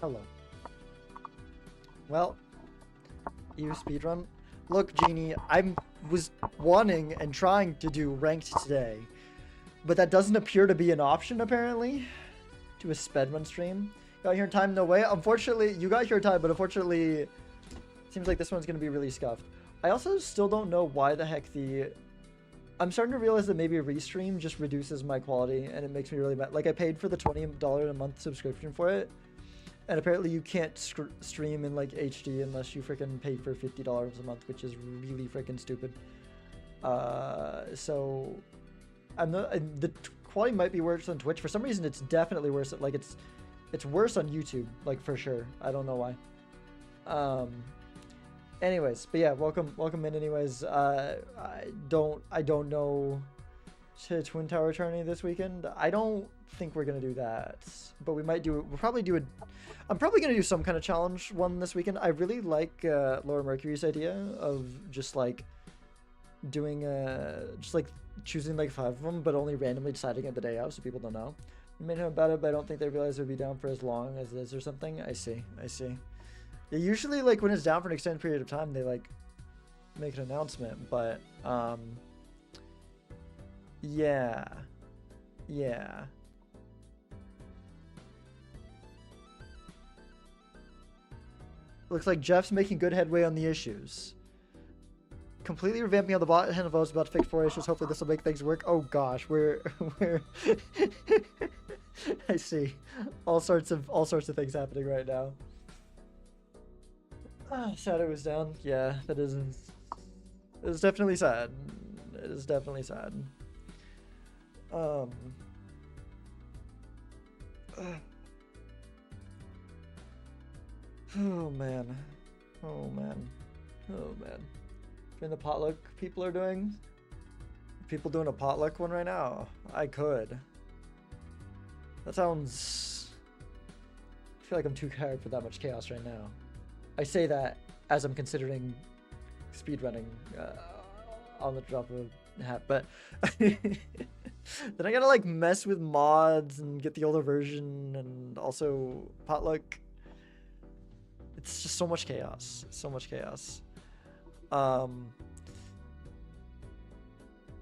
Hello. Well, you speedrun. Look, Genie, I was wanting and trying to do ranked today, but that doesn't appear to be an option, apparently, to a speedrun stream. Got here in time? No way. Unfortunately, you got here in time, but unfortunately, it seems like this one's going to be really scuffed. I also still don't know why the heck the... I'm starting to realize that maybe a restream just reduces my quality, and it makes me really mad. Like, I paid for the $20 a month subscription for it, and apparently you can't stream in, like, HD unless you freaking pay for $50 a month, which is really freaking stupid. So... the quality might be worse on Twitch. For some reason, it's definitely worse. Like, it's worse on YouTube, like, for sure. I don't know why. Anyways, but yeah, welcome in anyways. I don't know to Twin Tower tourney this weekend. I don't think we're gonna do that, but we might do, I'm probably gonna do some kind of challenge one this weekend. I really like Laura Mercury's idea of just like doing just like choosing like 5 of them, but only randomly deciding it the day of so people don't know. I made him about it, but I don't think they realize it would be down for as long as this or something. I see. Yeah, usually, like, when it's down for an extended period of time, they, like, make an announcement, but, yeah. Looks like Jeff's making good headway on the issues. Completely revamping how the bot handle is about to fix 4 issues. Hopefully this will make things work. Oh gosh, we're I see. All sorts of things happening right now. Sad it was down. Yeah, that is. It's definitely sad. It is definitely sad. Oh man. Doing the potluck people are doing. People doing a potluck one right now. I could. That sounds. I feel like I'm too tired for that much chaos right now. I say that as I'm considering speedrunning on the drop of a hat, but then I gotta like mess with mods and get the older version, and also potluck. It's just so much chaos.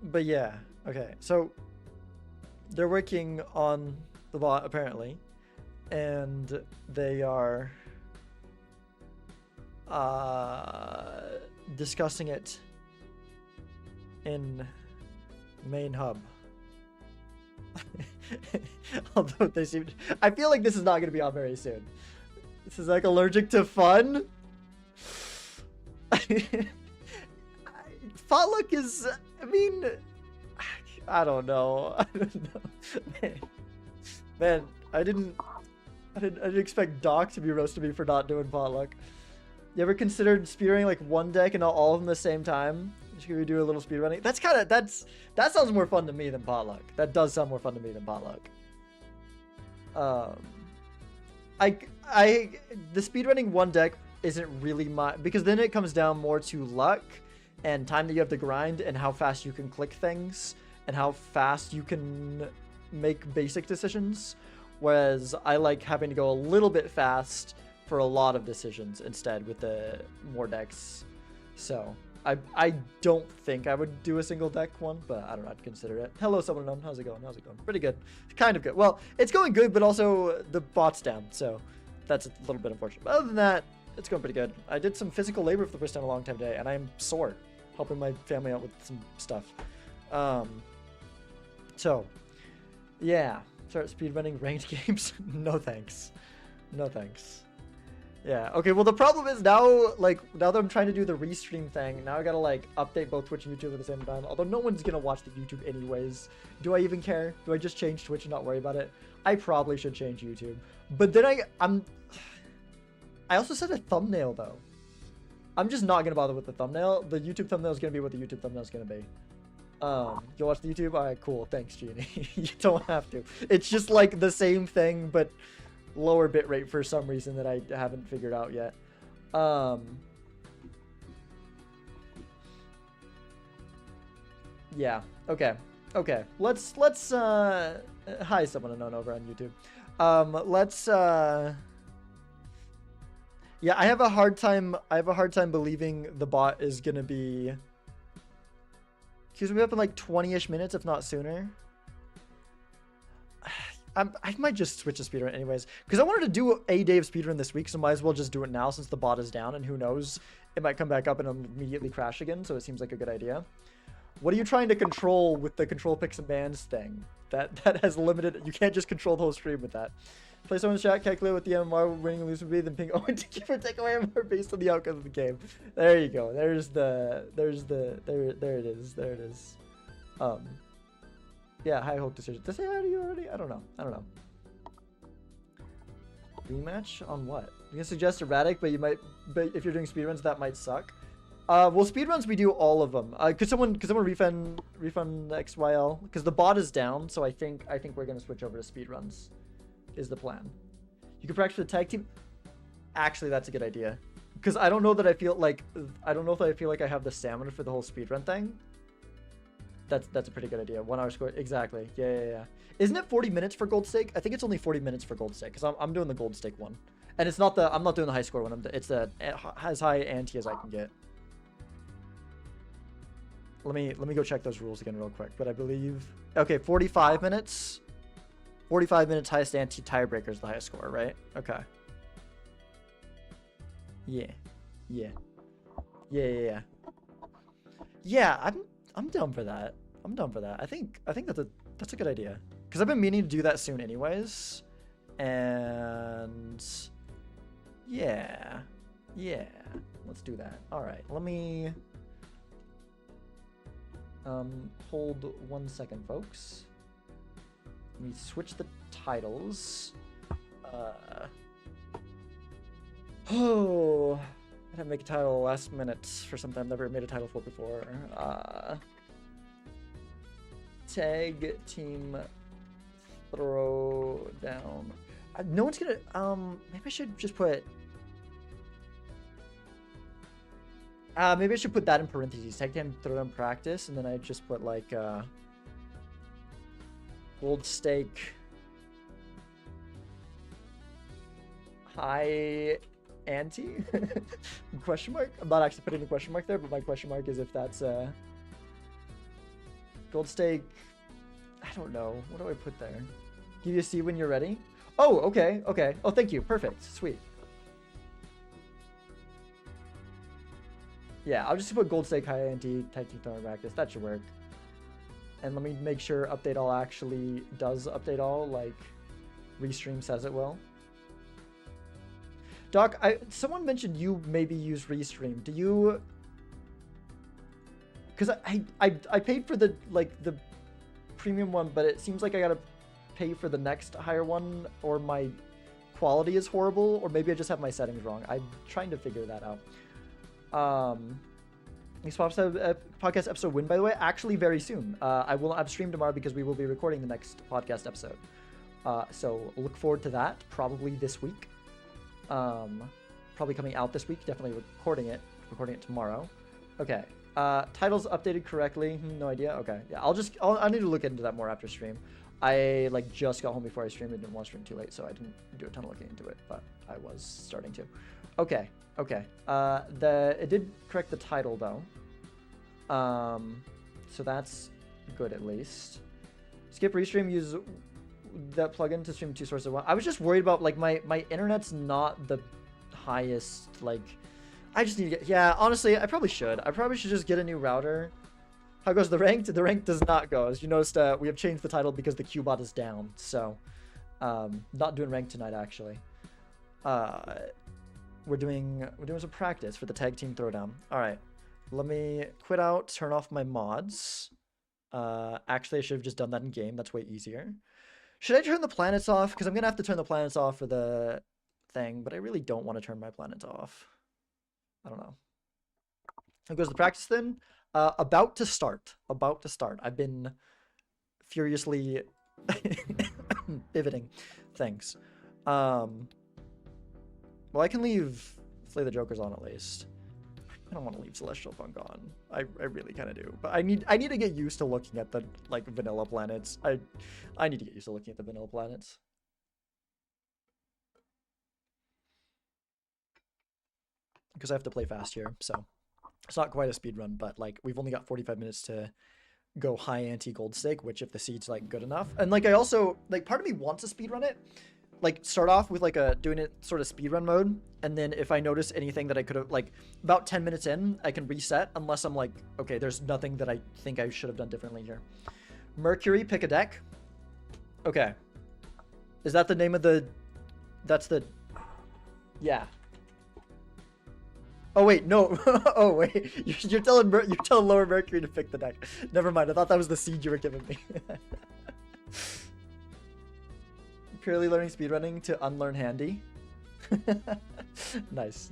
But yeah, okay. So they're working on the bot apparently, and they are discussing it in main hub. Although they seem to, I feel like this is not going to be on very soon. This is like allergic to fun. Potluck is, I mean, I don't know. Man, I didn't expect Doc to be roasting me for not doing potluck. You ever considered speedrunning like one deck and not all of them at the same time? Should we do a little speedrunning? That sounds more fun to me than potluck. That does sound more fun to me than potluck. The speedrunning one deck isn't really because then it comes down more to luck and time that you have to grind and how fast you can click things and how fast you can make basic decisions. Whereas I like having to go a little bit fast for a lot of decisions instead with the more decks. So I don't think I would do a single deck one, but I don't know, I'd consider it. Hello, someone unknown. How's it going? Pretty good. Kind of good. Well, it's going good, but also the bot's down, so that's a little bit unfortunate. But other than that, it's going pretty good. I did some physical labor for the first time in a long time today, and I'm sore, helping my family out with some stuff. So, yeah. Start speedrunning ranked games? No thanks. Yeah, okay, well the problem is now that I'm trying to do the restream thing, now I gotta like update both Twitch and YouTube at the same time. Although no one's gonna watch the YouTube anyways. Do I even care? Do I just change Twitch and not worry about it? I probably should change YouTube. But then I also set a thumbnail though. I'm just not gonna bother with the thumbnail. The YouTube thumbnail is gonna be what the YouTube thumbnail is gonna be. You'll watch the YouTube? Alright, cool. Thanks, Genie. You don't have to. It's just like the same thing, but lower bitrate for some reason that I haven't figured out yet. Yeah. Okay. Let's hi someone unknown over on YouTube. Let's Yeah, I have a hard time believing the bot is gonna be. Because we'll be up in like 20-ish minutes, if not sooner. I might just switch to speedrun anyways, because I wanted to do a day of speedrun this week, so might as well just do it now since the bot is down, and who knows, it might come back up and immediately crash again, so it seems like a good idea. What are you trying to control with the control picks and bans thing? That has limited, you can't just control the whole stream with that. Play someone's chat, calculate what the MMR winning and losing would be, then ping Owen to give or take away MMR based on the outcome of the game. There you go. There it is. Yeah, high hope decision. Did I say that to you already? I don't know. Rematch on what? You can suggest erratic, but if you're doing speedruns, that might suck. Well, speedruns we do all of them. Could someone refund XYL? Because the bot is down, so I think we're gonna switch over to speedruns. Is the plan. You can practice for the tag team. Actually, that's a good idea. Because I don't know that I feel like I have the stamina for the whole speedrun thing. That's a pretty good idea. 1 hour score. Exactly. Yeah. Isn't it 40 minutes for gold stake? I think it's only 40 minutes for gold stake because I'm doing the gold stake one, and it's not I'm not doing the high score one. It's the as high ante as I can get. Let me go check those rules again real quick. But I believe 45 minutes. 45 minutes highest ante tiebreaker is the highest score, right? Okay. Yeah. Yeah, I'm down for that. I think that's a good idea. Because I've been meaning to do that soon anyways. And yeah. Let's do that. Alright, let me hold 1 second, folks. Let me switch the titles. I had to make a title last minute for something I've never made a title for before. Tag team throwdown. No one's gonna. Maybe I should just put. Maybe I should put that in parentheses. Tag team throwdown practice, and then I just put like gold stake. High ante? Question mark? I'm not actually putting a question mark there, but my question mark is if that's gold stake. I don't know. What do I put there? Give you a C when you're ready. Oh, okay. Oh, thank you. Perfect. Sweet. Yeah, I'll just put gold stake high ante tag team throwing practice. That should work. And let me make sure update all actually does update all, like Restream says it will. Doc, someone mentioned you maybe use Restream. Do you? Because I paid for the premium one, but it seems like I gotta pay for the next higher one, or my quality is horrible, or maybe I just have my settings wrong. I'm trying to figure that out. Next podcast episode win, by the way, actually very soon. I will not stream tomorrow because we will be recording the next podcast episode. So look forward to that, probably this week. Probably coming out this week, definitely recording it tomorrow. Okay. Titles updated correctly. No idea. Okay. Yeah, I need to look into that more after stream. I just got home before I streamed and didn't want to stream too late, so I didn't do a ton of looking into it, but I was starting to. Okay. It did correct the title though. So that's good at least. Skip restream, use that plugin to stream 2 sources at once. I was just worried about my internet's not the highest, I just need to get, yeah, honestly, I probably should just get a new router. How goes the ranked? The ranked does not go. As you noticed, we have changed the title because the Qbot is down. So, not doing ranked tonight, actually. We're doing some practice for the tag team throwdown. All right, let me quit out, turn off my mods. Actually, I should have just done that in game. That's way easier. Should I turn the planets off? Because I'm gonna have to turn the planets off for the thing, but I really don't want to turn my planets off. I don't know. How goes the practice then? About to start. I've been furiously pivoting things. Well, I can leave Slay the Jokers on at least. I don't want to leave Celestial Funk on. I really kind of do. But I need to get used to looking at the vanilla planets. I need to get used to looking at the vanilla planets. because I have to play fast here. So it's not quite a speed run, but like we've only got 45 minutes to go high ante gold stake, which if the seed's like good enough. And like I also like part of me wants to speed run it. Like start off with like doing it sort of speedrun mode, and then if I notice anything that I could have like about 10 minutes in, I can reset unless I'm like, okay, there's nothing that I think I should have done differently here. Mercury, pick a deck. Okay. Is that the name of the, that's the, yeah. Oh wait, no. Oh wait, you're telling Lower Mercury to pick the deck. Never mind, I thought that was the seed you were giving me. Purely learning speedrunning to unlearn handy. Nice.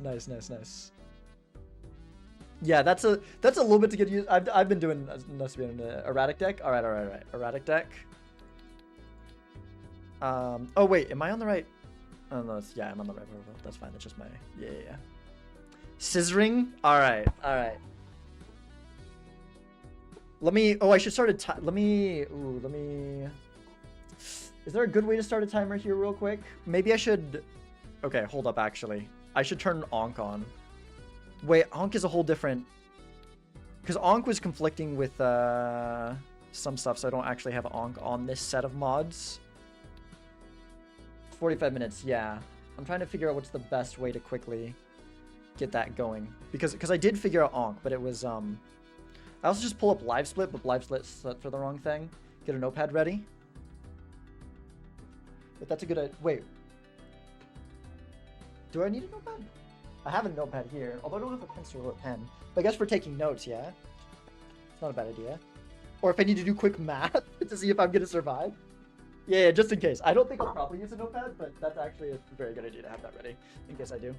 Yeah, that's a little bit to get used. I've been doing enough speedrunning. Erratic deck. All right. Erratic deck. Oh wait, am I on the right? Oh no, yeah, I'm on the right. That's fine. That's just my yeah. Scissoring. All right. Let me. Oh, I should start a. Let me. Is there a good way to start a timer here real quick? Maybe I should... Okay, hold up, actually. I should turn Ankh on. Wait, Ankh is a whole different... Because Ankh was conflicting with some stuff, so I don't actually have Ankh on this set of mods. 45 minutes, yeah. I'm trying to figure out what's the best way to quickly get that going. Because I did figure out Ankh, but it was... I also just pull up Live Split, but Live Split set for the wrong thing. Get a notepad ready. But that's a good idea. Wait. Do I need a notepad? I have a notepad here, although I don't have a pencil or a pen. But I guess for taking notes, yeah? It's not a bad idea. Or if I need to do quick math to see if I'm going to survive. Yeah, just in case. I don't think I'll probably use a notepad, but that's actually a very good idea to have that ready, in case I do.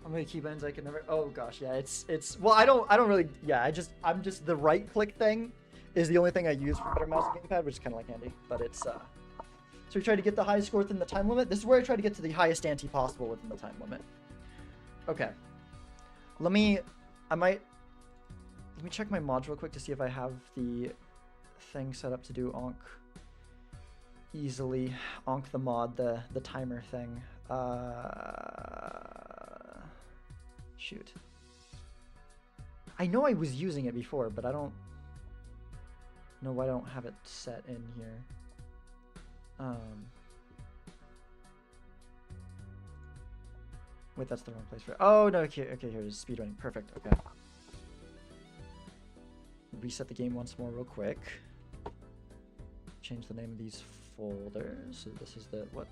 How many keybinds I can never... Oh gosh, yeah, it's well, I don't really, yeah, I'm just the right click thing is the only thing I use for better mouse and gamepad, which is kind of like handy, but it's so we try to get the highest score within the time limit. This is where I try to get to the highest ante possible within the time limit. Okay, let me check my mods real quick to see if I have the thing set up to do Ankh easily. Ankh the mod, the timer thing. Shoot. I know I was using it before, but I don't know why I don't have it set in here. Wait, that's the wrong place for it. Oh, no, okay, here it is. Speedrunning. Perfect, okay. Reset the game once more real quick. Change the name of these folders. So this is the, what?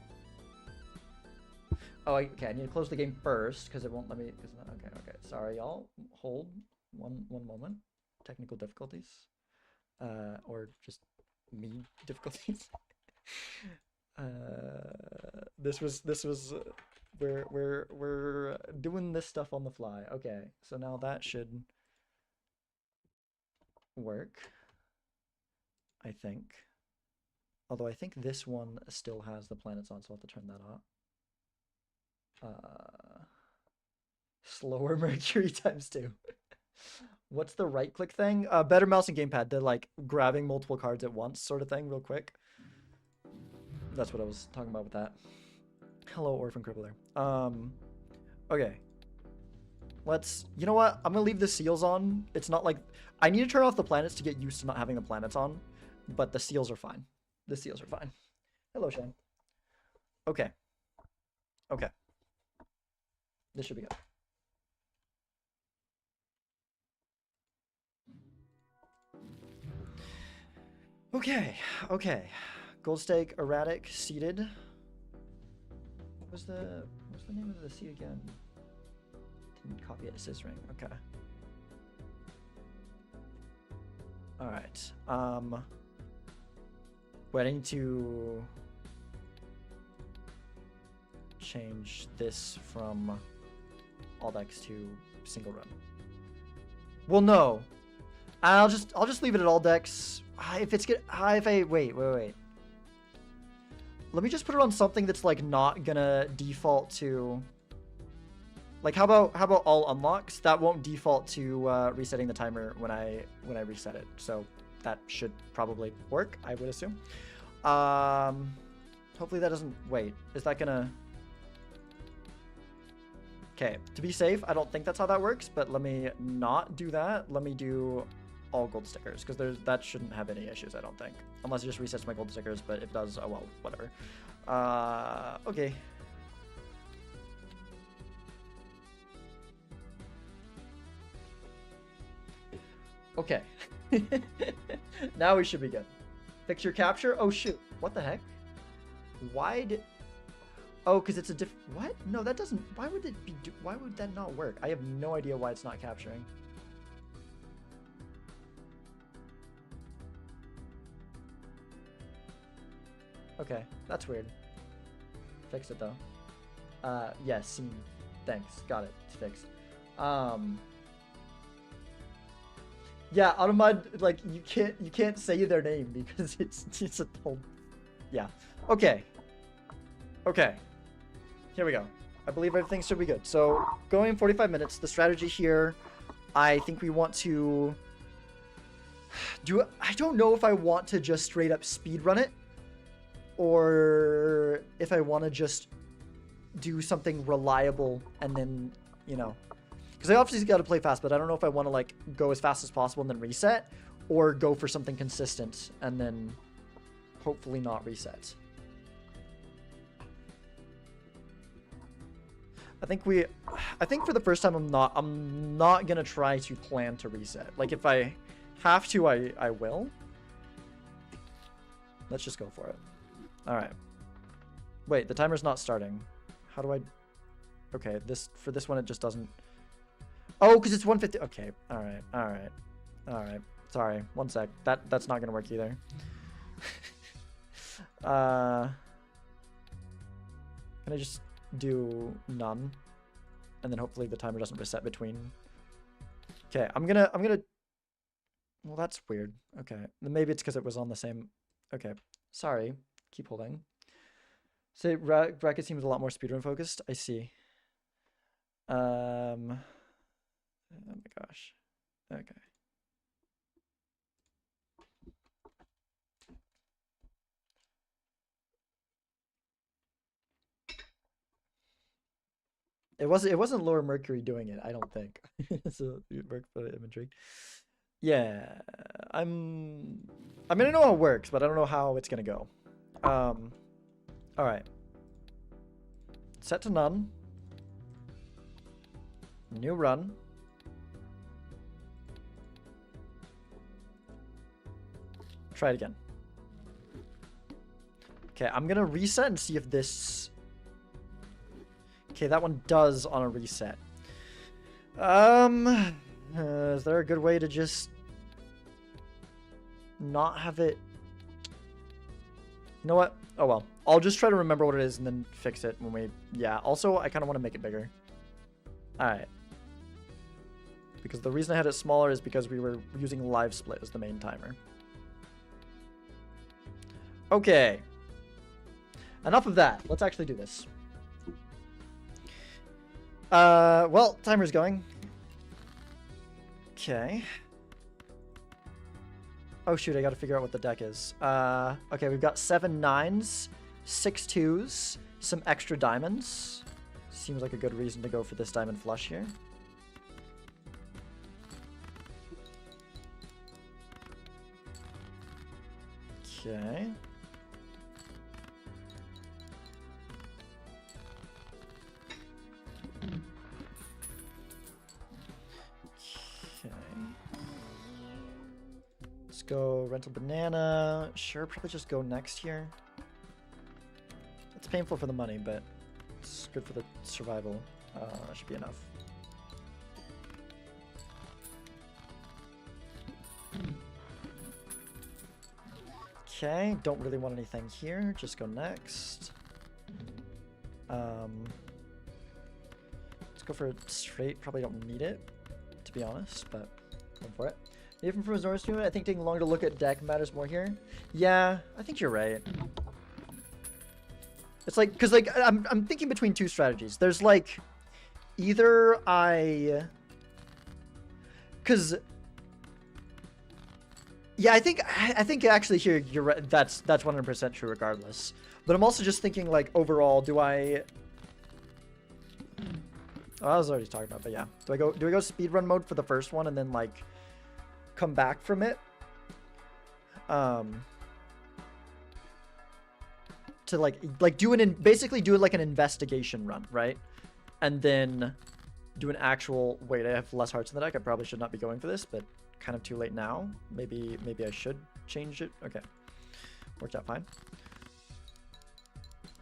Oh, okay, I need to close the game first because it won't let me. Okay. Sorry, y'all. Hold one moment. Technical difficulties, or just me difficulties. This was. We're doing this stuff on the fly. Okay, so now that should work. I think. Although I think this one still has the planets on, so I'll have to turn that off. Slower Mercury ×2. What's the right click thing? Better mouse and gamepad, the like grabbing multiple cards at once sort of thing real quick. That's what I was talking about with that. Hello, Orphan Crippler. Okay. You know what? I'm gonna leave the seals on. It's not like, I need to turn off the planets to get used to not having the planets on, but the seals are fine. The seals are fine. Hello, Shane. Okay. This should be good. Okay. Gold stake, erratic, seated. What's the name of the seat again? Didn't copy it. Scissoring. Okay. All right. Wait, I need to change this from all decks to single run. Well, no. I'll just leave it at all decks. if it's good, if I wait. Let me just put it on something that's like not gonna default to. Like how about all unlocks? That won't default to resetting the timer when I reset it. So that should probably work, I would assume. Hopefully that doesn't wait. Is that gonna? Okay, to be safe, I don't think that's how that works, but let me not do that. Let me do all gold stickers, because that shouldn't have any issues, I don't think. Unless it just resets my gold stickers, but if it does, oh well, whatever. Okay. Okay. Now we should be good. Picture capture? Oh shoot, what the heck? Why did... Oh, because it's a what? No, that doesn't... Why would it be... Why would that not work? I have no idea why it's not capturing. Okay, that's weird. Fix it though. Yeah, scene. Thanks. Got it. It's fixed. Yeah, Automod, like you can't say their name because it's a whole... Yeah. Okay. Okay. Here we go. I believe everything should be good. So, going 45 minutes, the strategy here, I think we want to do... I don't know if I want to just straight up speedrun it, or if I want to just do something reliable and then, you know... Because I obviously got to play fast, but I don't know if I want to, like, go as fast as possible and then reset, or go for something consistent and then hopefully not reset. I think for the first time I'm not gonna try to plan to reset. Like if I have to, I will. Let's just go for it. All right. Wait, the timer's not starting. How do I? Okay, for this one it just doesn't. Oh, because it's 150. Okay. All right. Sorry. One sec. That's not gonna work either. Can I just do none, and then hopefully the timer doesn't reset between. Okay, I'm gonna well, that's weird. Okay, then maybe it's because it was on the same. Okay, sorry, keep holding. Say bracket seems a lot more speedrun focused. I see. Oh my gosh. Okay. It wasn't Lower Mercury doing it, I don't think. So it worked for the imagery. Yeah, I mean I know how it works, but I don't know how it's gonna go. All right. Set to none. New run. Try it again. Okay, I'm gonna reset and see if this. Okay, that one does on a reset. Is there a good way to just not have it? You know what? Oh well. I'll just try to remember what it is and then fix it when we... Yeah, also, I kind of want to make it bigger. Alright. Because the reason I had it smaller is because we were using live split as the main timer. Okay. Enough of that. Let's actually do this. Well, timer's going. Okay. Oh shoot, I gotta figure out what the deck is. Okay, we've got 7 9s, 6 2s, some extra diamonds. Seems like a good reason to go for this diamond flush here. Okay. Let's go rental banana. Sure, probably just go next here. It's painful for the money, but it's good for the survival. That should be enough. Okay, don't really want anything here. Just go next. Let's go for it straight. Probably don't need it, to be honest, but go for it. Even from his normal stream, I think taking longer to look at deck matters more here. Yeah, I think you're right. It's like, cause like I'm thinking between two strategies. There's like, either cause yeah, I think actually here you're right. That's 100% true regardless. But I'm also just thinking like overall, do I? Oh, I was already talking about, but yeah. Do I go speedrun mode for the first one and then like come back from it? To like basically do it like an investigation run, right? And then do an actual, wait, I have less hearts in the deck. I probably should not be going for this, but kind of too late now. Maybe I should change it. Okay. Worked out fine.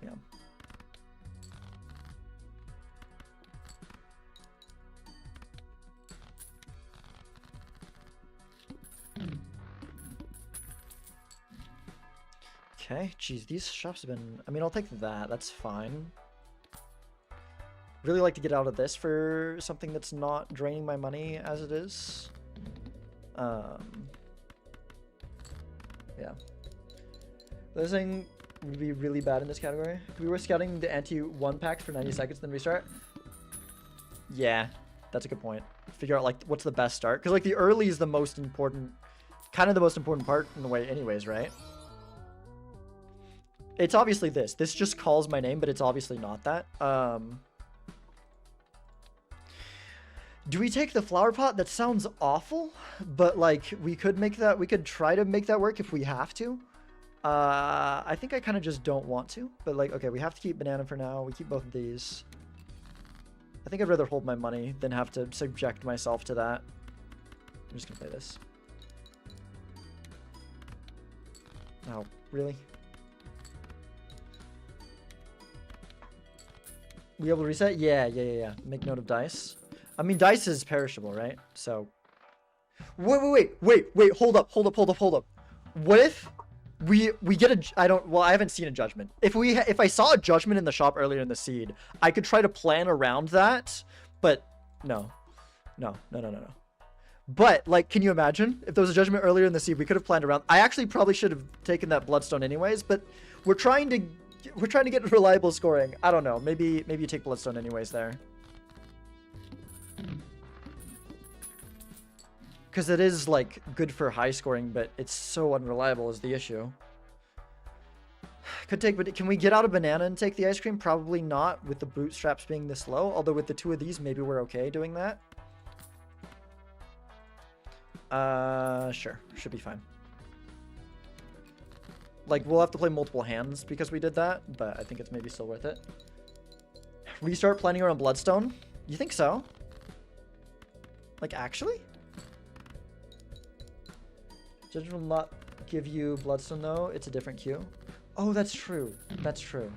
Yeah. Okay, geez, these shops have been... I mean, I'll take that. That's fine. Really like to get out of this for something that's not draining my money as it is. Yeah. Losing would be really bad in this category. If we were scouting the Ante 1 packs for 90 seconds, then restart. Yeah, that's a good point. Figure out, like, what's the best start. Because, like, the early is the most important... Kind of the most important part in a way anyways, right? It's obviously this. This just calls my name, but it's obviously not that. Do we take the flower pot? That sounds awful, but like we could make that. We could try to make that work if we have to. I think I kind of just don't want to, but like, okay, we have to keep banana for now. We keep both of these. I think I'd rather hold my money than have to subject myself to that. I'm just gonna play this. Oh, really? We able to reset? Yeah. Make note of dice. I mean, dice is perishable, right? So, wait. Hold up. What if we get a? I haven't seen a judgment. If I saw a judgment in the shop earlier in the seed, I could try to plan around that. But no. But like, can you imagine if there was a judgment earlier in the seed? We could have planned around. I actually probably should have taken that bloodstone anyways. But we're trying to get reliable scoring. I don't know. Maybe you take bloodstone anyways there. Because it is like good for high scoring, but it's so unreliable is the issue. Could take, but can we get out a banana and take the ice cream? Probably not with the bootstraps being this low. Although with the two of these, maybe we're okay doing that. Sure. Should be fine. Like, we'll have to play multiple hands because we did that, but I think it's maybe still worth it. Restart planning around Bloodstone? You think so? Like, actually? Judge will not give you Bloodstone, though. It's a different queue. Oh, that's true. That's true.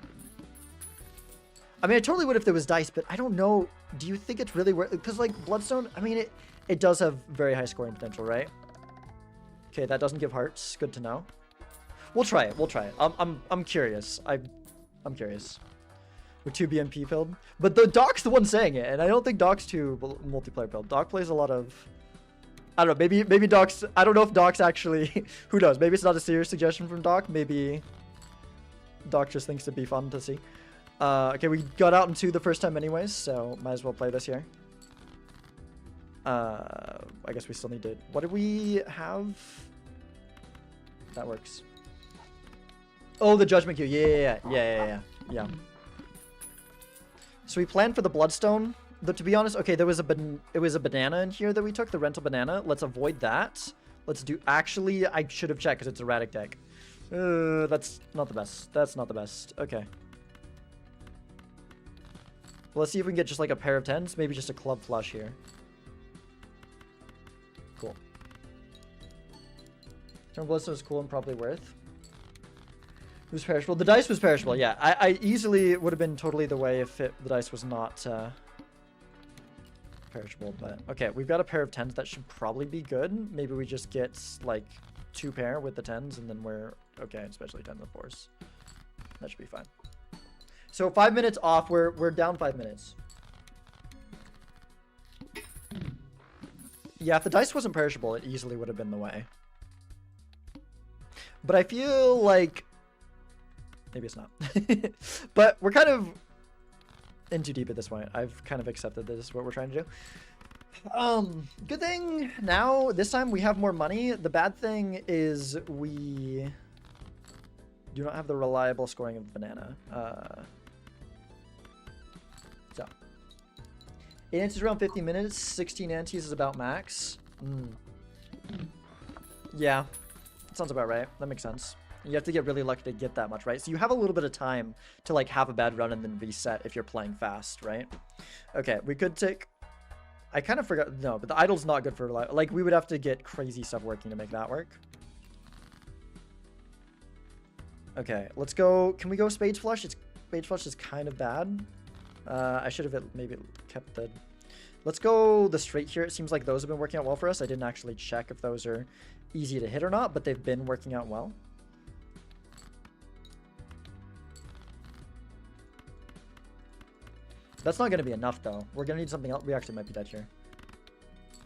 I mean, I totally would if there was dice, but I don't know. Do you think it's really worth it? Because, like, Bloodstone, I mean, it does have very high scoring potential, right? Okay, that doesn't give hearts. Good to know. We'll try it. We'll try it. I'm curious. I'm curious. With 2 BMP build. But the Doc's the one saying it, and I don't think Doc's too multiplayer build. Doc plays a lot of... I don't know, maybe Doc's... I don't know if Doc's actually... Who knows? Maybe it's not a serious suggestion from Doc. Maybe Doc just thinks it'd be fun to see. Okay, we got out in 2 the first time anyways, so might as well play this here. I guess we still need to... What do we have? That works. Oh, the Judgment Queue. Yeah. So we planned for the Bloodstone. But to be honest, okay, it was a banana in here that we took, the rental banana. Let's avoid that. Let's do... Actually, I should have checked because it's erratic deck. That's not the best. That's not the best. Okay. Well, let's see if we can get just like a pair of 10s. Maybe just a club flush here. Cool. Turn Bloodstone was cool and probably worth. It was perishable. The dice was perishable, yeah. I easily would have been totally the way if the dice was not perishable, but okay, we've got a pair of 10s that should probably be good. Maybe we just get like 2 pair with the 10s and then we're okay, especially 10s and 4s. That should be fine. So 5 minutes off, we're down 5 minutes. Yeah, if the dice wasn't perishable, it easily would have been the way. But I feel like... Maybe it's not. But we're kind of in too deep at this point. I've kind of accepted this is what we're trying to do. Good thing now, this time we have more money. The bad thing is we do not have the reliable scoring of banana. So 8 antes around 50 minutes, 16 antes is about max. Yeah, sounds about right. That makes sense. You have to get really lucky to get that much, right? So you have a little bit of time to like have a bad run and then reset if you're playing fast, right? Okay, we could take... I kind of forgot... No, but the idle's not good for... Like, we would have to get crazy stuff working to make that work. Okay, let's go... Can we go Spades Flush? Spades Flush is kind of bad. I should have maybe kept the... Let's go the straight here. It seems like those have been working out well for us. I didn't actually check if those are easy to hit or not, but they've been working out well. That's not going to be enough, though. We're going to need something else. We actually might be dead here.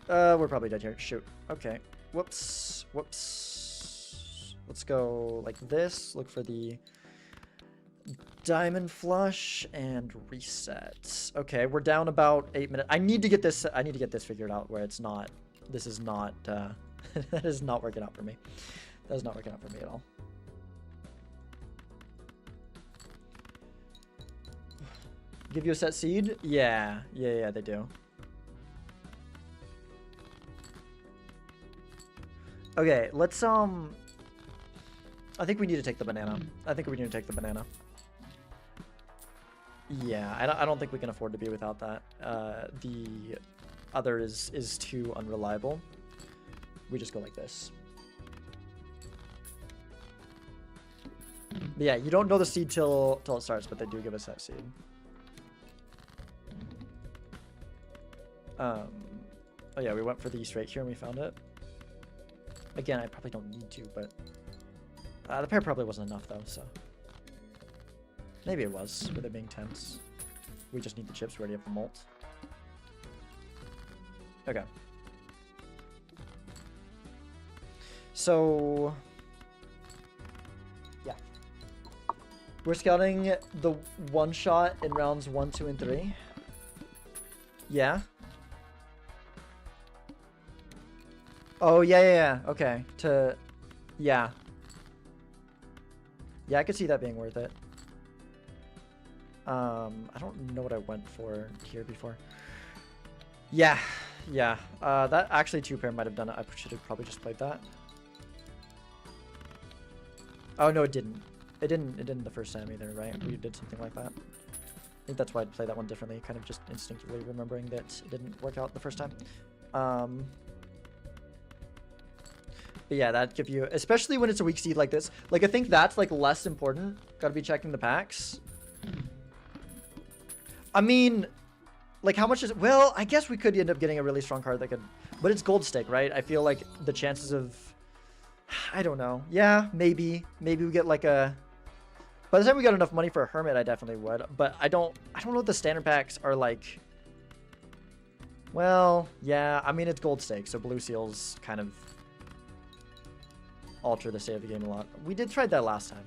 We're probably dead here. Shoot. Okay. Whoops. Whoops. Let's go like this. Look for the diamond flush and reset. Okay, we're down about 8 minutes. I need to get this figured out where it's not... This is not... that is not working out for me. That is not working out for me at all. Give you a set seed? Yeah, they do. Okay, let's, I think we need to take the banana. Yeah, I don't think we can afford to be without that. The other is too unreliable. We just go like this. But yeah, you don't know the seed till it starts, but they do give us that seed. Oh yeah, we went for the east right here and we found it. Again, I probably don't need to, but the pair probably wasn't enough though, so maybe it was with it being tense. We just need the chips. We already have the malt. Okay. So yeah, we're scouting the one shot in rounds 1, 2, and 3. Yeah. Oh, yeah. Okay. Yeah. Yeah, I could see that being worth it. I don't know what I went for here before. Yeah. That actually 2-pair might have done it. I should have probably just played that. Oh, no, it didn't. It didn't the first time either, right? We did something like that. I think that's why I'd play that one differently, kind of just instinctively remembering that it didn't work out the first time. But yeah, that'd give you, especially when it's a weak seed like this. Like, I think that's, like, less important. Gotta be checking the packs. I mean, like, how much is it? Well, I guess we could end up getting a really strong card that could, but it's gold stake, right? I feel like the chances of, I don't know. Yeah, maybe we get, like, a, by the time we got enough money for a hermit, I definitely would. But I don't know what the standard packs are like. Well, yeah, I mean, it's gold stake, so blue seals kind of alter the state of the game a lot. We did try that last time.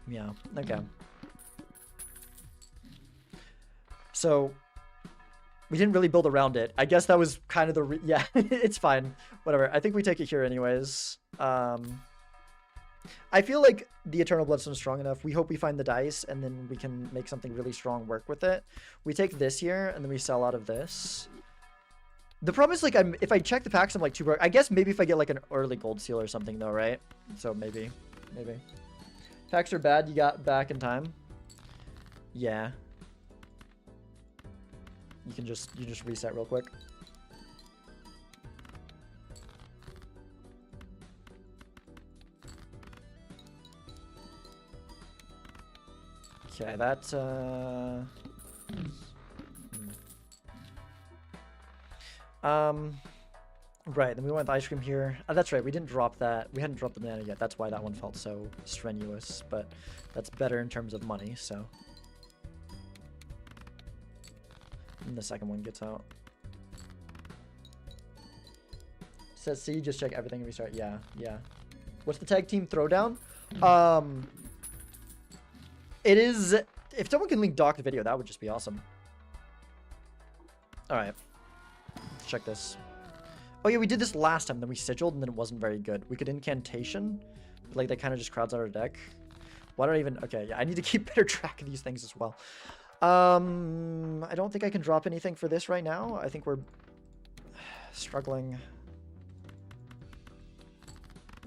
Yeah, okay. So we didn't really build around it. I guess that was kind of the yeah, it's fine. Whatever. I think we take it here anyways. I feel like the Eternal Bloodstone's strong enough. We hope we find the dice and then we can make something really strong work with it. We take this here and then we sell out of this. The problem is, like, if I check the packs, I'm like too broke. I guess maybe if I get like an early gold seal or something though, right? So maybe. Packs are bad. You got back in time. Yeah. You just reset real quick. Okay, that's right, then we went with ice cream here. That's right, we didn't drop that. We hadn't dropped the banana yet. That's why that one felt so strenuous, but that's better in terms of money, so. And the second one gets out. Says C, just check everything and restart. Yeah, yeah. What's the tag team throwdown? It is... If someone can link doc the video, that would just be awesome. Alright. Let's check this. Oh yeah, we did this last time, then we sigiled, and then it wasn't very good. We could incantation, but like that kind of just crowds out our deck. Why don't I even... Okay, yeah, I need to keep better track of these things as well. I don't think I can drop anything for this right now. I think we're struggling.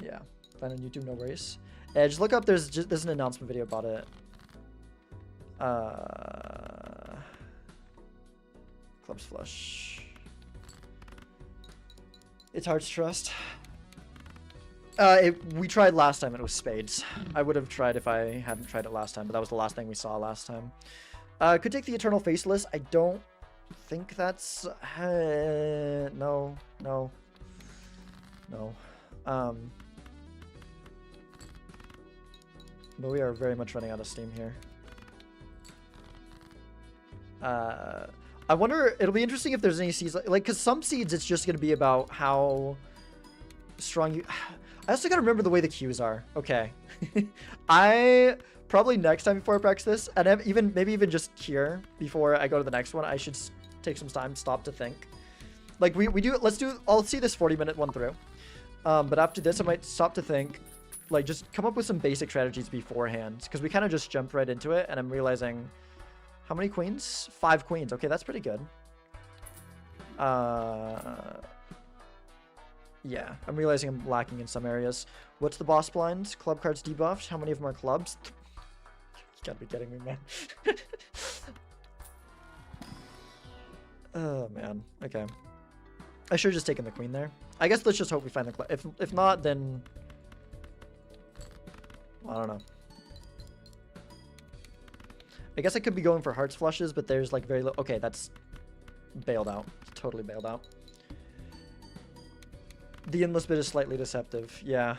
Yeah, find on YouTube, no worries. Just look up, there's an announcement video about it. Clubs flush. It's Hearts Trust. We tried last time, and it was spades. I would have tried if I hadn't tried it last time, but that was the last thing we saw last time. Could take the Eternal Faceless. I don't think that's... no. But we are very much running out of steam here. I wonder, it'll be interesting if there's any seeds, like, because some seeds it's just going to be about how strong you... I also got to remember the way the cues are. Okay. I probably next time before I practice this, and maybe even just here before I go to the next one, I should take some time, stop to think. Like I'll see this 40-minute one through. But after this, I might stop to think, like, just come up with some basic strategies beforehand, because we kind of just jumped right into it, and I'm realizing, how many queens? 5 queens. Okay, that's pretty good. Yeah, I'm realizing I'm lacking in some areas. What's the boss blind? Club cards debuffed. How many of them are clubs? You gotta be kidding me, man. Oh, man. Okay. I should have just taken the queen there. I guess let's just hope we find the club. If not, then... I don't know. I guess I could be going for hearts flushes, but there's like very low... Okay, that's bailed out. Totally bailed out. The endless bit is slightly deceptive. Yeah.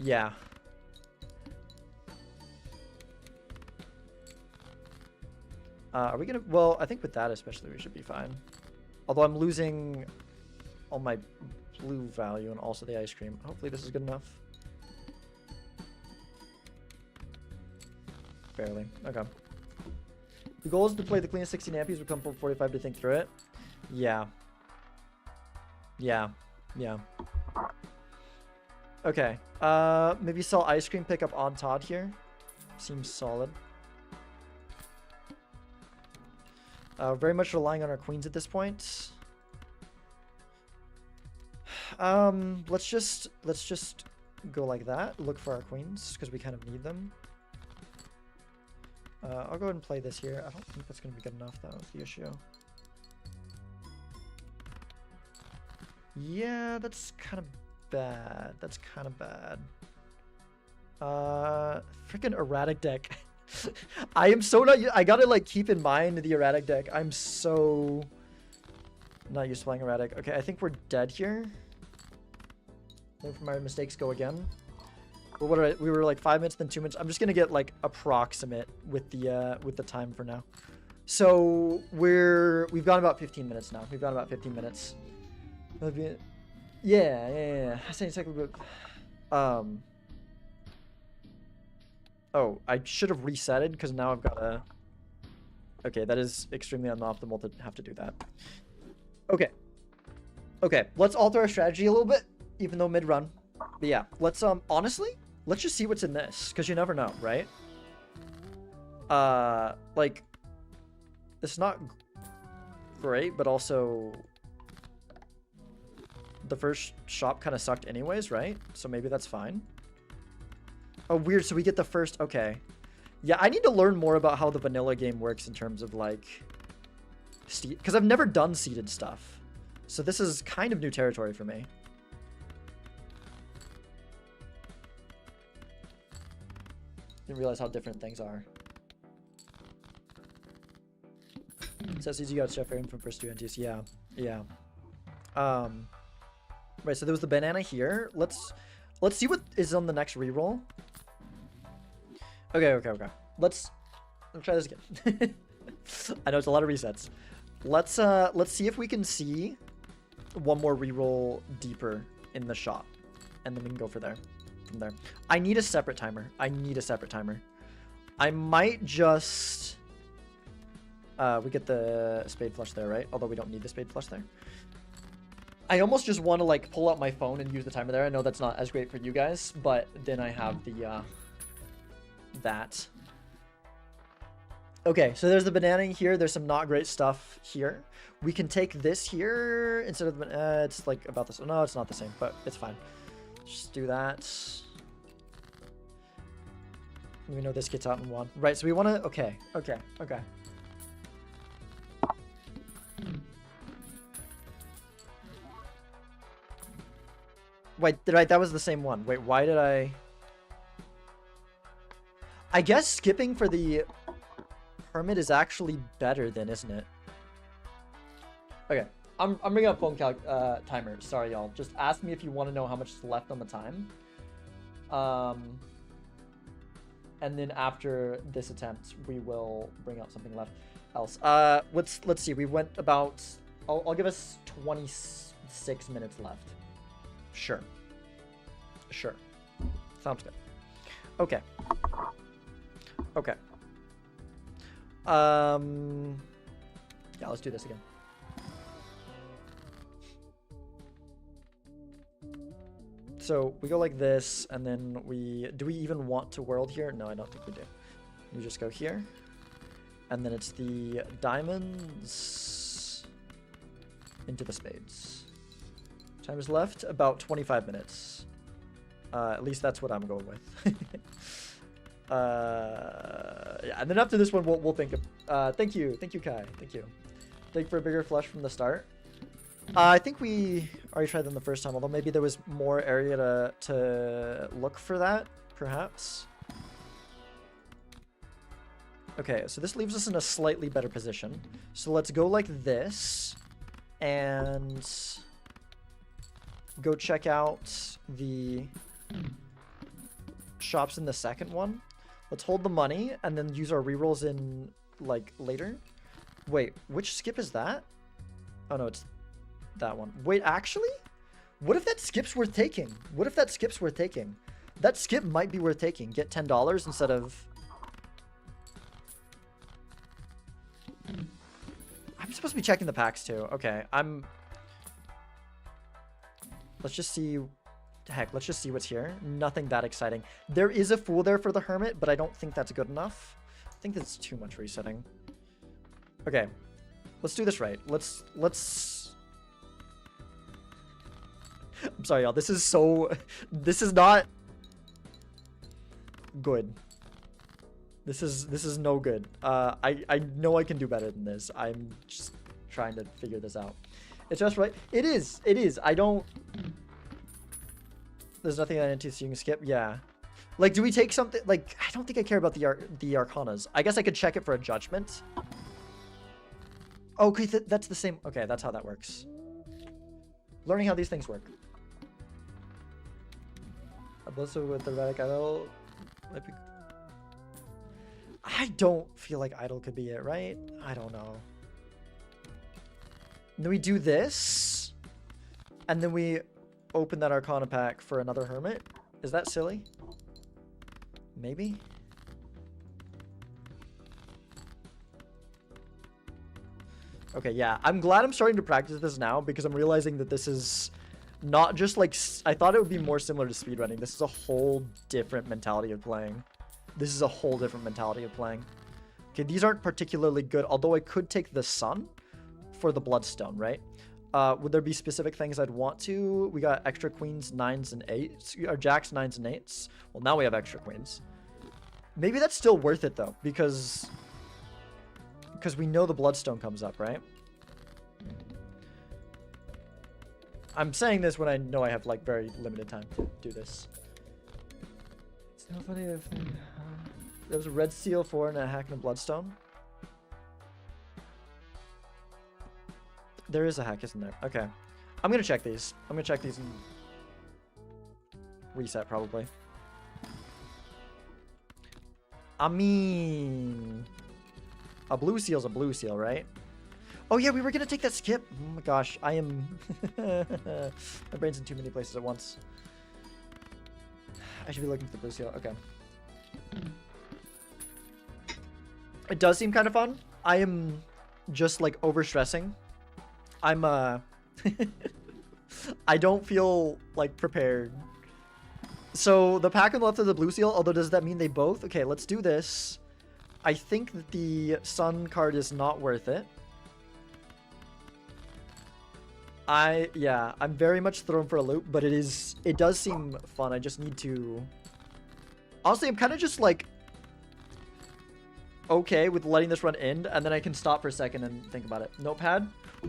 Yeah. Are we gonna... Well, I think with that especially we should be fine. Although I'm losing all my blue value and also the ice cream. Hopefully this is good enough. Barely. Okay. The goal is to play the cleanest 16 ampies, become full 45 to think through it. Yeah. Yeah. Yeah. Okay. Maybe sell ice cream, pick up on Todd here. Seems solid. Very much relying on our queens at this point. Let's just go like that. Look for our queens because we kind of need them. I'll go ahead and play this here. I don't think that's going to be good enough, though, is the issue. Yeah, that's kind of bad. That's kind of bad. Freaking erratic deck. I am so not... I gotta, like, keep in mind the erratic deck. I'm so not used to playing erratic. Okay, I think we're dead here. Learn from my mistakes, go again. Well, what are we were like 5 minutes, then 2 minutes. I'm just gonna get like approximate with the time for now. So we've gone about 15 minutes now. We've gone about 15 minutes. Yeah. I say exactly. Oh, I should have resetted because now I've got to. Okay, that is extremely unoptimal to have to do that. Okay, let's alter our strategy a little bit, even though mid-run. But yeah, let's honestly, let's just see what's in this, because you never know, right? Like, it's not great, but also the first shop kind of sucked anyways, right? So maybe that's fine. Oh, weird. So we get the first... Okay. Yeah, I need to learn more about how the vanilla game works in terms of, like... Because I've never done seeded stuff. So this is kind of new territory for me. Didn't realize how different things are. Says you got Chef Aaron from first 2 NTs. Yeah. Right, so there was the banana here. Let's see what is on the next reroll. Okay. Let's try this again. I know it's a lot of resets. Let's see if we can see one more reroll deeper in the shop, and then we can go from there. I need a separate timer. I might just we get the spade flush there, right? Although we don't need the spade flush there. I almost just want to like pull out my phone and use the timer there. I know that's not as great for you guys, but then I have the that. Okay, so there's the banana here. There's some not great stuff here. We can take this here instead of the it's like about this. No, it's not the same, but it's fine. Just do that. We know this gets out in one. Right, so we want to... Okay. Wait, right, that was the same one. Wait, why did I guess skipping for the hermit is actually better then, isn't it? Okay, I'm bringing up phone timer. Sorry, y'all. Just ask me if you want to know how much is left on the time. And then after this attempt, we will bring out something else. Let's see. We went about... I'll give us 26 minutes left. Sure. Sounds good. Okay. Yeah, let's do this again. So we go like this, and then do we even want to world here? No, I don't think we do. We just go here, and then it's the diamonds into the spades. Time is left about 25 minutes. At least that's what I'm going with. Yeah, and then after this one, we'll think of. Thank you, Kai. Thank you. Think for a bigger flush from the start. I think we already tried them the first time, although maybe there was more area to look for that, perhaps. Okay, so this leaves us in a slightly better position. So let's go like this, and go check out the shops in the second one. Let's hold the money, and then use our rerolls in, like, later. Wait, which skip is that? Oh, no, it's... that one. Wait, actually? What if that skip's worth taking? That skip might be worth taking. Get $10 instead of... I'm supposed to be checking the packs too. Okay, let's just see... Heck, let's just see what's here. Nothing that exciting. There is a fool there for the hermit, but I don't think that's good enough. I think that's too much resetting. Okay, let's do this right. Let's... I'm sorry, y'all. This is not good. This is no good. I know I can do better than this. I'm just trying to figure this out. It's just right. It is. I don't... There's nothing that Ante so you can skip. Yeah. Like, do we take something... Like, I don't think I care about the Arcanas. I guess I could check it for a judgment. Okay, that's the same... Okay, that's how that works. Learning how these things work. Also with the Radic Idol... I don't feel like Idol could be it, right? I don't know. And then we do this. And then we... open that Arcana pack for another hermit. Is that silly? Maybe? Okay, yeah. I'm glad I'm starting to practice this now because I'm realizing that this is not just like... I thought it would be more similar to speedrunning. This is a whole different mentality of playing. Okay, these aren't particularly good, although I could take the sun for the bloodstone, right? Would there be specific things I'd want to? We got extra queens, 9s, and 8s. Or jacks, 9s, and 8s. Well, now we have extra queens. Maybe that's still worth it, though. Because we know the bloodstone comes up, right? I'm saying this when I know I have, like, very limited time to do this. It's not funny if... There was a red seal 4 and a hack and a bloodstone. There is a hack, isn't there? Okay. I'm going to check these. I'm going to check these and reset, probably. I mean... A blue seal's a blue seal, right? Oh yeah, we were gonna take that skip. Oh my gosh, I am... My brain's in too many places at once. I should be looking for the blue seal. Okay. It does seem kind of fun. I am just like overstressing. I'm I don't feel like prepared. So the pack on the left of the blue seal, although does that mean they both? Okay, let's do this. I think that the sun card is not worth it. Yeah, I'm very much thrown for a loop, but it does seem fun. I just need to... Honestly, I'm kind of just like okay with letting this run in, and then I can stop for a second and think about it. Notepad?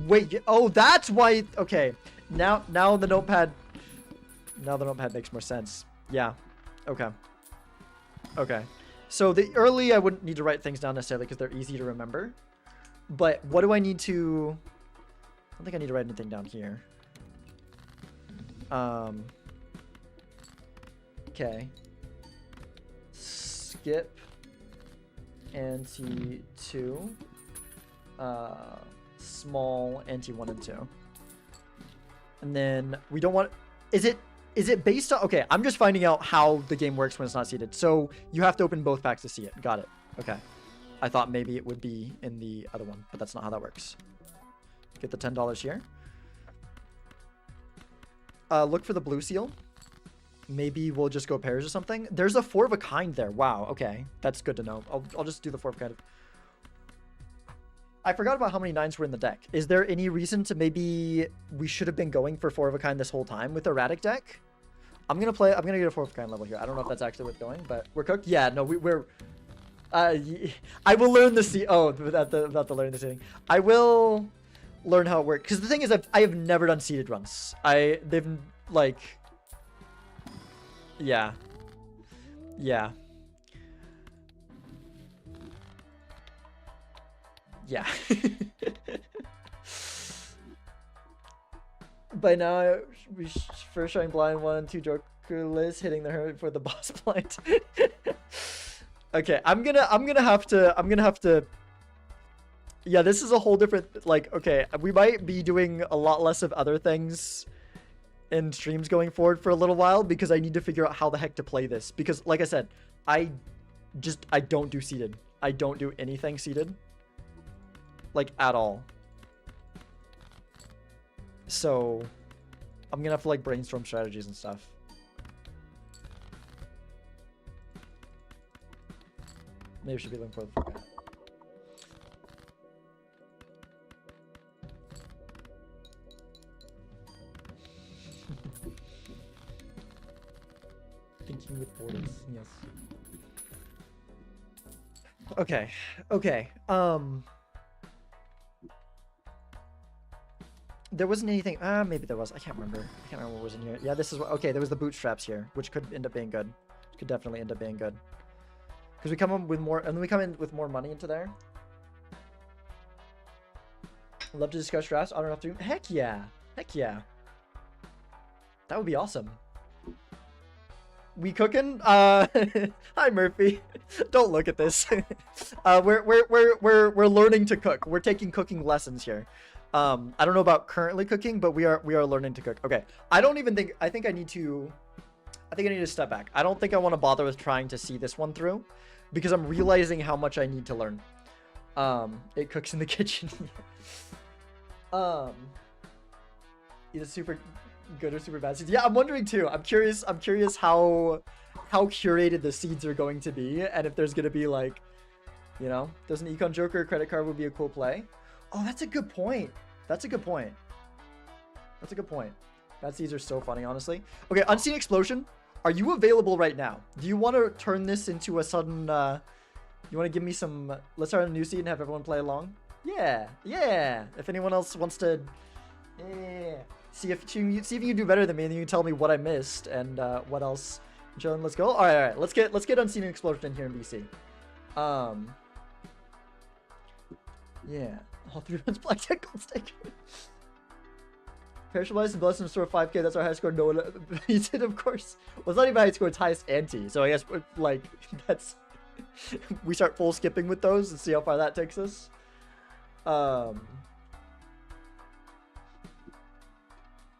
Wait, oh, that's why... Okay, now the notepad makes more sense. Yeah, okay. Okay. So the early, I wouldn't need to write things down necessarily because they're easy to remember. But what do I need to... I don't think I need to write anything down here. Okay. Skip. Ante 2. Small Ante 1 and 2. And then we don't want... Is it based on... Okay, I'm just finding out how the game works when it's not seeded. So you have to open both packs to see it. Got it. Okay. I thought maybe it would be in the other one, but that's not how that works. Get the $10 here. Look for the blue seal. Maybe we'll just go pairs or something. There's a 4 of a kind there. Wow. Okay. That's good to know. I'll just do the 4 of a kind. I forgot about how many 9s were in the deck. Is there any reason to maybe we should have been going for 4 of a kind this whole time with erratic deck? I'm going to get a 4 of a kind level here. I don't know if that's actually worth going, but we're cooked. Yeah, no, we're... I will learn the seed. Oh, about the learning the seeding. I will learn how it works. Because the thing is, I have never done seeded runs. They've like... Yeah. Yeah. Yeah. By now, we first showing blind 1 and 2 jokerless, hitting the hermit for the boss blind. Okay, I'm gonna have to. Yeah, this is a whole different, like, okay, we might be doing a lot less of other things in streams going forward for a little while because I need to figure out how the heck to play this. Because, like I said, I don't do seeded. I don't do anything seeded. Like, at all. So, I'm gonna have to, like, brainstorm strategies and stuff. Maybe I should be looking for the... Thinking with borders, yes. Okay, okay. There wasn't anything. Maybe there was. I can't remember. I can't remember what was in here. Yeah, this is what. Okay, there was the bootstraps here, which could end up being good. Could definitely end up being good. Because we come in with more, and then we come in with more money into there. I'd love to discuss drafts. I don't know if to. Heck yeah. Heck yeah. That would be awesome. We cooking? Hi Murphy. Don't look at this. We're learning to cook. We're taking cooking lessons here. I don't know about currently cooking, but we are learning to cook. Okay. I think I need to step back. I don't think I want to bother with trying to see this one through because I'm realizing how much I need to learn. It cooks in the kitchen. Either super good or super bad seeds. Yeah, I'm wondering too. I'm curious how curated the seeds are going to be, and if there's gonna be like, you know, does an econ joker credit card would be a cool play? Oh, that's a good point. That's a good point. That's a good point. Bad seeds are so funny, honestly. Okay, Unseen Explosion. Are you available right now? Do you want to turn this into a sudden, you want to give me some, let's start a new seed and have everyone play along? Yeah, yeah. If anyone else wants to, yeah. See if you can do better than me, and then you can tell me what I missed and what else. Joan, let's go. All right. Let's get Unseen Explosion in here in BC. Yeah. All 3 runs blackjack gold stake. Paralyzed and Blessed and Store 5K. That's our high score. No, he did, of course. Well, it's not even high score. It's highest ante. So I guess like that's we start full skipping with those and see how far that takes us. Can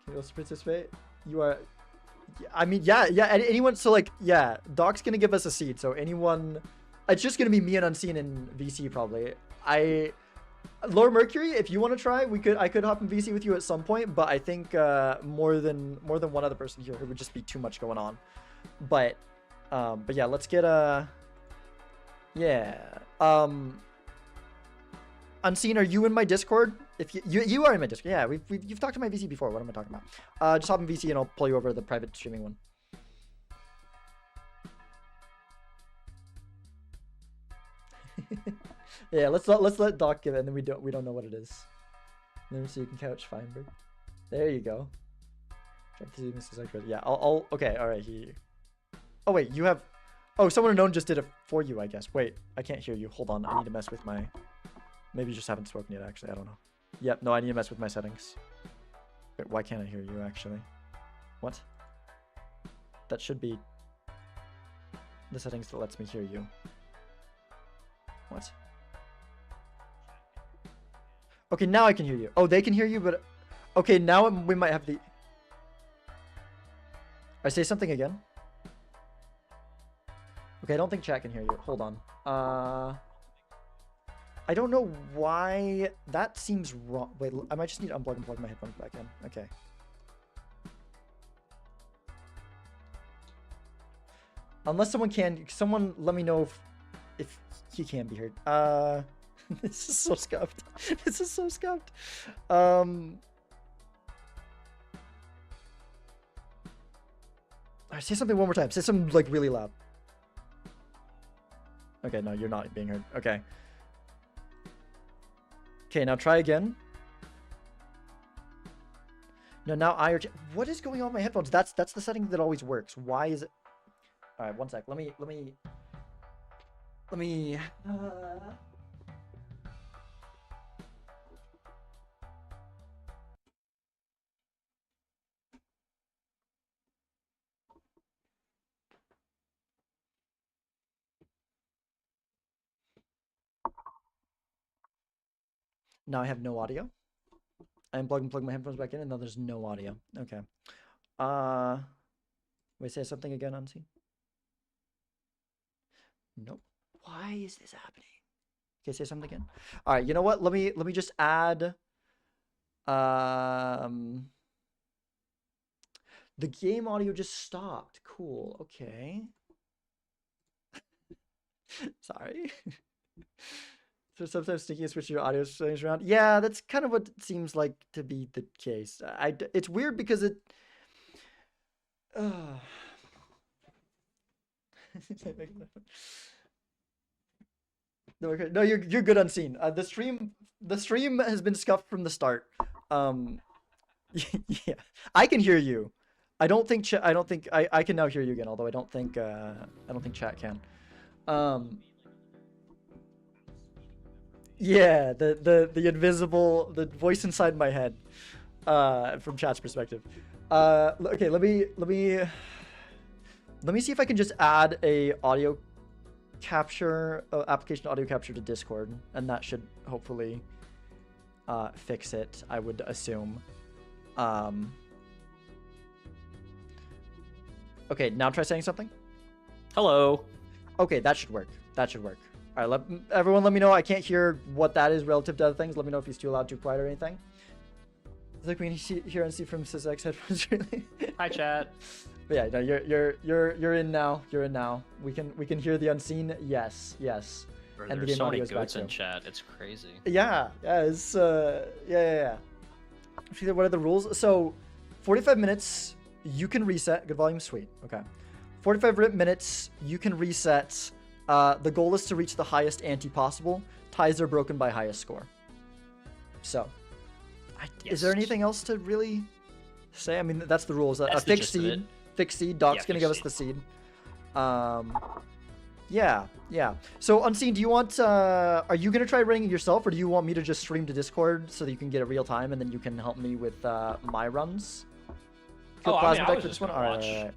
you also participate? You are. I mean, yeah. Anyone. So like, yeah. Doc's gonna give us a seed. So anyone. It's just gonna be me and Unseen in VC probably. Lower Mercury, if you want to try, I could hop in VC with you at some point, but I think more than one other person here, it would just be too much going on. But yeah, let's get Unseen, are you in my Discord? If you are in my Discord, yeah, you've talked to my VC before. What am I talking about? Just hop in VC and I'll pull you over to the private streaming one. Yeah, let's let Doc give it, and then we don't know what it is. Let me see. You can couch Feinberg. There you go. Yeah, I'll okay. All right. Oh wait, you have. Oh, someone unknown just did it for you, I guess. Wait, I can't hear you. Hold on. I need to mess with my. Maybe you just haven't spoken yet. Actually, I don't know. Yep. No, I need to mess with my settings. Wait, why can't I hear you? Actually, what? That should be the settings that lets me hear you. What? Okay, now I can hear you. Oh, they can hear you, but... Okay, now we might have the... I say something again? Okay, I don't think chat can hear you. Hold on. I don't know why... That seems wrong. Wait, I might just need to unplug and plug my headphones back in. Okay. Unless someone can... Someone let me know if he can be heard. This is so scuffed. This is so scuffed. Alright, say something one more time. Say something like really loud. Okay, no, you're not being heard. Okay. Okay, now try again. No, now what is going on with my headphones? That's the setting that always works. Why is it? Alright, one sec. Let me Now I have no audio. I unplug and plug my headphones back in, and now there's no audio. Okay. Wait, say something again, Unseen? Nope. Why is this happening? Okay, say something again. All right, you know what? Let me just add the game audio just stopped. Cool. Okay. Sorry. So sometimes sneaking and switching your audio settings around. Yeah, that's kind of what it seems like to be the case. It's weird because it. No, you're good, Unseen. The stream has been scuffed from the start. Yeah, I can hear you. I don't think I can now hear you again. Although I don't think chat can. Yeah, the invisible, the voice inside my head, from chat's perspective. Okay, let me see if I can just add a audio capture, application audio capture to Discord, and that should hopefully fix it, I would assume. Okay, now try saying something. Hello. Okay, that should work. That should work. All right, everyone let me know. I can't hear what that is relative to other things. Let me know if he's too loud, too quiet, or anything. It's like we can hear and see from SysX headphones, really. Hi, chat. But yeah, no, you're in now. You're in now. We can hear the Unseen. Yes. Bro, And the there's game so many audio is back goats in too. chat. It's crazy. Yeah. It's yeah. What are the rules? So, 45 minutes. You can reset. Good volume, sweet. Okay. 45 minutes. You can reset. The goal is to reach the highest ante possible. Ties are broken by highest score. So, Yes. Is there anything else to really say? I mean, that's the rules. That's A the fixed gist of seed. it. Fixed seed. Doc's gonna give us the seed. Yeah. So, Unseen, do you want? Are you gonna try running it yourself, or do you want me to just stream to Discord so that you can get it real time, and then you can help me with my runs? Oh, I mean, I was for just this one. gonna watch. All right.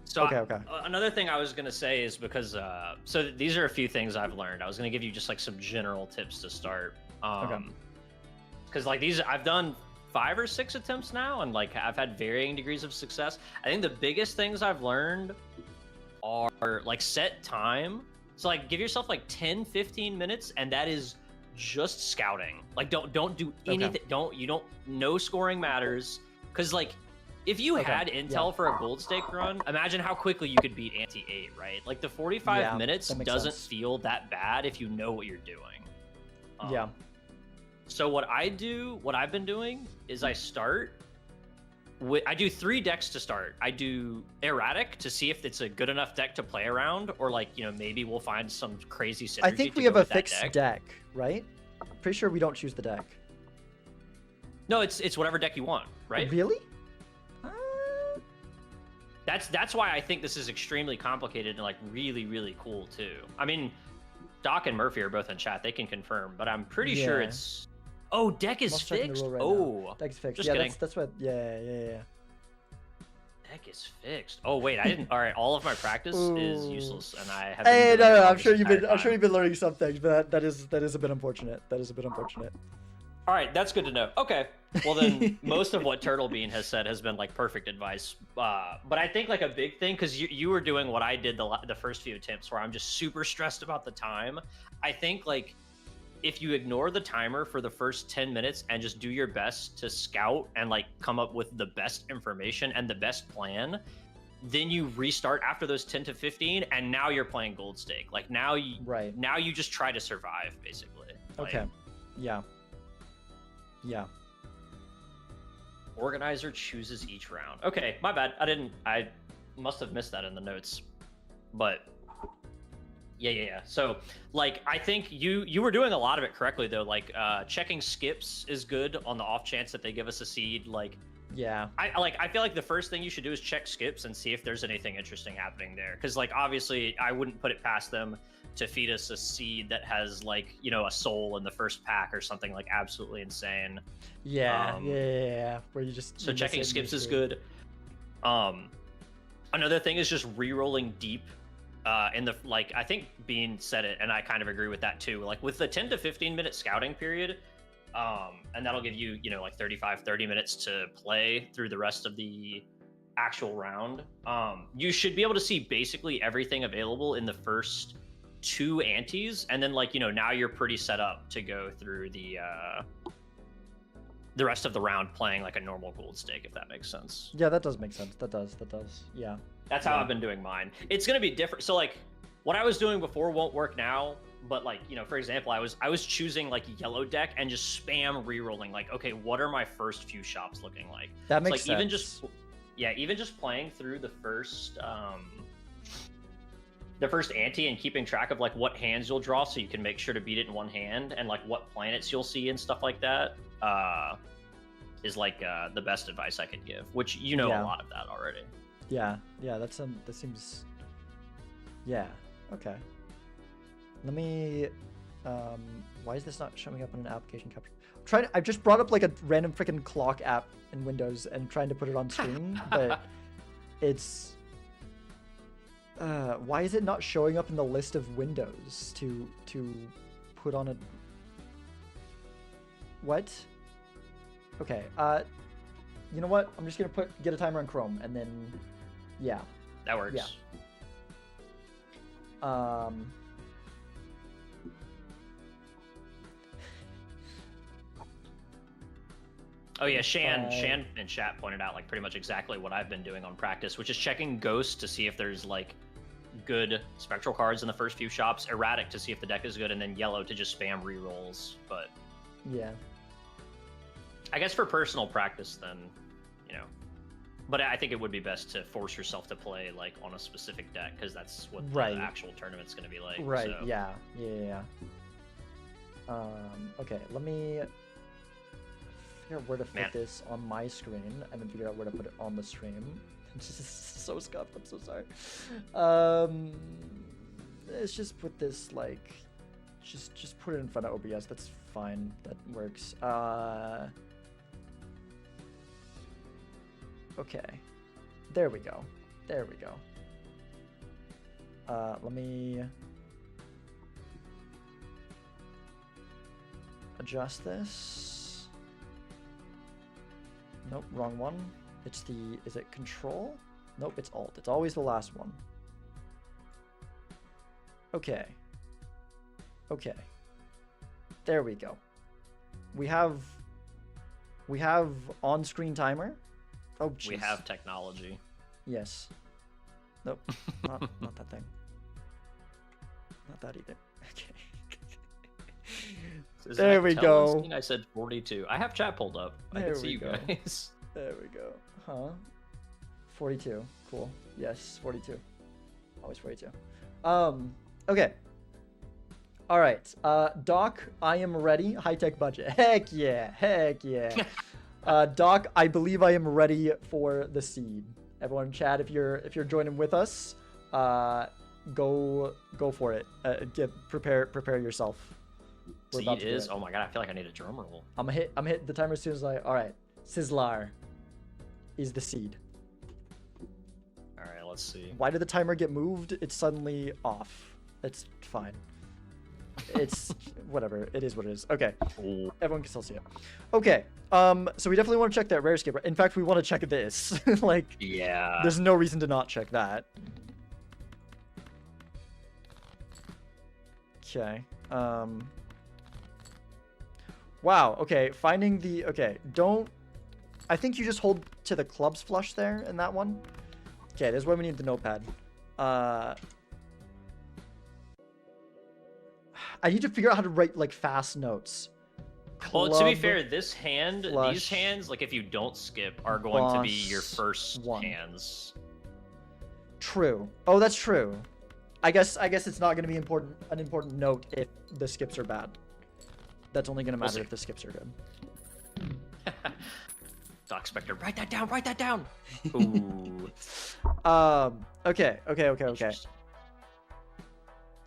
So Okay. Another thing I was gonna say is because so these are a few things I've learned. I was gonna give you just like some general tips to start. Because like these, I've done 5 or 6 attempts now, and like I've had varying degrees of success. I think the biggest things I've learned are like set time. So like give yourself like 10, 15 minutes, and that is just scouting. Like don't do anything. No scoring matters. Because like if you had intel for a gold stake run, imagine how quickly you could beat Ante 8, right? Like the 45 minutes doesn't feel that bad if you know what you're doing. Yeah. So what I've been doing is I do 3 decks to start. I do Erratic to see if it's a good enough deck to play around, or like, you know, maybe we'll find some crazy synergy. I think we have a fixed deck, right? Pretty sure we don't choose the deck. No, it's whatever deck you want, right? Really? That's why I think this is extremely complicated and like really, really cool too. I mean, Doc and Murphy are both in chat. They can confirm, but I'm pretty sure it's... Oh, deck is fixed? Deck is fixed. Just yeah, kidding. That's what... Yeah. Deck is fixed. Oh, wait, I didn't... All right, all of my practice is useless, and I have... Hey, no, I'm sure you've been learning some things, but that is a bit unfortunate. That is a bit unfortunate. All right, that's good to know. Okay, well then, most of what Turtle Bean has said has been like perfect advice. But I think like a big thing, because you were doing what I did the first few attempts, where I'm just super stressed about the time. I think like if you ignore the timer for the first 10 minutes and just do your best to scout and like come up with the best information and the best plan, then you restart after those 10 to 15, and now you're playing gold stake. Like now you just try to survive basically. Okay. Yeah. Organizer chooses each round. Okay, my bad. I must have missed that in the notes. But yeah. So like I think you were doing a lot of it correctly though. Like checking skips is good on the off chance that they give us a seed. Like I feel like the first thing you should do is check skips and see if there's anything interesting happening there. Because like obviously I wouldn't put it past them to feed us a seed that has like, you know, a soul in the first pack or something like absolutely insane. Yeah. Where you just... So checking skips is good. Another thing is just re-rolling deep in the, like, I think Bean said it, and I kind of agree with that too. Like with the 10 to 15 minute scouting period, and that'll give you, you know, like 30 minutes to play through the rest of the actual round. You should be able to see basically everything available in the first 2 antes, and then like, you know, now you're pretty set up to go through the rest of the round playing like a normal gold stake, if that makes sense. Yeah, that does make sense. That does. Yeah. That's how I've been doing mine. It's gonna be different. So like what I was doing before won't work now, but like, you know, for example, I was choosing like yellow deck and just spam re-rolling. Like, okay, what are my first few shops looking like? That makes like sense. Even just playing through the first ante and keeping track of like what hands you'll draw so you can make sure to beat it in one hand, and like what planets you'll see and stuff like that is like the best advice I could give, which you know a lot of that already. Yeah, that seems... Yeah, okay. Let me... why is this not showing up in an application capture? I just brought up like a random freaking clock app in Windows and trying to put it on screen, but it's... why is it not showing up in the list of windows to put on a... What? Okay, you know what? I'm just gonna get a timer on Chrome, and then, yeah. That works. Yeah. Oh yeah, Shan in chat pointed out like pretty much exactly what I've been doing on practice, which is checking Ghost to see if there's like good spectral cards in the first few shops, Erratic to see if the deck is good, and then Yellow to just spam rerolls. But yeah, I guess for personal practice, then, you know, but I think it would be best to force yourself to play like on a specific deck, because that's what the actual tournament's going to be like. Right. So. Yeah. Okay, let me figure out where to fit this on my screen, and then figure out where to put it on the stream. This is so scuffed. I'm so sorry. Let's just put this like, just put it in front of OBS. That's fine. That works. Okay. There we go. Let me adjust this. Nope, wrong one. It's the, is it control? Nope, it's alt. It's always the last one. Okay. Okay. There we go. We have on-screen timer. Oh, jeez. We have technology. Yes. Nope. Not that thing. Not that either. Okay. There we go. I said 42. I have chat pulled up. I can see you guys. There we go. Huh? 42. Cool. Yes, 42. Always 42. Okay. All right. Doc, I am ready. High-tech budget. Heck yeah. Heck yeah. Doc, I believe I am ready for the seed. Everyone in chat, if you're joining with us, go for it. Prepare yourself. Seed is. Oh my god, I feel like I need a drum roll. I'm gonna hit the timer as soon as I. All right. Sizzlar is the seed. All right, let's see. Why did the timer get moved? It's suddenly off. It's fine. It's whatever. It is what it is. Okay. Ooh. Everyone can still see it. Okay. So we definitely want to check that rare skip. In fact, we want to check this. Like, yeah. There's no reason to not check that. Okay. Wow. Okay. Finding the. Okay. Don't. I think you just hold to the clubs flush there in that one. Okay. This is why we need the notepad. I need to figure out how to write like fast notes. Well, to be fair, this hand, these hands, like if you don't skip, are going to be your first hands. True. Oh, that's true. I guess it's not going to be an important note if the skips are bad. That's only going to matter if the skips are good. DrSpectred, write that down. Write that down. Ooh. Okay.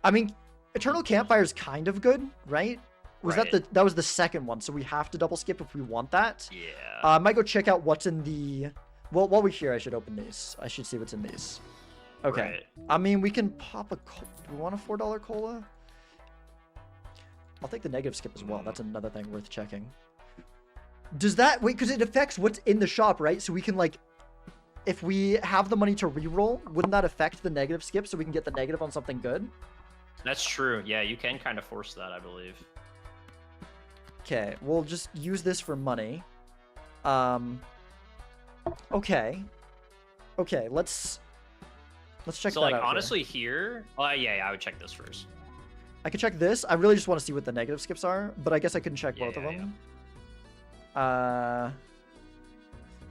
I mean, Eternal Campfire is kind of good, right? That was the second one, so we have to double skip if we want that. Yeah. I might go check out what's in the. Well, while we're here, I should open these. I should see what's in these. Okay. Right. I mean, we can pop a. Do we want a $4 cola? I'll take the negative skip as well. That's another thing worth checking. Does that wait? Because it affects what's in the shop, right? So we can like, if we have the money to reroll, wouldn't that affect the negative skip so we can get the negative on something good? That's true. Yeah, you can kind of force that, I believe. Okay, we'll just use this for money. Okay, let's check so, that like, out. honestly, here, yeah, I would check this first. I could check this. I really just want to see what the negative skips are, but I guess I couldn't check both of them. I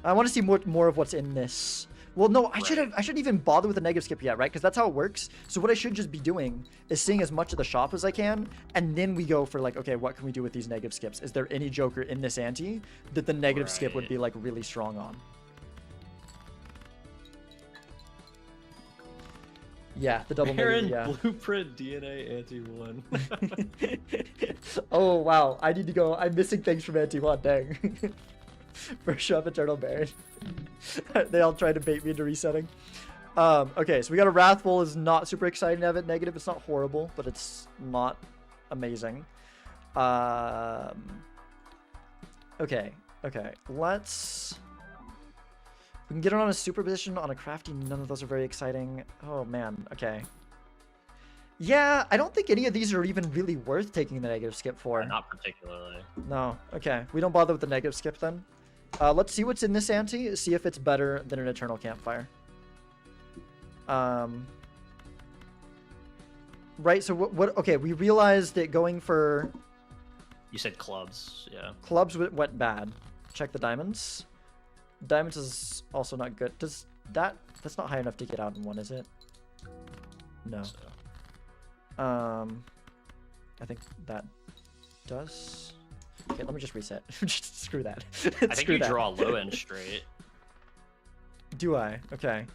want to see more of what's in this. Well, no, I shouldn't even bother with the negative skip yet, right? Because that's how it works. So what I should just be doing is seeing as much of the shop as I can, and then we go for like, okay, what can we do with these negative skips? Is there any Joker in this ante that the negative skip would be like really strong on? Yeah, the double negative, yeah. Blueprint DNA Ante 1. Oh, wow. I need to go. I'm missing things from Ante 1, dang. First shop Eternal Baron. They all tried to bait me into resetting. Okay, so we got a Wrathful. Is not super exciting to have it negative. It's not horrible, but it's not amazing. Okay. Let's... We can get it on a superposition, on a crafty. None of those are very exciting. Oh, man. Okay. Yeah, I don't think any of these are even really worth taking the negative skip for. Not particularly. No. Okay. We don't bother with the negative skip then. Let's see what's in this ante. See if it's better than an Eternal Campfire. Right. So what? Okay. We realized that going for. You said clubs. Yeah. Clubs went bad. Check the diamonds. Diamonds is also not good. Does that? That's not high enough to get out in one, is it? No. So. I think that does. Okay, let me just reset. Just screw that. I think you draw low and straight. Do I? Okay.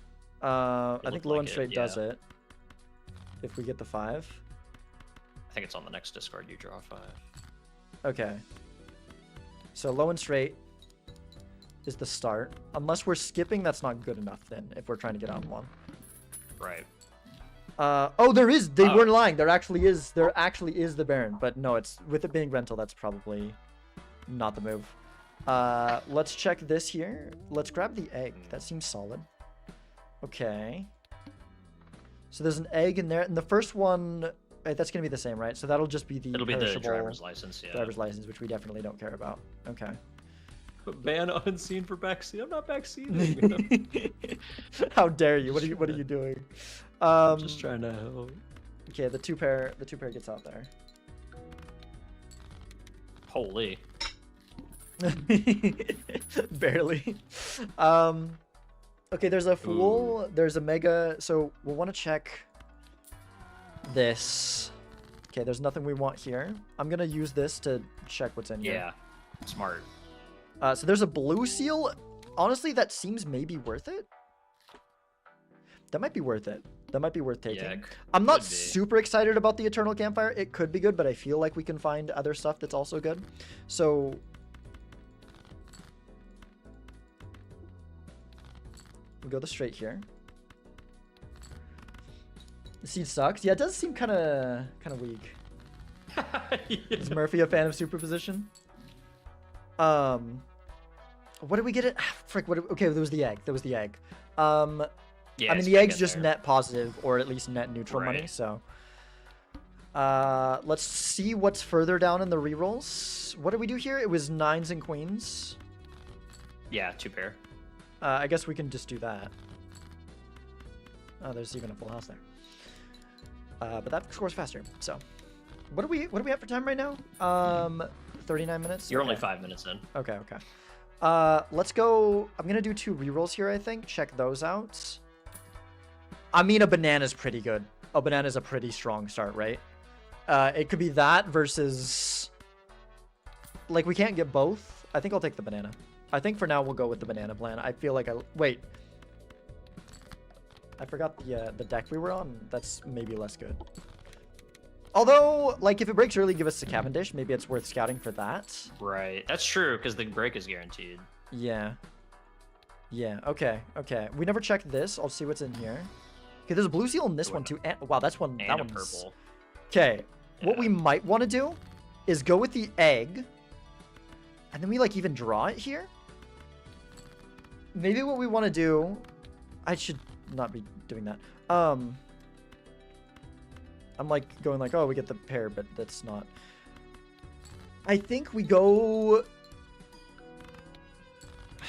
I think low and straight does yeah. it. If we get the 5. I think it's on the next discard. You draw 5. Okay. So low and straight is the start. Unless we're skipping, that's not good enough then. If we're trying to get out in one. Right. Oh, there is. They weren't lying. There actually is the Baron, but no, it's with it being rental. That's probably not the move. Let's check this here. Let's grab the egg. That seems solid. Okay. So there's an egg in there, and the first one, that's gonna be the same, right? So that'll just be the the driver's license, yeah. Driver's license, which we definitely don't care about. Okay. Ban unseen for backseat. I'm not backseating. How dare you? What are you doing? I'm just trying to help. Okay, the two pair gets out there. Holy. Barely. Okay, there's a fool. Ooh. There's a mega. So we'll want to check this. Okay, there's nothing we want here. I'm gonna use this to check what's in here. Yeah, smart. So there's a blue seal. Honestly, that seems maybe worth it. That might be worth it. That might be worth taking. Yeah, I'm not super excited about the Eternal Campfire. It could be good, but I feel like we can find other stuff that's also good. So we go the straight here. The seed sucks. Yeah, it does seem kind of weak. Yeah. Is Murphy a fan of superposition? What did we get it? Frick, okay, there was the egg. Yeah, I mean, the egg's just net positive, or at least net neutral money, so. Let's see what's further down in the rerolls. What did we do here? It was 9s and queens. Yeah, 2 pair. I guess we can just do that. Oh, there's even a full house there. But that scores faster, so. What do we have for time right now? 39 minutes? You're only 5 minutes in. Okay. Let's go. I'm gonna do 2 rerolls here, I think. Check those out. I mean, a banana's pretty good. A banana's a pretty strong start, right? It could be that versus... Like, we can't get both. I think I'll take the banana. I think for now we'll go with the banana plan. I feel like Wait. I forgot the deck we were on. That's maybe less good. Although, like, if it breaks early, give us a Cavendish. Maybe it's worth scouting for that. Right. That's true, because the break is guaranteed. Yeah. Yeah, okay. We never checked this. I'll see what's in here. Okay, there's a blue seal in this one, too. And, wow, that's one. And that one's purple. Okay. Yeah. What we might want to do is go with the egg. And then we, like, even draw it here. Maybe what we want to do... I should not be doing that. I'm like going like, oh, we get the pair, but that's not. I think we go.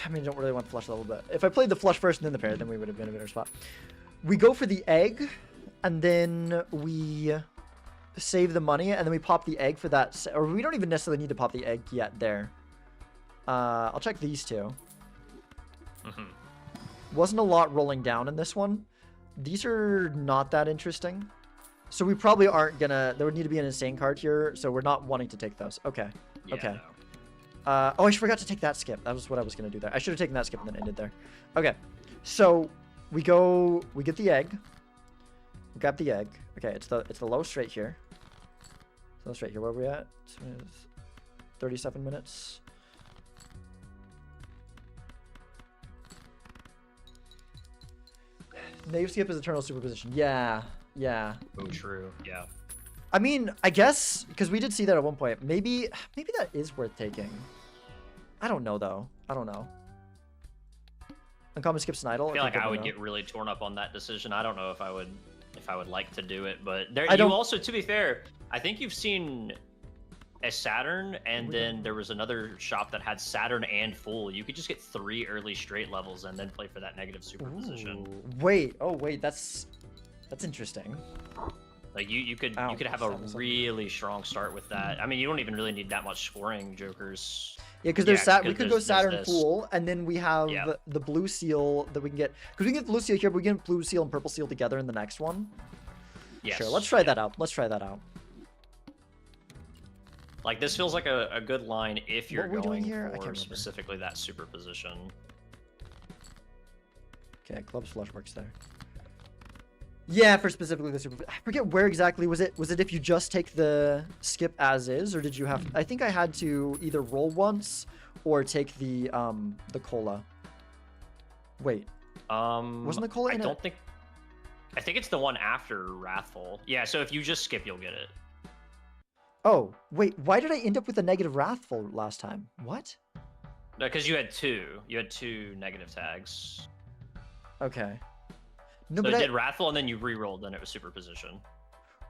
I mean, I don't really want flush level, but if I played the flush first and then the pair, then we would have been in a better spot. We go for the egg, and then we save the money, and then we pop the egg for that. Or we don't even necessarily need to pop the egg yet there. I'll check these two. Wasn't a lot rolling down in this one. These are not that interesting. So we probably aren't gonna... There would need to be an insane card here, so we're not wanting to take those. Okay. Yeah, okay. No. Oh, I forgot to take that skip. That was what I was gonna do there. I should have taken that skip and then ended there. Okay. So we go... We get the egg. We grab the egg. Okay, it's the low straight here. So straight here. Where are we at? 37 minutes. Knave skip is eternal superposition. Yeah. Oh, true. Yeah. I mean, I guess because we did see that at one point. Maybe that is worth taking. I don't know though. I don't know. Uncommon skip Snidle. I feel like I would get really torn up on that decision. I don't know if I would like to do it, but there. Also, to be fair, I think you've seen a Saturn, and then there was another shop that had Saturn and Fool. You could just get 3 early straight levels and then play for that negative superposition. Wait, that's interesting. Like you could have a really strong start with that. I mean, you don't even really need that much scoring jokers. Yeah, because we could go Saturn Fool, and then we have the blue seal that we can get. Because we can get blue seal here, but we can get blue seal and purple seal together in the next one. Yes. Sure, let's try that out. Like, this feels like a good line if you're going here? for specifically that superposition. Okay, clubs flush works there. Yeah, for specifically the super. I forget where exactly was it. Was it if you just take the skip as is, or did you have? I think I had to either roll once or take the cola. Wait. Wasn't the cola? I don't think. I think it's the one after Wrathful. Yeah, so if you just skip, you'll get it. Oh, wait, why did I end up with a negative Wrathful last time? What? Because you had two. You had two negative tags. Okay. No, So but it did Wrathful, and then you re-rolled, then it was superposition.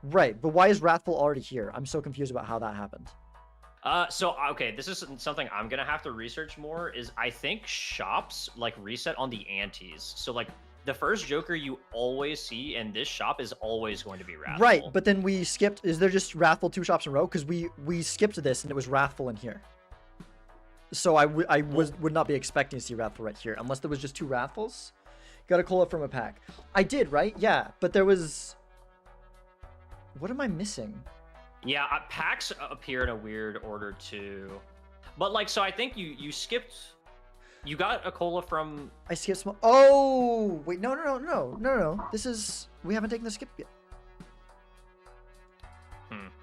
Right, but why is Wrathful already here? I'm so confused about how that happened. Okay, this is something I'm gonna have to research more. Is I think shops like reset on the antes. So like the first Joker you always see in this shop is always going to be Wrathful. Right, but then we skipped. Is there just Wrathful 2 shops in a row? Because we skipped this and it was Wrathful in here. So I would not be expecting to see Wrathful right here unless there was just 2 Wrathfuls. Got a cola from a pack. I did, right? Yeah, but there was. What am I missing? Yeah, packs appear in a weird order too. But like, so I think you skipped. You got a cola from. I skipped small. Oh wait, no. This is we haven't taken the skip yet.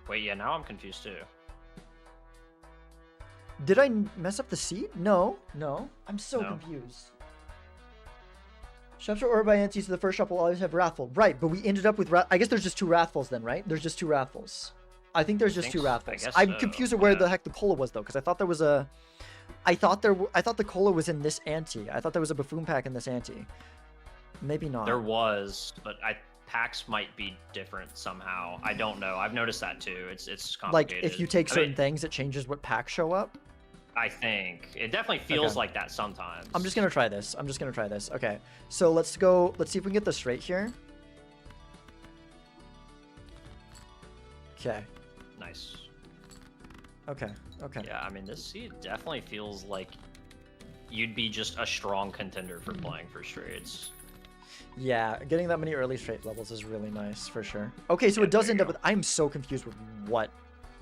Wait, yeah. Now I'm confused too. Did I mess up the seat? No. I'm so confused. Shops are ordered by Ante, so the first shop will always have Wrathful. Right, but we ended up with I guess there's just 2 Wrathfuls then, right? There's just 2 Wrathfuls. I think there's just 2 Wrathfuls. I'm confused at where the heck the cola was though, because I thought there was a. I thought the cola was in this ante. I thought there was a buffoon pack in this ante. Maybe not. There was, but packs might be different somehow. I don't know. I've noticed that too. It's complicated. Like if you take certain things, it changes what packs show up. I think it definitely feels like that sometimes. I'm just gonna try this. Okay, so let's see if we can get this straight here. Okay. Nice. Okay. Yeah, I mean, this seed definitely feels like you'd be just a strong contender for playing for straights. Yeah, getting that many early straight levels is really nice, for sure. Okay, so it does end up with... I'm so confused with what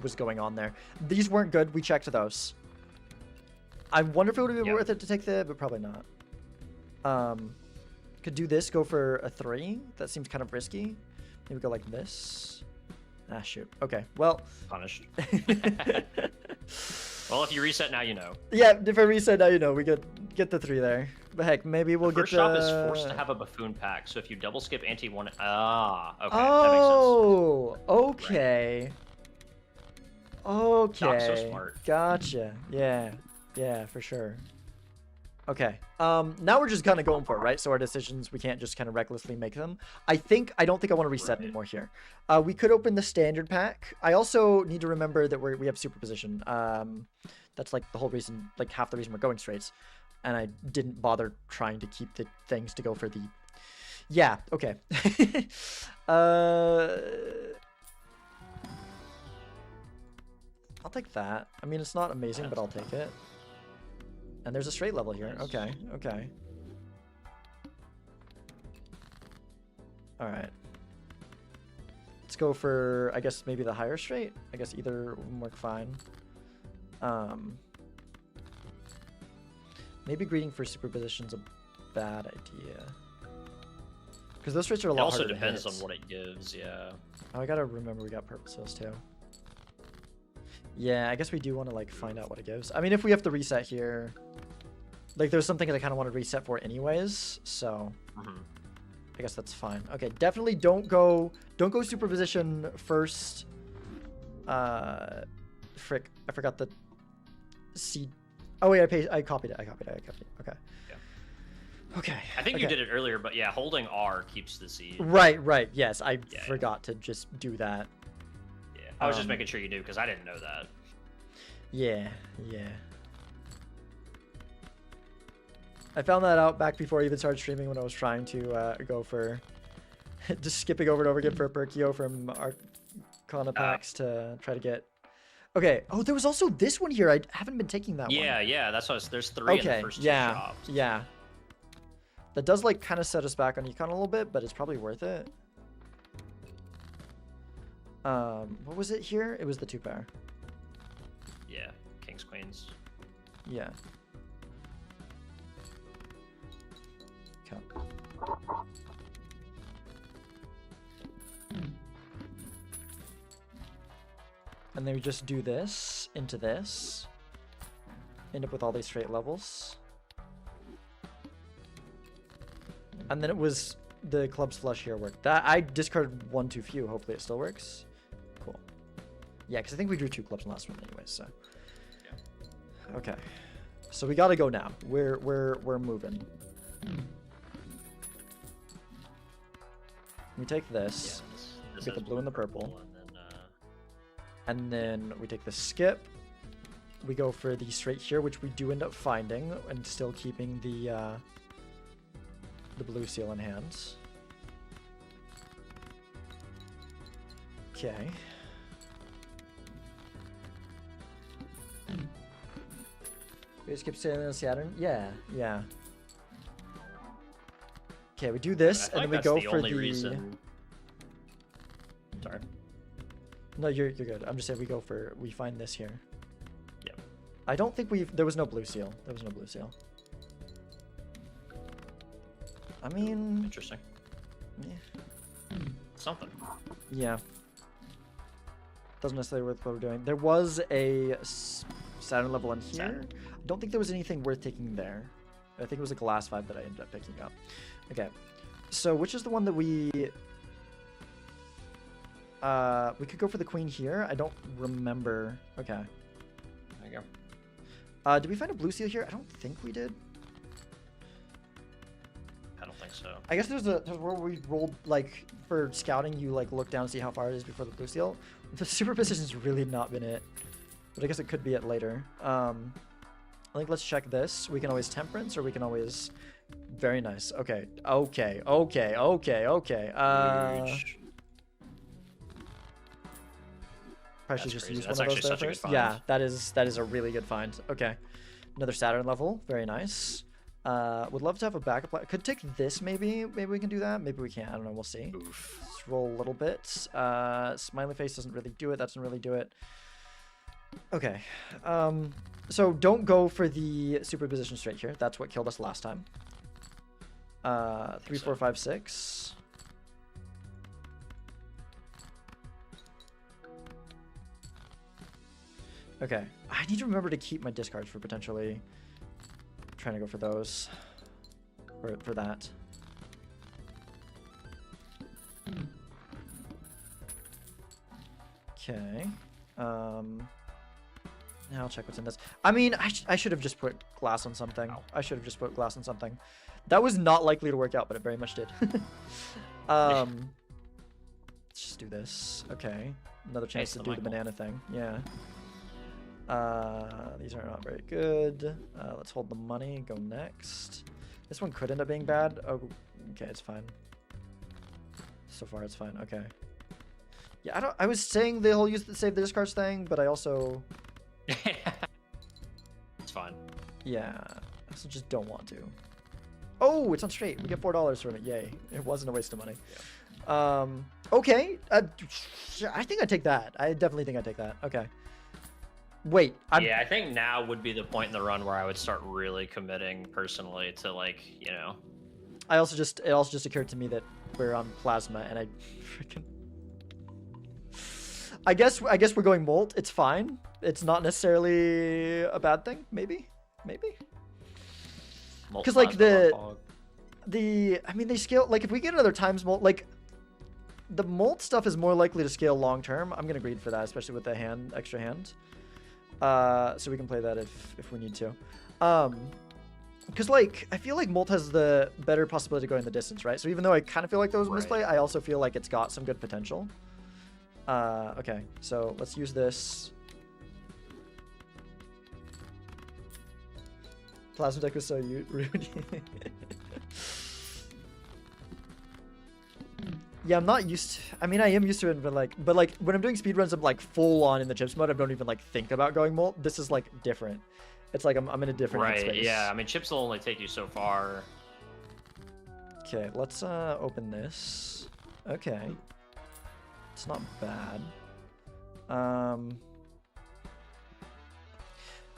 was going on there. These weren't good. We checked those. I wonder if it would be worth it to take but probably not. Could do this, go for a 3. That seems kind of risky. Maybe go like this. Ah, shoot. Okay, well... Punished. Well, if you reset now, you know. Yeah, if I reset now, you know. We get the 3 there. But heck, maybe we'll get the... First shop is forced to have a buffoon pack, so if you double skip Ante 1... Ah, okay, oh, that makes sense. Okay. Right. Okay. Doc's so smart. Gotcha. Yeah, for sure. Okay. Now we're just kind of going for it, right? So our decisions, we can't just kind of recklessly make them. I don't think I want to reset anymore here. We could open the standard pack. I also need to remember that we have superposition. That's like the whole reason, like half the reason we're going straights. And I didn't bother trying to keep the things to go for the... Yeah, okay. I'll take that. I mean, it's not amazing, but I'll take it. And there's a straight level here. Okay. All right. Let's go for, I guess, maybe the higher straight. I guess either would work fine. Maybe greeting for superposition's a bad idea. Because those straights are a lot harder to hit. It also depends on what it gives, yeah. Oh, I gotta remember we got purple seals too. Yeah, I guess we do want to like find out what it gives. I mean, if we have to reset here, like there's something that I kind of want to reset for anyways, so I guess that's fine. Okay, definitely don't go superposition first. Frick, I forgot the seed. Oh wait, I copied it. Okay. Yeah. Okay. I think you did it earlier, but yeah, holding R keeps the seed. Right. Yes, I forgot to just do that. I was just making sure you knew because I didn't know that. Yeah. I found that out back before I even started streaming when I was trying to go for just skipping over and over again for a Perkio from Arcana packs to try to get. Okay. Oh, there was also this one here. I haven't been taking that one. Yeah. That's why there's 3 in the first 2 shops. Yeah. That does like kind of set us back on Econ a little bit, but it's probably worth it. What was it here? It was the 2-pair. Yeah, Kings, Queens. Yeah. Okay. And then we just do this into this. End up with all these straight levels. And then it was the club's flush here work? That I discarded one too few. Hopefully it still works. Cool. Yeah, because I think we drew 2 clubs in the last one anyway. So. Yeah. Okay. So we gotta go now. We're moving. We take this. Yeah, this get the blue and the purple. And then we take the skip. We go for the straight here, which we do end up finding, and still keeping the blue seal in hand. Okay. We skip Saturn and Saturn? Yeah, yeah. Okay, we do this, and then we go for the... Reason... Sorry. No, you're good. I'm just saying we find this here. Yep. I don't think there was no blue seal. There was no blue seal. I mean... Interesting. Yeah. Something. Yeah. Doesn't necessarily worth what we're doing. There was a Saturn level in here. Saturn. I don't think there was anything worth taking there. I think it was a glass 5 that I ended up picking up. Okay. So which is the one that we could go for the queen here. I don't remember. Okay. There you go. Did we find a blue seal here? I don't think we did. I don't think so. I guess there's where we rolled, like, for scouting, you, like, look down and see how far it is before the blue seal. The superposition's really not been it. But I guess it could be it later. I think let's check this. We can always temperance, or we can always... Very nice. Okay. Okay. Okay. Okay. Okay. Probably should just use one of those there first. Yeah, that is a really good find. Okay. Another Saturn level. Very nice. Would love to have a backup. Could take this maybe. Maybe we can do that. Maybe we can't. I don't know. We'll see. Oof. Let's roll a little bit. Smiley face doesn't really do it. That doesn't really do it. Okay. So don't go for the superposition straight here. That's what killed us last time. 3, 4, 5, 6. Okay. I need to remember to keep my discards for potentially trying to go for those. Or for that. Okay. Now I'll check what's in this. I mean, I should have just put glass on something. I should have just put glass on something. That was not likely to work out, but it very much did. Let's just do this. Okay. Another chance to do the banana thing. Yeah. These are not very good. Let's hold the money. Go next. This one could end up being bad. Oh, okay. It's fine. So far, it's fine. Okay. Yeah, I was saying they'll use the save the discards thing, but I also... It's fine. Yeah. I also just don't want to. Oh, it's on straight. We get $4 from it. Yay. It wasn't a waste of money. Yeah. Okay. I think I take that. I definitely think I take that. Okay. Wait. Yeah, I think now would be the point in the run where I would start really committing personally to, like, you know. It also just occurred to me that we're on plasma, and I freaking... I guess we're going molt. It's fine. It's not necessarily a bad thing. Maybe. Because like I mean, they scale, like, if we get another times molt, like, the molt stuff is more likely to scale long term. I'm gonna greed for that, especially with the extra hand. So we can play that if we need to. Because, like, I feel like molt has the better possibility to go in the distance, right? So even though I kind of feel like that was a misplay, I also feel like it's got some good potential. Okay, so let's use this. Plasma deck was so rude. Yeah, I'm not used to, I mean, I am used to it, but like when I'm doing speedruns, I'm like full on in the chips mode. I don't even like think about going molt. This is like different. It's like I'm in a different headspace. Yeah, I mean, chips will only take you so far. Okay, let's open this. Okay. It's not bad.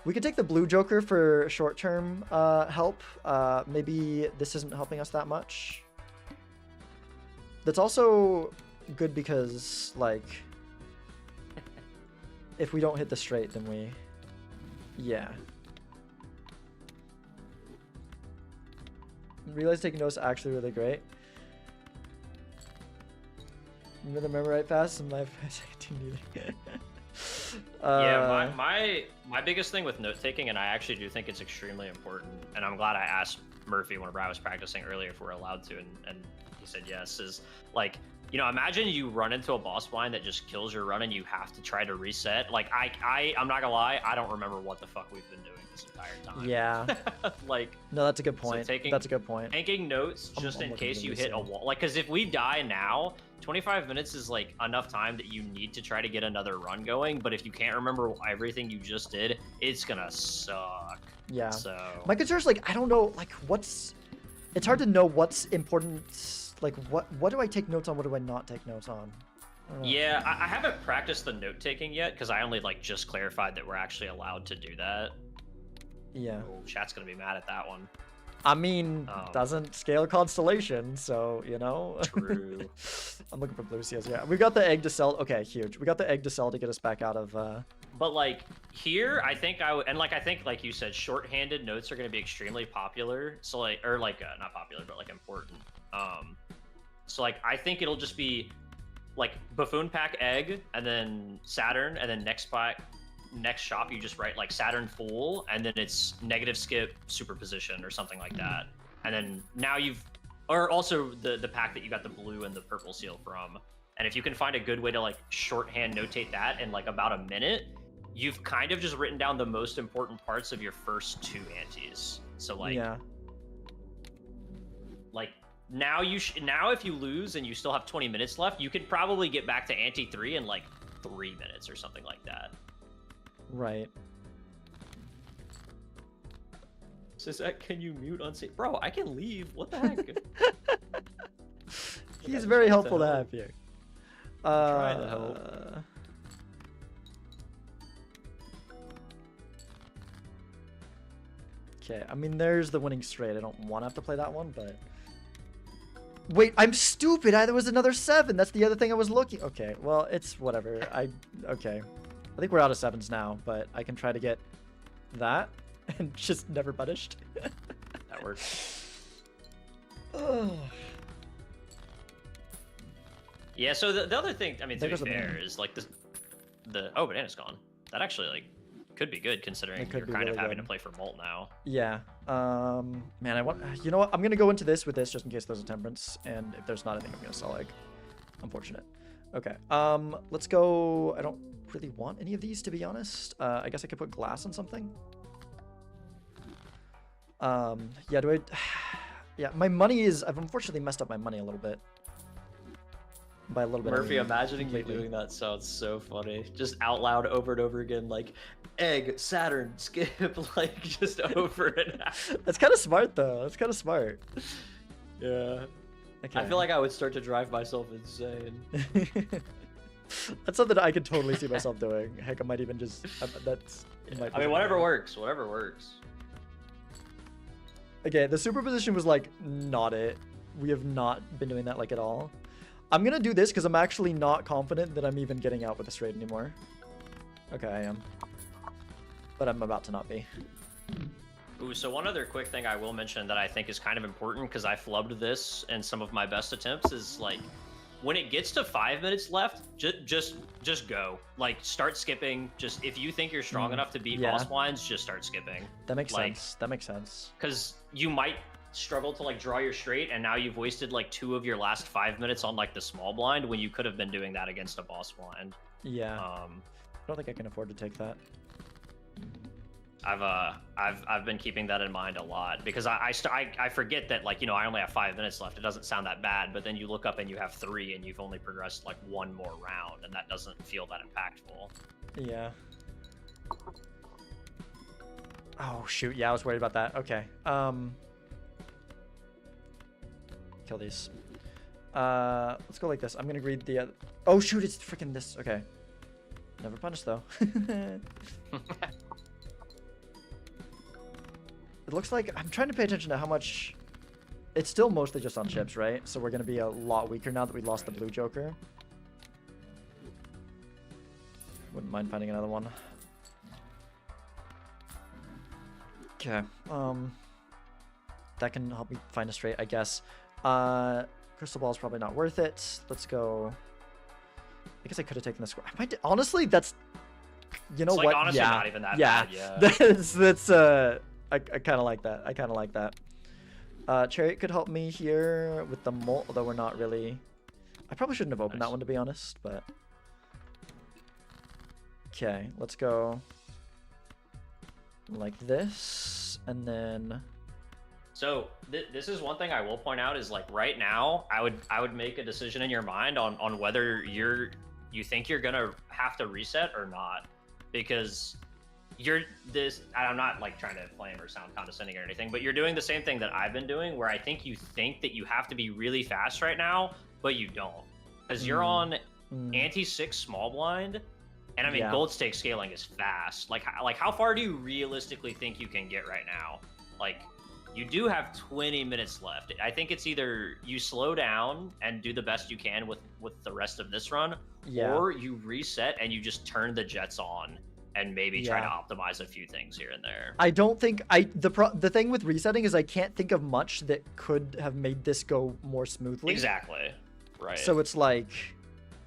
We could take the blue joker for short-term help. Maybe this isn't helping us that much. That's also good because, like, if we don't hit the straight, then we... Yeah. Realize taking notes is actually really great. Remember the memorite fast in life. Yeah, my biggest thing with note taking, and I actually do think it's extremely important, and I'm glad I asked Murphy whenever I was practicing earlier if we're allowed to, and he said yes, is like, you know, imagine you run into a boss blind that just kills your run and you have to try to reset. Like, I'm not gonna lie, I don't remember what the fuck we've been doing this entire time. Yeah. Like, no, that's a good point. So that's a good point. Taking notes just in case you hit a wall. Like, because if we die now, 25 minutes is like enough time that you need to try to get another run going. But if you can't remember everything you just did, it's gonna suck. Yeah. So my concern is like, I don't know, like it's hard to know what's important. Like what do I take notes on? What do I not take notes on? Yeah, I haven't practiced the note taking yet because I only like just clarified that we're actually allowed to do that. Yeah. Oh, chat's gonna be mad at that one. I mean, doesn't scale constellation, so you know. True. I'm looking for blue seals. Yeah, we got the egg to sell. Okay, huge. We got the egg to sell to get us back out of. But like here, I think I would, and like I think like you said, shorthanded notes are going to be extremely popular. So like, or like not popular, but like important. So like I think it'll just be like buffoon pack egg, and then Saturn, and then next shop you just write like Saturn full, and then it's negative skip superposition or something like that. And then now or also the pack that you got the blue and the purple seal from. And if you can find a good way to like shorthand notate that in like about a minute, you've kind of just written down the most important parts of your first two antes. So like, yeah. Like now now if you lose and you still have 20 minutes left, you could probably get back to ante 3 in like 3 minutes or something like that. Right. Says that, can you mute on stage? Bro, I can leave. What the heck? He's very helpful to have here. Trying to help. Okay, I mean, there's the winning straight. I don't want to have to play that one, but... Wait, I'm stupid. There was another 7. That's the other thing I was looking... Okay, well, it's whatever. Okay. I think we're out of 7s now, but I can try to get that and just never punished. That works. Yeah, so the other thing, I mean, to be fair, is like oh, banana's gone. That actually like could be good considering you're kind of having to play for Molt now. Yeah. Man, you know what? I'm gonna go into this with this just in case there's a temperance, and if there's not, I think I'm gonna sell egg. Unfortunate. Okay. Let's go. I don't really want any of these, to be honest. I guess I could put glass on something. Yeah. Do I? Yeah. My money is. I've unfortunately messed up my money a little bit. By a little bit. Murphy, imagining you doing that sounds so funny. Just out loud over and over again, like egg, Saturn, skip, like just over and out. That's kind of smart though. That's kind of smart. Yeah. Okay. I feel like I would start to drive myself insane. That's something I could totally see myself doing. Heck, I might even just. I mean, whatever works. Whatever works. Okay, the superposition was like not it. We have not been doing that like at all. I'm gonna do this because I'm actually not confident that I'm even getting out with a straight anymore. Okay, I am. But I'm about to not be. Ooh, so one other quick thing I will mention that I think is kind of important because I flubbed this in some of my best attempts is like, when it gets to 5 minutes left, just go. Like, start skipping. Just if you think you're strong enough to beat boss blinds, just start skipping. That makes sense. That makes sense. Because you might struggle to like draw your straight, and now you've wasted like 2 of your last 5 minutes on like the small blind when you could have been doing that against a boss blind. Yeah. I don't think I can afford to take that. I've been keeping that in mind a lot because I forget that, like, you know, I only have 5 minutes left. It doesn't sound that bad, but then you look up and you have 3 and you've only progressed like 1 more round, and that doesn't feel that impactful. Yeah. Oh shoot, yeah, I was worried about that. Okay. Kill these. Let's go like this. I'm gonna read the oh shoot, it's freaking this. Okay. Never punish though. It looks like I'm trying to pay attention to how much. It's still mostly just on chips, right? So we're gonna be a lot weaker now that we lost the blue joker. Wouldn't mind finding another one. Okay. That can help me find a straight, I guess. Crystal ball is probably not worth it. Let's go I guess I could have taken the score. Honestly, that's, you know It's like, what? honestly, Yeah, not even that yeah. bad. Yeah. That's I kind of like that. I kind of like that. Chariot could help me here with the molt, although we're not really. I probably shouldn't have opened that one, to be honest, but. Okay, let's go like this, and then. So this is one thing I will point out is like right now I would make a decision in your mind on whether you think you're gonna have to reset or not, because I'm not like trying to flame or sound condescending or anything, but you're doing the same thing that I've been doing, where I think you think that you have to be really fast right now, but you don't, because you're on ante 6 small blind, and I mean gold stake scaling is fast. Like how far do you realistically think you can get right now? Like, you do have 20 minutes left. I think it's either you slow down and do the best you can with the rest of this run, or you reset and you just turn the jets on and maybe try to optimize a few things here and there. I don't think the thing with resetting is I can't think of much that could have made this go more smoothly. Exactly. Right. So it's like,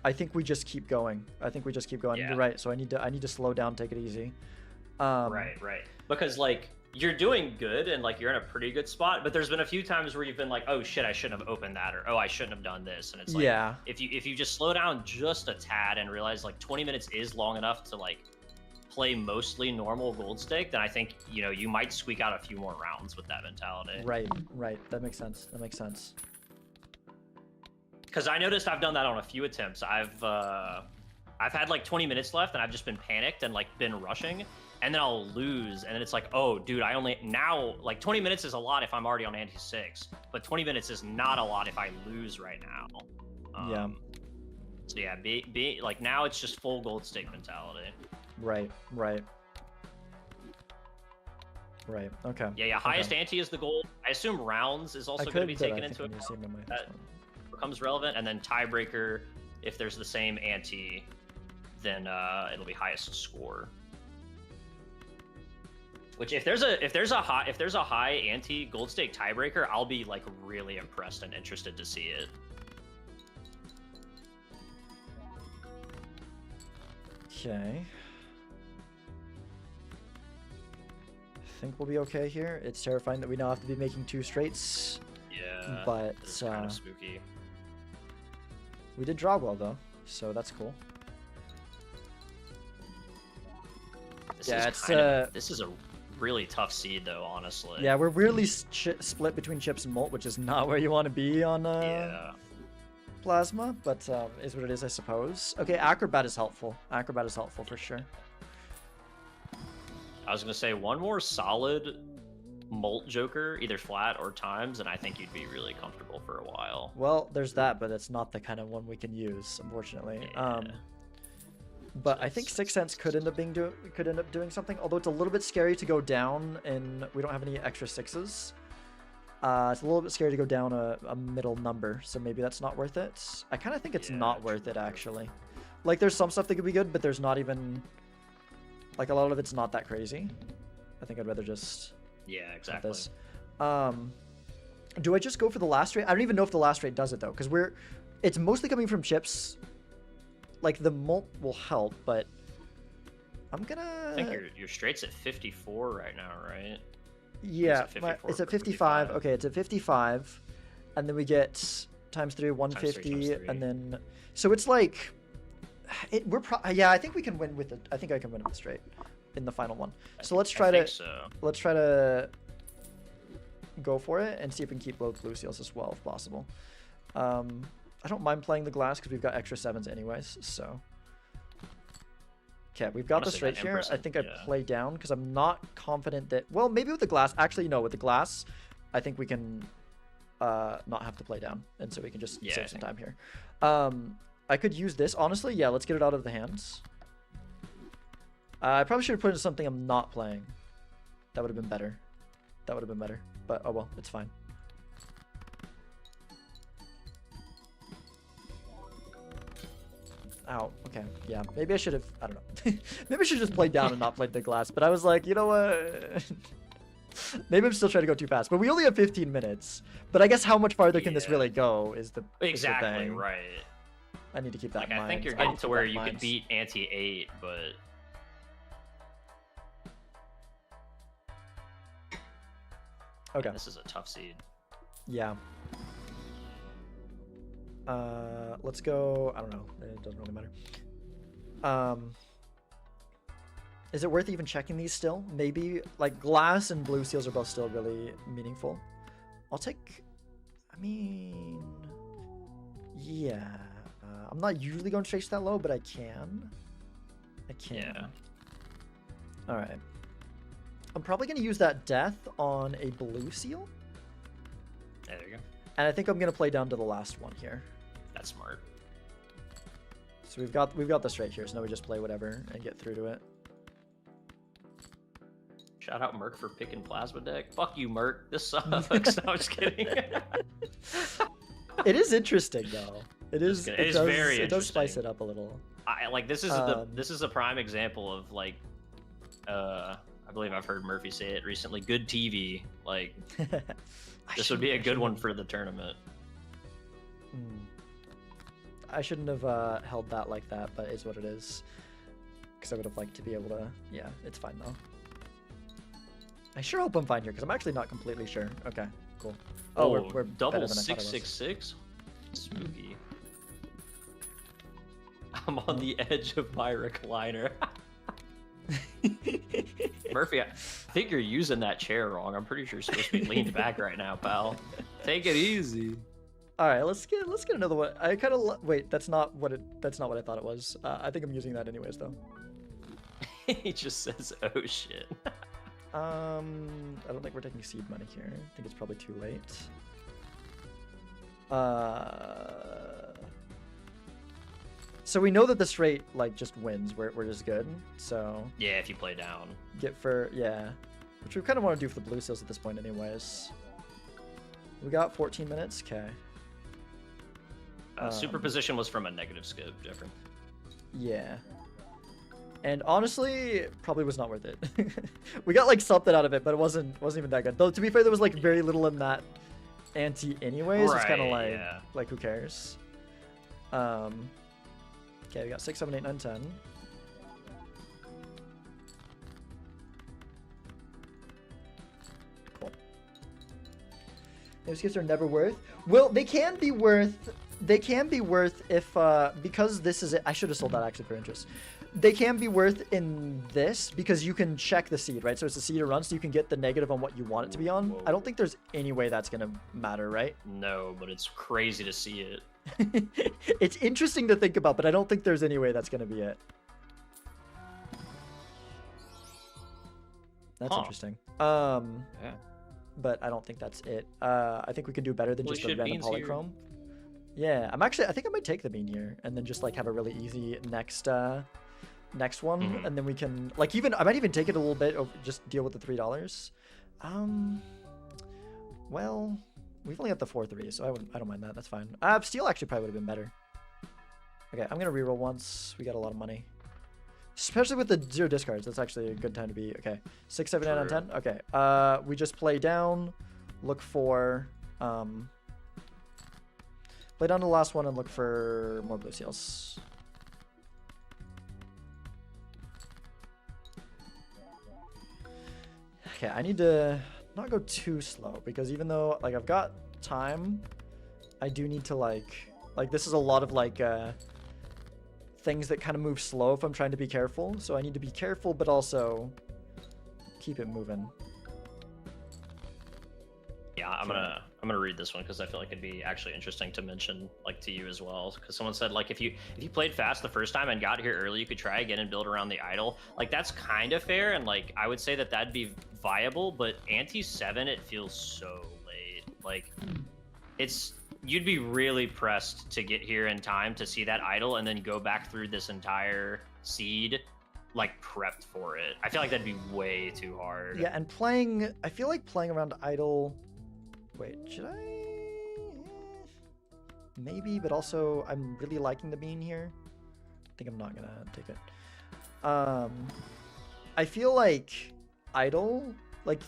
I think we just keep going. Yeah. You're right. So I need to slow down, take it easy. Right. Because like, you're doing good and like you're in a pretty good spot, but there's been a few times where you've been like, oh shit, I shouldn't have opened that, or oh, I shouldn't have done this. And it's like, if you just slow down just a tad and realize like 20 minutes is long enough to like play mostly normal gold stake, then I think, you know, you might squeak out a few more rounds with that mentality. Right. That makes sense. Because I noticed I've done that on a few attempts. I've had like 20 minutes left and I've just been panicked and like been rushing, and then I'll lose, and then it's like, oh dude, now like 20 minutes is a lot if I'm already on ante 6, but 20 minutes is not a lot if I lose right now. So yeah, be like, now it's just full gold stake mentality. Right. Okay. Yeah. Highest ante is the goal. I assume rounds is also going to be taken into account. That becomes relevant, and then tiebreaker, if there's the same ante, then it'll be highest score. Which if there's a high ante gold stake tiebreaker, I'll be like really impressed and interested to see it. Okay. I think we'll be okay here. It's terrifying that we now have to be making 2 straights. Yeah. But it's kind of spooky. We did draw well though, so that's cool. This is a really tough seed though, honestly. Yeah, we're weirdly split between chips and molt, which is not where you want to be on plasma, but is what it is, I suppose. Okay, acrobat is helpful. Acrobat is helpful for sure. I was gonna say one more solid molt joker, either flat or times, and I think you'd be really comfortable for a while. Well, there's that, but it's not the kind of one we can use, unfortunately. Yeah. But I think 6 cents could end up doing something, although it's a little bit scary to go down, and we don't have any extra 6s. It's a little bit scary to go down a middle number, so maybe that's not worth it. I kind of think it's not worth it, actually. Like, there's some stuff that could be good, but there's not even... Like, a lot of it's not that crazy. I think I'd rather just... Yeah, exactly. This. Do I just go for the last rate? I don't even know if the last rate does it, though, because it's mostly coming from chips. Like, the molt will help, but I'm gonna... I think your straight's at 54 right now, right? Yeah, it's at 55. Okay, it's at 55, and then we get times 3, 150, and then... So it's like... I think we can win with it. I think I can win with the straight in the final one. So let's try to go for it and see if we can keep both blue seals as well if possible. I don't mind playing the glass because we've got extra 7s anyways. So okay, we've got the straight here. I think I'd play down because I'm not confident that. Well, maybe with the glass. Actually, no. With the glass, I think we can not have to play down, and so we can just save some time here. I could use this, honestly. Yeah, let's get it out of the hands. I probably should have put in something I'm not playing. That would have been better. But, oh well, it's fine. Ow, okay. Yeah, maybe I should have, I don't know. Maybe I should have just played down and not played the glass. But I was like, you know what? Maybe I'm still trying to go too fast. But we only have 15 minutes. But I guess how much farther can this really go is the exactly thing. Right. I need to keep that like in mind. I think you're I getting need to keep where that in you mind. could beat Ante 8, but Okay. man, this is a tough seed. Yeah. Let's go. I don't know. It doesn't really matter. Is it worth even checking these still? Maybe like glass and blue seals are both still really meaningful. I'll take. I mean, yeah. I'm not usually going to chase that low, but I can. I can. Yeah. All right. I'm probably going to use that death on a blue seal. Yeah, there you go. And I think I'm going to play down to the last one here. That's smart. So we've got this right here. So now we just play whatever and get through to it. Shout out Merc for picking plasma deck. Fuck you, Merc. This sucks. No, I'm just kidding. It is interesting though. It is. It is very interesting. It does spice it up a little. I like this is this is a prime example of like I believe I've heard Murphy say it recently. Good TV. Like this would be a good one for the tournament. I shouldn't have held that like that, but it's what it is. Because I would have liked to be able to. Yeah, it's fine though. I sure hope I'm fine here because I'm actually not completely sure. Okay, cool. Oh, we're double better than I thought it was. 666. Spooky. I'm on the edge of my recliner. Murphy, I think you're using that chair wrong. I'm pretty sure you're supposed to be leaned back right now, pal. Take it easy. All right, let's get another one. I kind of wait. That's not what I thought it was. I think I'm using that anyways though. He just says, "Oh shit." I don't think we're taking seed money here. I think it's probably too late. So we know that this rate like just wins. We're just good. So Yeah, if you play down. which we kind of want to do for the blue seals at this point, anyways. We got 14 minutes. Okay. Superposition was from a negative skip, Jeffrey. Yeah. And honestly, probably was not worth it. We got like something out of it, but it wasn't even that good. Though to be fair, there was like very little in that ante anyways. It's kind of like who cares? Okay, we got 6, 7, 8, 9, 10. Cool. Those gifts are never worth. Well, they can be worth. They can be worth if because this is it. I should have sold that actually for interest. They can be worth in this because you can check the seed, right? So it's a seed to run, so you can get the negative on what you want it to be on. I don't think there's any way that's gonna matter, right? No, but it's crazy to see it. It's interesting to think about, but I don't think there's any way that's gonna be it. That's interesting. Yeah. But I don't think that's it. I think we can do better than just a random polychrome. Yeah, I think I might take the bean here and then just like have a really easy next one, and then we can like I might even take it a little bit, just deal with the $3. Well, we've only got the 4-3, so I don't mind that. That's fine. Steel actually probably would have been better. Okay, I'm gonna reroll once. We got a lot of money, especially with the 0 discards. That's actually a good time to be. Okay, 6, 7, 8 on 10. Okay, we just play down, look for play down to the last one and look for more blue seals. Okay, I need to not go too slow because even though like I've got time, I do need to like this is a lot of like things that kind of move slow if I'm trying to be careful. So I need to be careful, but also keep it moving. Yeah, I'm gonna read this one because I feel like it'd be actually interesting to mention like to you as well. Because someone said like if you played fast the first time and got here early, you could try again and build around the idol. Like that's kind of fair, and like I would say that that'd be viable. But ante 7, it feels so late. Like you'd be really pressed to get here in time to see that idol and then go back through this entire seed like prepped for it. I feel like that'd be way too hard. Yeah, and I feel like playing around idol. Wait, should I? Maybe, but also I'm really liking the bean here. I think I'm not gonna take it. I feel like idol, like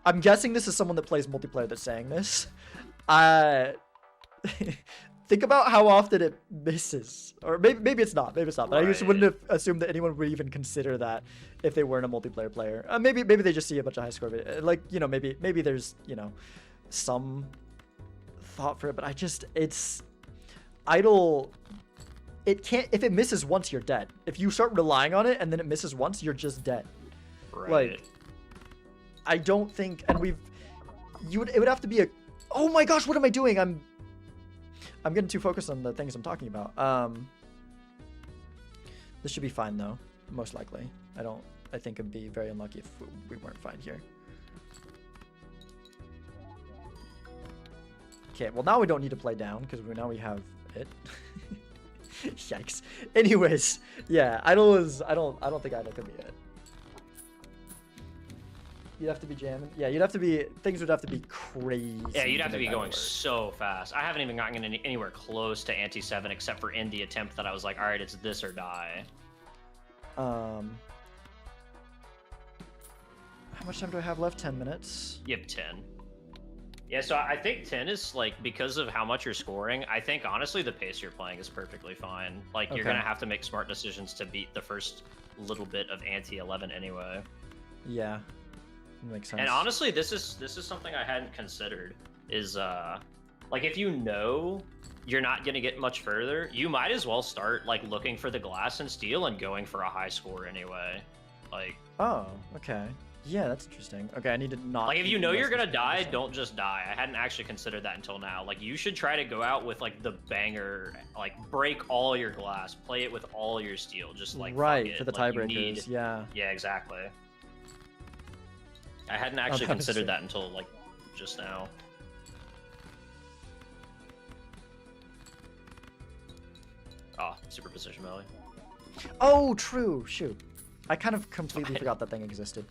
I'm guessing this is someone that plays multiplayer that's saying this. There think about how often it misses. Or maybe it's not. Maybe it's not. But I just wouldn't have assumed that anyone would even consider that if they weren't a multiplayer player. Maybe they just see a bunch of high score. Like, you know, maybe there's, you know, some thought for it. But it's idle. It can't. If it misses once, you're dead. If you start relying on it and then it misses once, you're just dead. Right. Like, I don't think. And it would have to be a. Oh my gosh, what am I doing? I'm getting too focused on the things I'm talking about. This should be fine though, most likely. I think it'd be very unlucky if we weren't fine here. Okay, well now we don't need to play down because now we have it. Yikes. Anyways, yeah, idle is I don't think idle could be it. You'd have to be jamming. Yeah, things would have to be crazy. Yeah, you'd have to be going so fast. I haven't even gotten anywhere close to Ante 7 except for in the attempt that I was like, all right, it's this or die. How much time do I have left? 10 minutes. You have 10. Yeah, so I think 10 is like, because of how much you're scoring, I think honestly the pace you're playing is perfectly fine. Like, you're going to have to make smart decisions to beat the first little bit of Ante 11 anyway. Yeah. Makes sense. And honestly, this is something I hadn't considered. Is like, if you know you're not gonna get much further, you might as well start like looking for the glass and steel and going for a high score anyway. Like, oh, okay, yeah, that's interesting. Okay, I need to not. Like, if you know you're gonna die, don't just die. I hadn't actually considered that until now. Like, you should try to go out with like the banger, like break all your glass, play it with all your steel, just like right for the like, tiebreakers. Yeah. Yeah, exactly. I hadn't actually considered that until like just now. Oh, superposition melee. Oh, true. Shoot, I kind of completely forgot that thing existed.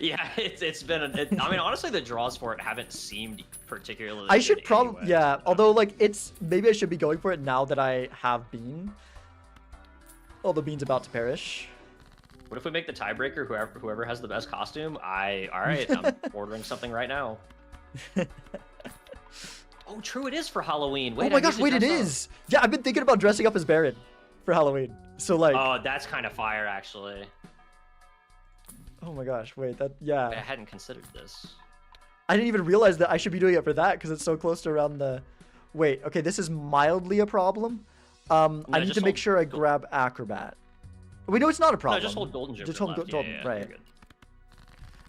Yeah, it's been. I mean, honestly, the draws for it haven't seemed particularly. I should probably anyway, yeah. so. Although like maybe I should be going for it now that I have Bean. Oh, the Bean's about to perish. What if we make the tiebreaker whoever has the best costume? All right, I'm ordering something right now. Oh, true, it is for Halloween. Wait, oh my gosh, wait, it is. Yeah, I've been thinking about dressing up as Baron for Halloween. So like. Oh, that's kind of fire, actually. Oh my gosh, wait, yeah. Wait, I hadn't considered this. I didn't even realize that I should be doing it for that because it's so close to around the. Wait, okay, this is mildly a problem. I need to make sure I grab Acrobat. We know it's not a problem. No, just hold Golden Joker. Just hold Golden, yeah, right.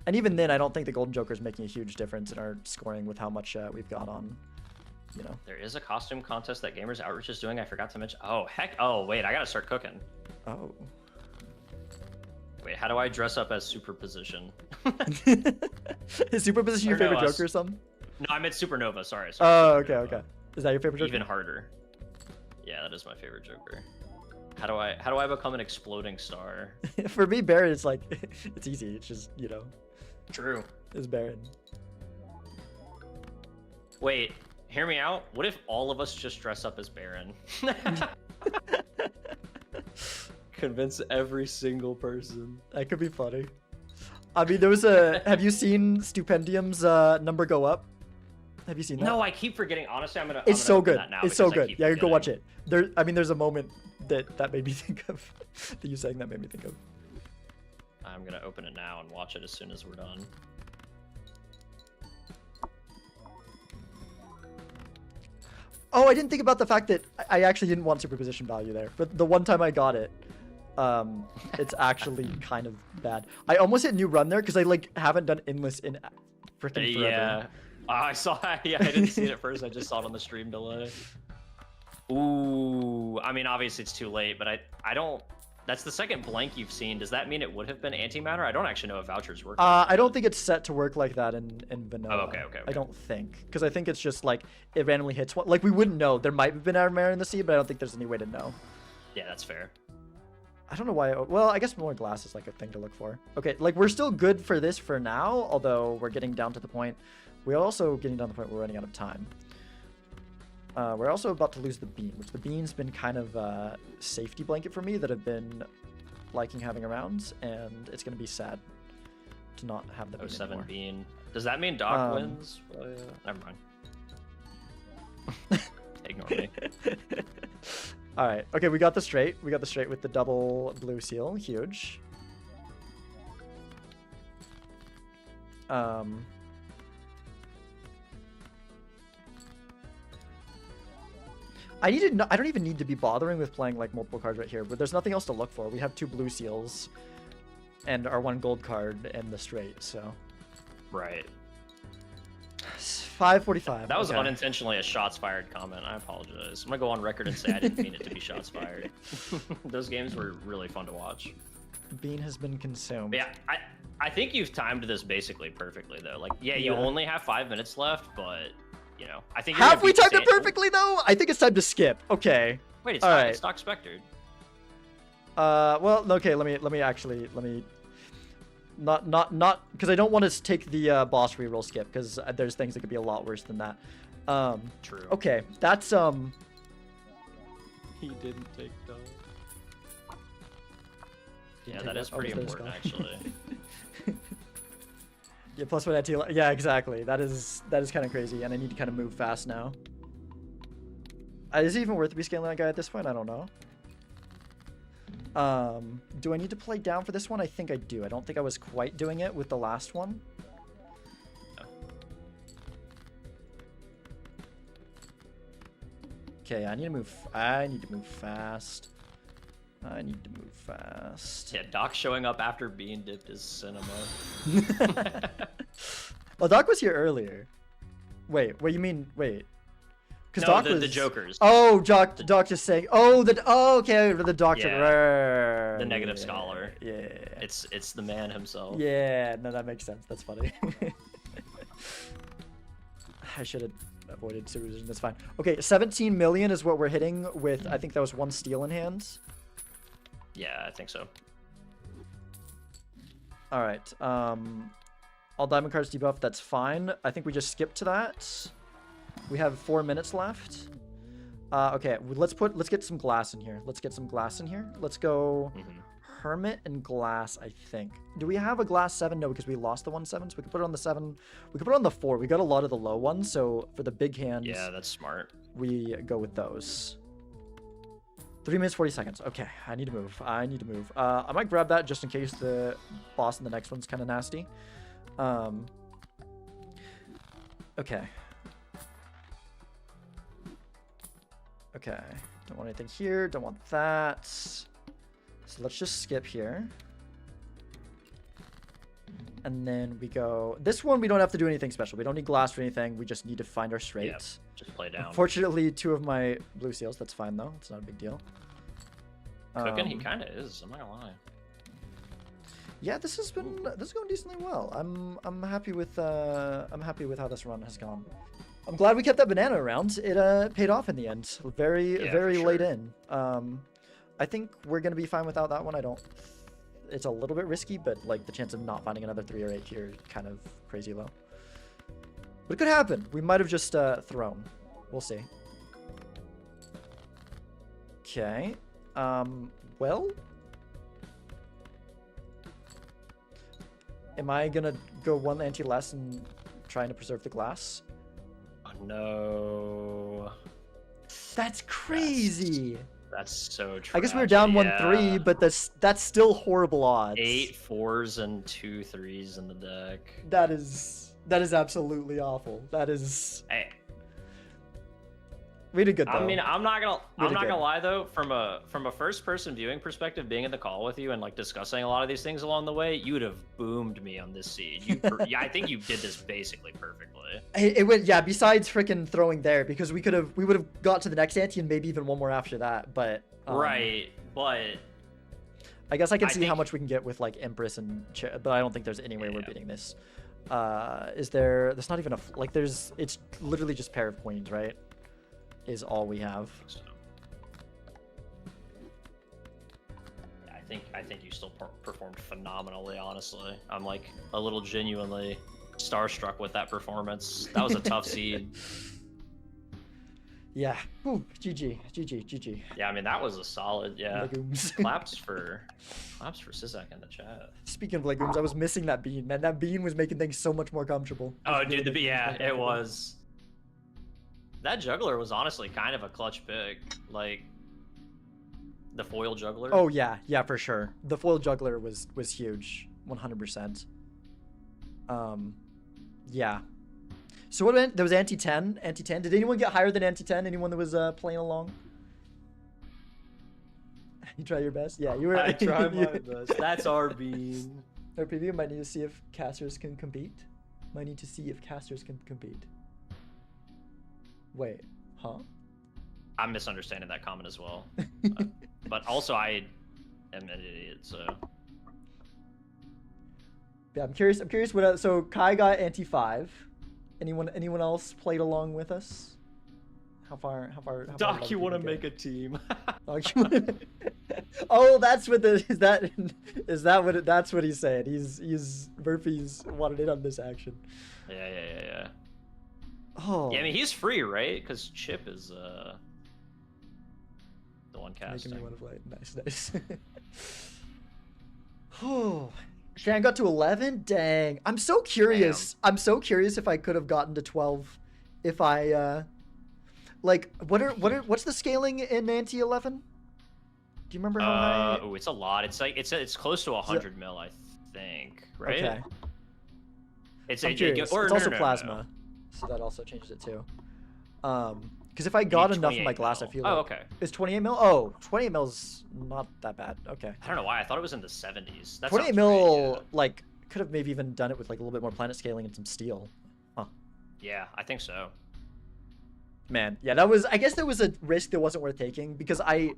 And even then, I don't think the Golden Joker is making a huge difference in our scoring with how much we've got on, you know. There is a costume contest that Gamers Outreach is doing. I forgot to mention. Oh, heck. Oh, wait, I gotta start cooking. Oh. Wait, how do I dress up as Superposition? Is Superposition your favorite Joker or something? No, I meant Supernova, sorry. Oh, okay, okay. Is that your favorite Joker? Even harder. Yeah, that is my favorite Joker. How do I become an exploding star? For me, Baron is like, it's easy. It's just, you know. True. It's Baron. Wait, hear me out. What if all of us just dress up as Baron? Convince every single person. That could be funny. I mean, there was have you seen Stupendium's number go up? Have you seen that? No, I keep forgetting. Honestly, I'm gonna. It's so good. It's so good. Yeah, forgetting. go watch it. I mean, there's a moment that made me think of. That you saying that made me think of. I'm gonna open it now and watch it as soon as we're done. Oh, I didn't think about the fact that I actually didn't want superposition value there, but the one time I got it, it's actually kind of bad. I almost hit new run there because I like haven't done endless in freaking forever. Yeah. I saw. Yeah, I didn't see it at first. I just saw it on the stream delay. Ooh, I mean, obviously it's too late, but I don't. That's the second blank you've seen. Does that mean it would have been antimatter? I don't actually know if vouchers work. I don't think it's set to work like that in vanilla. Oh, okay. I don't think, because I think it's just like it randomly hits one. Like we wouldn't know. There might have been antimatter in the sea, but I don't think there's any way to know. Yeah, that's fair. I don't know why. Well, I guess more glass is like a thing to look for. Okay, like we're still good for this for now, although we're getting down to the point. We're also getting down to the point where we're running out of time. We're also about to lose the bean, which the bean's been kind of a safety blanket for me that I've been liking having around, and it's going to be sad to not have the bean 07 anymore. bean. Does that mean Doc wins? Never mind. Ignore me. All right. Okay, we got the straight. We got the straight with the double blue seal. Huge. I don't even need to be bothering with playing like multiple cards right here, but there's nothing else to look for. We have 2 blue seals and our 1 gold card and the straight, so. Right. 5:45. That was unintentionally a shots fired comment. I apologize. I'm gonna go on record and say I didn't mean it to be shots fired. Those games were really fun to watch. Bean has been consumed. But yeah, I think you've timed this basically perfectly though. Like, yeah, you only have 5 minutes left, but you know, I think. Have we timed it perfectly though? I think it's time to skip. Okay. Wait, it's not. It's DrSpectred. Well, okay. Let me. Not because I don't want to take the boss reroll skip because there's things that could be a lot worse than that. True. Okay, that's He didn't take those. Yeah, that is pretty important actually. Yeah, plus 1 Ante. Yeah, exactly. That is kind of crazy, and I need to kind of move fast now. Is it even worth to be scaling that guy at this point? I don't know. Do I need to play down for this one? I think I do. I don't think I was quite doing it with the last one. Okay, I need to move fast. I need to move fast. Yeah, Doc showing up after being dipped is cinema. Well, Doc was here earlier. Wait, what you mean? Wait. No, Doc the Jokers. Oh, Doc just saying. Oh, okay, the doctor. Yeah, the negative scholar. Yeah. It's the man himself. Yeah, no, that makes sense. That's funny. I should have avoided supervision. That's fine. Okay, 17 million is what we're hitting with. I think that was 1 steal in hand. Yeah, I think so. All right. All diamond cards debuff. That's fine. I think we just skip to that. We have 4 minutes left. Okay, let's get some glass in here. Let's go Hermit and glass, I think. Do we have a glass 7? No, because we lost the 1/7, so we can put it on the 7. We can put it on the 4. We got a lot of the low ones, so for the big hands, yeah, that's smart. We go with those. 3 minutes 40 seconds. Okay, I need to move. I might grab that just in case the boss in the next one's kind of nasty. Okay. Okay, don't want anything here, don't want that. So let's just skip here. And then we go... This one, we don't have to do anything special. We don't need glass or anything. We just need to find our straight. Yep, just play down. Unfortunately, 2 of my blue seals. That's fine, though. It's not a big deal. Cooking, he kind of is. I'm not gonna lie. Yeah, this is going decently well. I'm happy with how this run has gone. I'm glad we kept that banana around. It paid off in the end. Very late in. I think we're gonna be fine without that one. It's a little bit risky, but like the chance of not finding another 3 or 8 here is kind of crazy low. But it could happen. We might have just thrown. We'll see. Okay. Well. Am I gonna go 1 ante less and trying to preserve the glass? Oh, no. That's crazy. That's so true. I guess we were down 1-3, but that's still horrible odds. 8 4s and 2 3s in the deck. That is absolutely awful. That is. Hey. We did good though. I mean, I'm not gonna lie though. From a first-person viewing perspective, being in the call with you and like discussing a lot of these things along the way, you would have boomed me on this seed. Yeah, I think you did this basically perfectly. It went, yeah. Besides freaking throwing there, because we would have got to the next ante and maybe even one more after that. But right, but I guess I can see how much we can get with like Empress and, but I don't think there's any way we're beating this. Is there? There's not even a like. There's. It's literally just pair of queens, right? Is all we have. So, yeah, I think you still performed phenomenally. Honestly, I'm like a little genuinely starstruck with that performance. That was a tough seed. Yeah. Ooh, GG. Yeah, I mean that was a solid. Yeah. Legumes. claps for Sizak in the chat. Speaking of legumes, I was missing that bean. Man, that bean was making things so much more comfortable. Oh, dude, it was. that juggler was honestly kind of a clutch pick. Like the foil juggler. Oh yeah, yeah, for sure. The foil juggler was huge, 100%. Yeah. So what? There was Ante 10. Ante 10. Did anyone get higher than Ante 10? Anyone that was playing along? You try your best. Yeah, you were. I try my best. That's our bean. Our preview might need to see if casters can compete. Might need to see if casters can compete. Wait, huh? I'm misunderstanding that comment as well. But also, I am an idiot, so. Yeah, I'm curious. I'm curious what else. So Kai got Ante 5. Anyone else played along with us? How far? Doc, you want to make a team? Oh, that's what the that's what he's saying. He's Murphy's wanted in on this action. Yeah. Oh. Yeah, I mean he's free, right? Because Chip is the one casting. Making me want to play. Nice. Oh. Shan got to 11. Dang. I'm so curious. Damn. I'm so curious if I could have gotten to 12, if I like what's the scaling in Ante 11? Do you remember how high? Oh, it's a lot. It's like it's close to 100 mil, I think. Right? Okay. It's also plasma, so that also changes it too. Because if I got enough in my glass, mil. I feel like... Oh, okay. Is 28 mil? Oh, 28 mil's not that bad. Okay. I don't know why. I thought it was in the 70s. That 28 mil, like, could have maybe even done it with like a little bit more planet scaling and some steel. Huh. Yeah, I think so. Man, yeah, I guess there was a risk that wasn't worth taking because I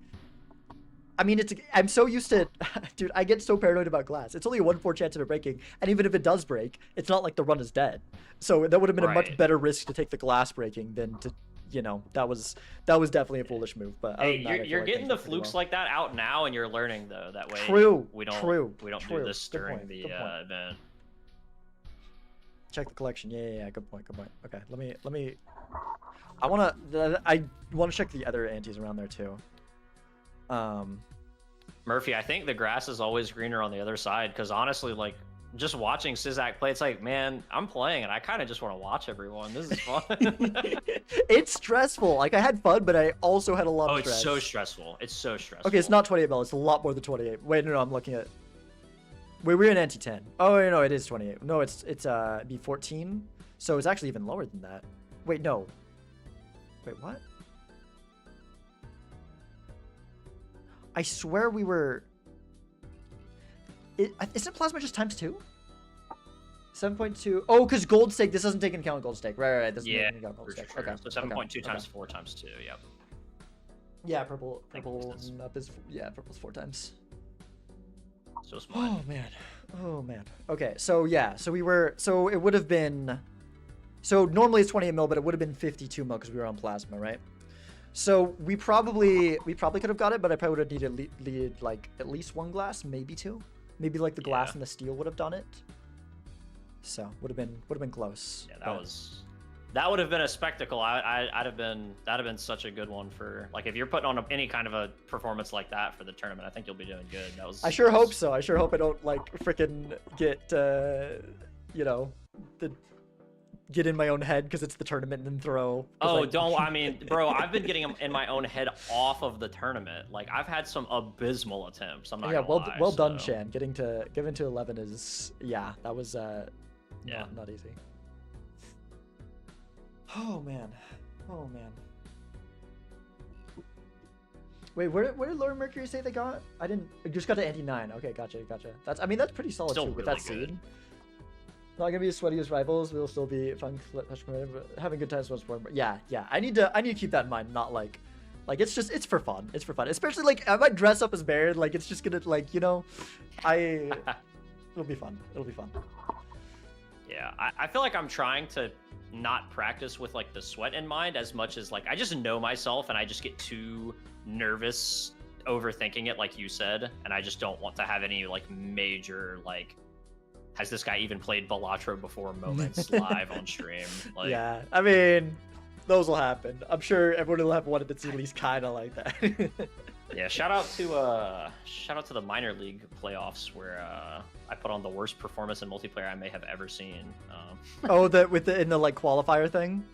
mean, I'm so used to, dude, I get so paranoid about glass. It's only a 1/4 chance of it breaking, and even if it does break, it's not like the run is dead. So that would have been a much better risk to take the glass breaking than to, you know, that was definitely a foolish move. But hey, you're getting the flukes like that out now, and you're learning though. That way, we don't do this during the event. Check the collection. Yeah. Good point. Okay, let me. I want to check the other antes around there too. Murphy, I think the grass is always greener on the other side because honestly, like just watching Sizak play, it's like, man, I'm playing and I kind of just want to watch everyone. This is fun. It's stressful. Like I had fun, but I also had a lot of stress. It's so stressful. It's so stressful. Okay, it's not 28 mil. It's a lot more than 28. Wait, no, I'm looking at. Wait, we're in Ante 10. Oh, no, it is 28. No, it's be 14. So it's actually even lower than that. Wait, no. Wait, what? I swear we were... Isn't plasma just times 2? 7.2. Oh, because gold stake. This doesn't take into account gold stake. Right. This doesn't take into account gold stake. Sure. Okay. So 7.2 times 4 times 2. Yep. Yeah, purple up is... Yeah, purple's 4 times. So smart. Oh, man. Okay, so yeah. So it would have been... So normally it's 28 mil, but it would have been 52 mil because we were on plasma, right? So we probably could have got it, but I probably would have needed like at least 1 glass, maybe 2. Maybe like the glass and the steel would have done it. So would have been close. Yeah, that would have been a spectacle. That'd have been such a good one for like if you're putting on any kind of a performance like that for the tournament. I think you'll be doing good. I sure hope so. I sure hope I don't like freaking get get in my own head because it's the tournament and then throw. Oh, I mean, bro, I've been getting in my own head off of the tournament. Like I've had some abysmal attempts. I'm not gonna lie, well done, Shan. Getting to 11 is that was not easy. Oh man. Wait, where did Lower Mercury say they got? I just got to Ante 9. Okay, gotcha. That's pretty solid too with that seed. Not gonna be as sweaty as rivals. We'll still be fun, having good times once more. But yeah. I need to keep that in mind. Not like it's for fun. It's for fun. Especially like I might dress up as Baron. Like it's just gonna it'll be fun. It'll be fun. Yeah, I feel like I'm trying to not practice with like the sweat in mind as much as like I just know myself and I just get too nervous overthinking it, like you said, and I just don't want to have any like major like. Has this guy even played Balatro before moments live on stream? Like, yeah, I mean, those will happen. I'm sure everyone will have one that's at least kind of like that. Yeah, shout out to the minor league playoffs where I put on the worst performance in multiplayer I may have ever seen. Oh, in the like qualifier thing.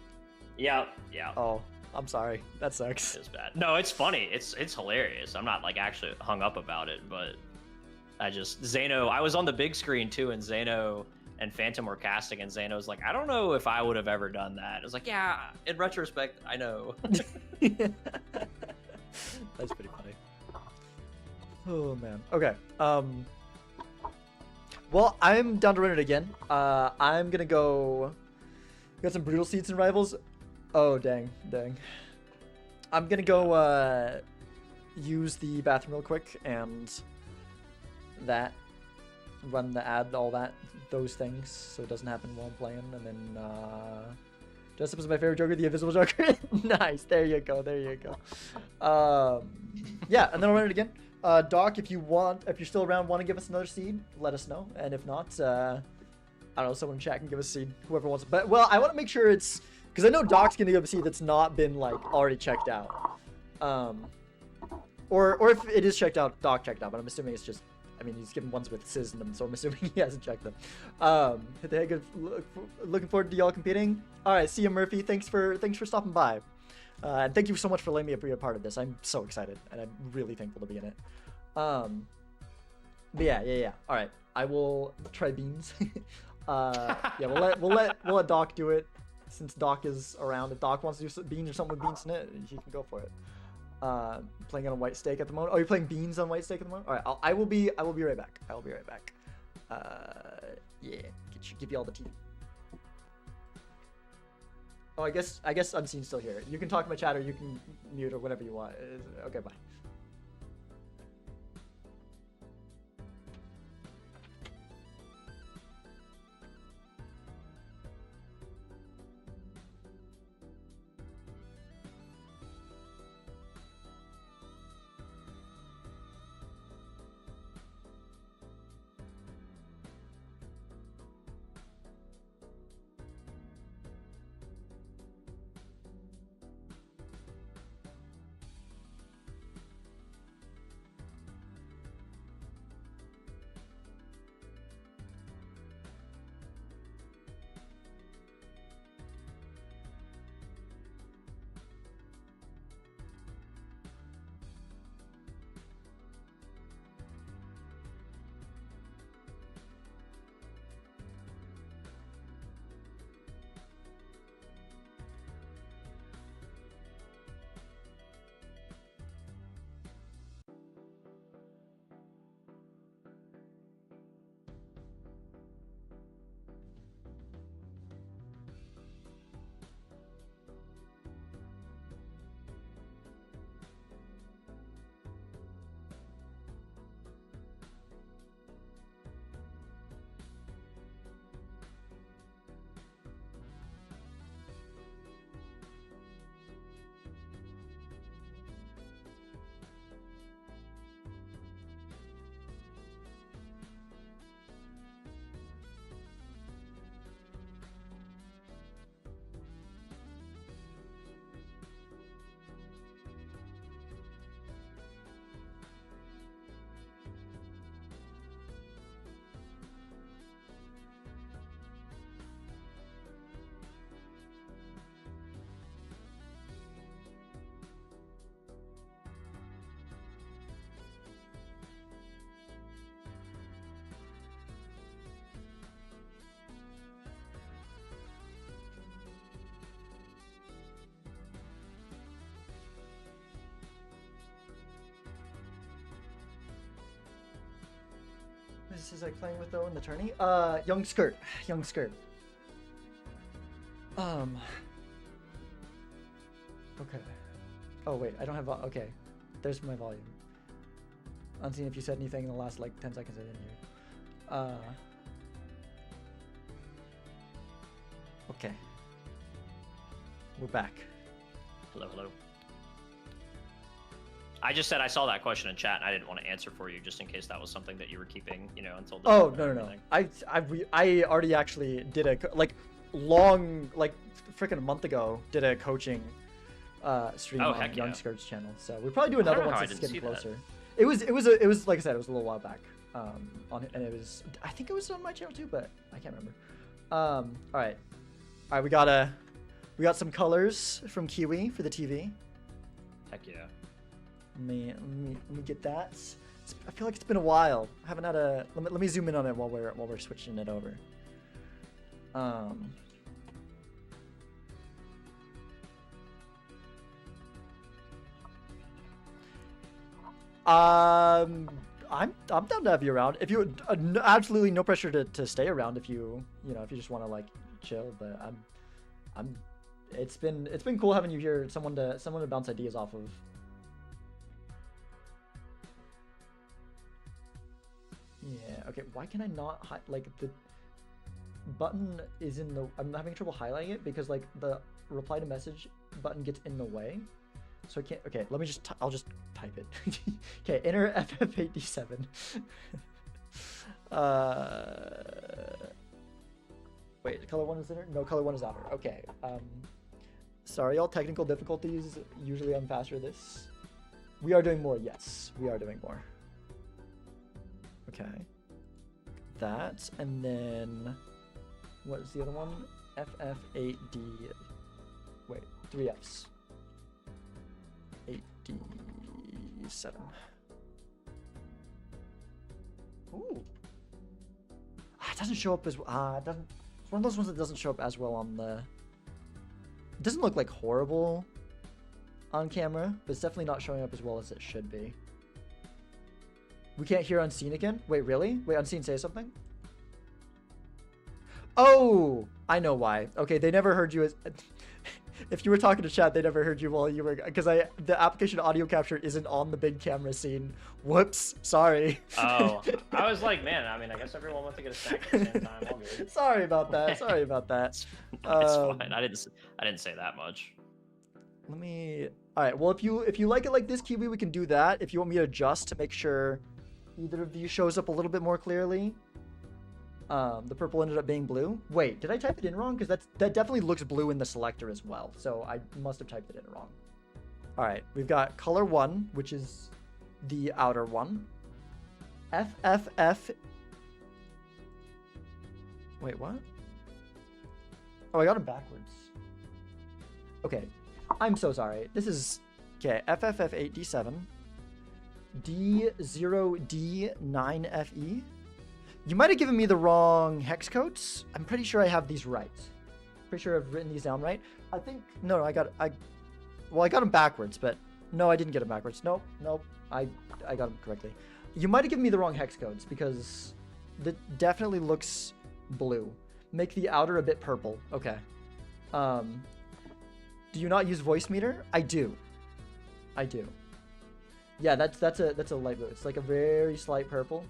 Yeah, yeah. Oh, I'm sorry. That sucks. It's bad. No, it's funny. It's hilarious. I'm not like actually hung up about it, but I just Zeno. I was on the big screen too, and Zeno and Phantom were casting, and Zeno's like, I don't know if I would have ever done that. I was like, yeah, in retrospect, I know. That's pretty funny. Oh man. Okay. Well, I'm down to run it again. I'm gonna go. Got some brutal seats and rivals. Oh dang. I'm gonna go use the bathroom real quick and run the ad, all those things, so it doesn't happen while I'm playing. And then Jessup is my favorite Joker, the Invisible Joker. Nice. There you go. Yeah, and then I'll run it again. Doc, if you're still around, want to give us another seed, let us know. And if not, I don't know, someone in chat can give us a seed, whoever wants it. But, well, I want to make sure it's, because I know Doc's going to give a seed that's not been, like, already checked out. Or if it is checked out, Doc checked out, but I'm assuming it's just, I mean, he's given ones with Sizz in them, so I'm assuming he hasn't checked them. Hit the head, looking forward to y'all competing. All right, see you, Murphy. Thanks for stopping by. And thank you so much for letting me be a part of this. I'm so excited, and I'm really thankful to be in it. But yeah. All right, I will try beans. Yeah, we'll let Doc do it, since Doc is around. If Doc wants to do beans or something with beans in it, he can go for it. Playing on a white steak at the moment. Oh, you're playing beans on white steak at the moment. All right, I will be right back. Yeah, give you all the tea. Oh, I guess Unseen's still here. You can talk to my chat, or you can mute, or whatever you want. Okay, bye. This is like playing with though in the tourney. Young skirt. Okay. Oh wait, I don't have. Okay, there's my volume. Unseen, if you said anything in the last like 10 seconds, I didn't hear. Okay. We're back. Hello. I just said I saw that question in chat, and I didn't want to answer for you, just in case that was something that you were keeping, until. Oh no. I already actually did a long freaking a month ago did a coaching stream on Young Skirt's channel. So we'll probably do another one since it's getting closer. It was like I said, it was a little while back. And it was, I think it was on my channel too, but I can't remember. All right, we gotta We got some colors from Kiwi for the TV. Heck yeah. Let me get that. I feel like it's been a while. I haven't had a. Let me zoom in on it while we're switching it over. I'm down to have you around. If you absolutely no pressure to stay around if you just want to like chill. But it's been cool having you here. Someone to bounce ideas off of. Yeah. Okay. Why can I not like the button is in the? I'm having trouble highlighting it because like the reply to message button gets in the way. So I can't. Okay, let me just. I'll just type it. Okay, enter FF8D7. Wait, color 1 is inner? No, color 1 is outer. Okay. Sorry, all technical difficulties. Usually I'm faster this. We are doing more. Yes, we are doing more. Okay. That and then what is the other one? FF8D. Wait, 3 Fs. 8D7. Ooh. It doesn't show up as it doesn't. It's one of those ones that doesn't show up as well on the. It doesn't look like horrible on camera, but it's definitely not showing up as well as it should be. We can't hear Unseen again? Wait, really? Wait, Unseen say something? Oh, I know why. Okay, they never heard you as. If you were talking to chat, they never heard you while you were, because the application audio capture isn't on the big camera scene. Whoops, sorry. Oh, I was like, man, I mean, I guess everyone wants to get a snack at the same time. All good. Sorry about that. Sorry about that. It's fine. I didn't say that much. Let me. All right. Well, if you like it like this, Kiwi, we can do that. If you want me to adjust to make sure either of these shows up a little bit more clearly. The purple ended up being blue. Wait, did I type it in wrong? Because that definitely looks blue in the selector as well. So I must have typed it in wrong. All right, we've got color 1, which is the outer one. FFF. Wait, what? Oh, I got them backwards. Okay, I'm so sorry. This is okay. FFF8D7. D0D9FE. You might have given me the wrong hex codes. I'm pretty sure I have these right. Pretty sure I've written these down right. I think no, I got them backwards, but no, I didn't get them backwards. Nope, I got them correctly. You might have given me the wrong hex codes because that definitely looks blue. Make the outer a bit purple. Okay. Do you not use voice meter? I do. Yeah, that's a light blue. It's like a very slight purple.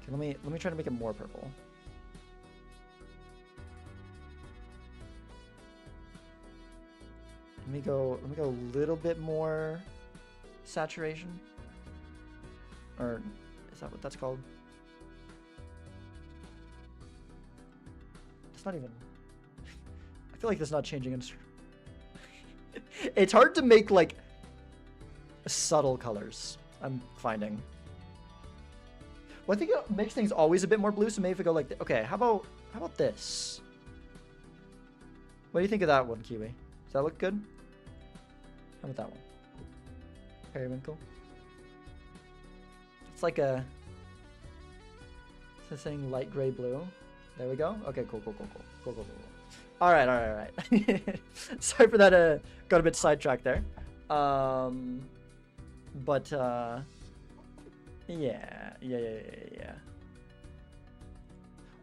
Okay, let me try to make it more purple. Let me go a little bit more saturation. Or is that what that's called? It's not even. I feel like that's not changing. It's hard to make like subtle colors, I'm finding. Well, I think it makes things always a bit more blue, so maybe if we go like, okay, how about this? What do you think of that one, Kiwi? Does that look good? How about that one? Periwinkle. It's like a. It's saying light gray blue. There we go. Okay, cool. All right. Sorry for that. Got a bit sidetracked there. But yeah.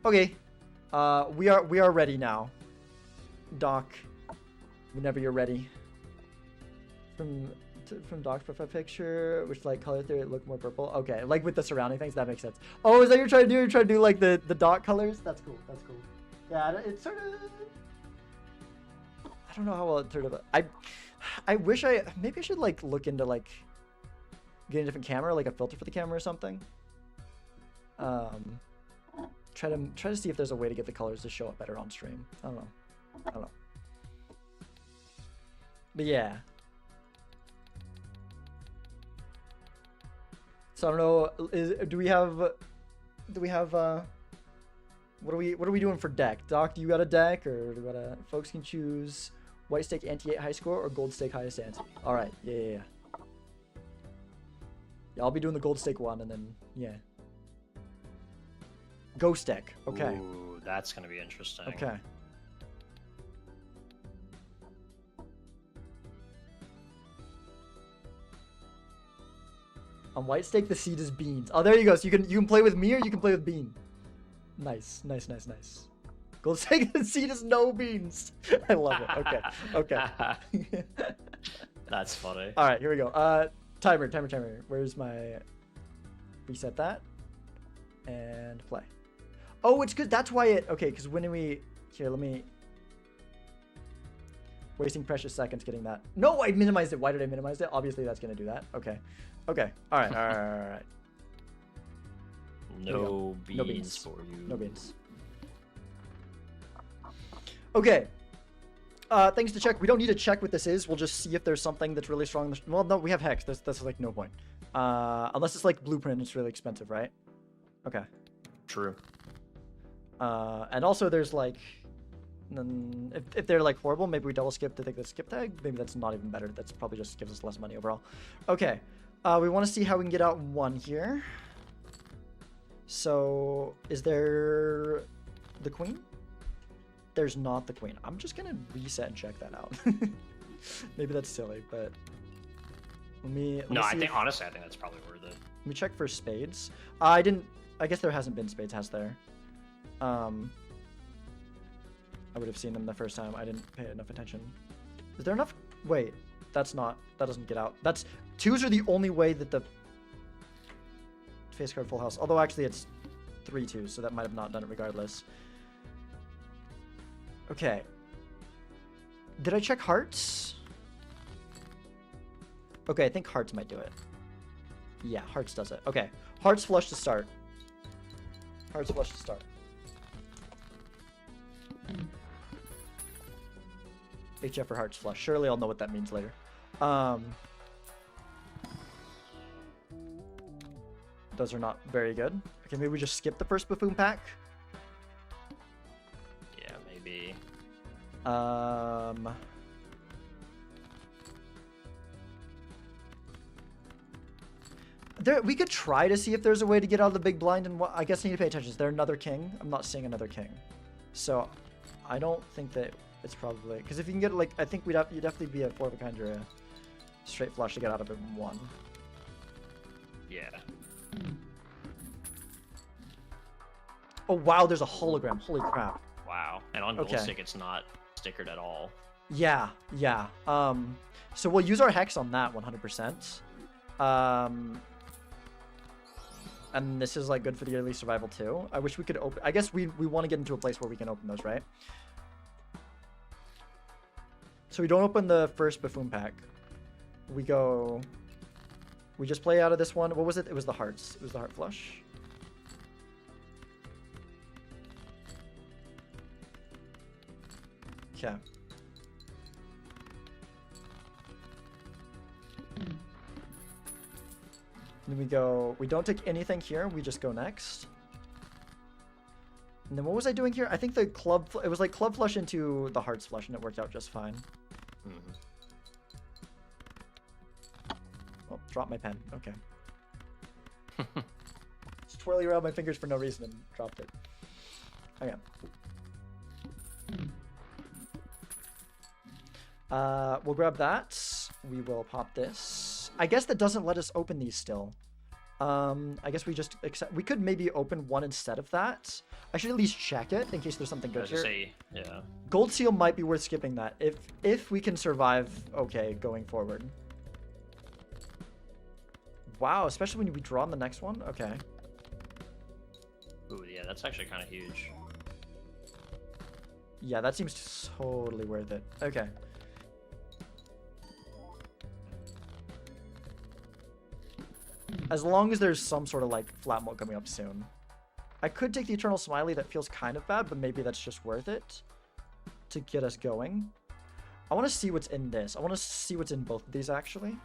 Okay. We are ready now. Doc, whenever you're ready. From Doc's profile picture, which like color theory look more purple. Okay, like with the surrounding things, that makes sense. Oh, is that you're trying to do? You're trying to do like the Doc colors? That's cool. Yeah, it's sort of. I don't know how well it turned out. I wish maybe I should like look into like getting a different camera, like a filter for the camera or something. Try to see if there's a way to get the colors to show up better on stream. I don't know. But yeah. So I don't know. Do we have What are we doing for deck? Doc, do you got a deck, or do we got a? Folks can choose white stake Ante 8 high score or gold stake highest Ante. All right, yeah. Yeah, I'll be doing the gold stake one, and then yeah. Ghost deck. Okay. Ooh, that's gonna be interesting. Okay. On white stake, the seed is beans. Oh, there you go. So you can play with me or you can play with bean. Nice. Gold stake, the seed is no beans. I love it. Okay. That's funny. All right, here we go. Timer. Where's my reset that and play? Oh, it's good. That's why it. Okay, because when we here, let me. Wasting precious seconds getting that. No, I minimized it. Why did I minimize it? Obviously, that's gonna do that. Okay. All right. No beans for you. No beans. Okay. Things to check. We don't need to check what this is. We'll just see if there's something that's really strong. Well, no, we have hex. That's like no point. Unless it's like blueprint, it's really expensive, right? Okay. True. And also there's like, if they're like horrible, maybe we double skip to take the skip tag. Maybe that's not even better. That's probably just gives us less money overall. Okay. We want to see how we can get out one here. So is there the queen? There's not the queen. I'm just gonna reset and check that out. Maybe that's silly, but let me honestly, I think that's probably worth it. Let me check for spades. I guess there hasn't been spades, has there? I would have seen them the first time. I didn't pay enough attention. Is there enough? Wait, that doesn't get out. Twos are the only way that the face card full house. Although actually it's 3 twos, so that might have not done it regardless. Okay. Did I check hearts? Okay, I think hearts might do it. Yeah, hearts does it. Okay. Hearts flush to start. HF or hearts flush. Surely I'll know what that means later. Those are not very good. Okay, maybe we just skip the first buffoon pack. Yeah, maybe. We could try to see if there's a way to get out of the big blind, and I guess I need to pay attention. Is there another king? I'm not seeing another king. So I don't think that it's probably, because if you can get like, I think you'd definitely be a 4 of a kind or a straight flush to get out of it in 1. Yeah. Oh wow, there's a hologram. Holy crap. Wow. And on gold stick, it's not stickered at all. Yeah. So we'll use our hex on that 100%. And this is like good for the early survival too. I wish we could open. I guess we want to get into a place where we can open those, right? So we don't open the first buffoon pack. We just play out of this one. What was it? It was the hearts. It was the heart flush. Okay. Then we don't take anything here. We just go next. And then what was I doing here? I think it was like club flush into the hearts flush, and it worked out just fine. Oh, drop my pen. Okay. Just twirling around my fingers for no reason and dropped it. Okay. We'll grab that. We will pop this. I guess that doesn't let us open these still. I guess we just accept. We could maybe open one instead of that. I should at least check it in case there's something good here. Yeah. Gold seal might be worth skipping that if we can survive. Okay, going forward. Wow, especially when we draw on the next one. Okay. Ooh, yeah, that's actually kind of huge. Yeah, that seems totally worth it. Okay. As long as there's some sort of like flat mode coming up soon. I could take the Eternal Smiley. That feels kind of bad, but maybe that's just worth it to get us going. I want to see what's in this. I want to see what's in both of these actually.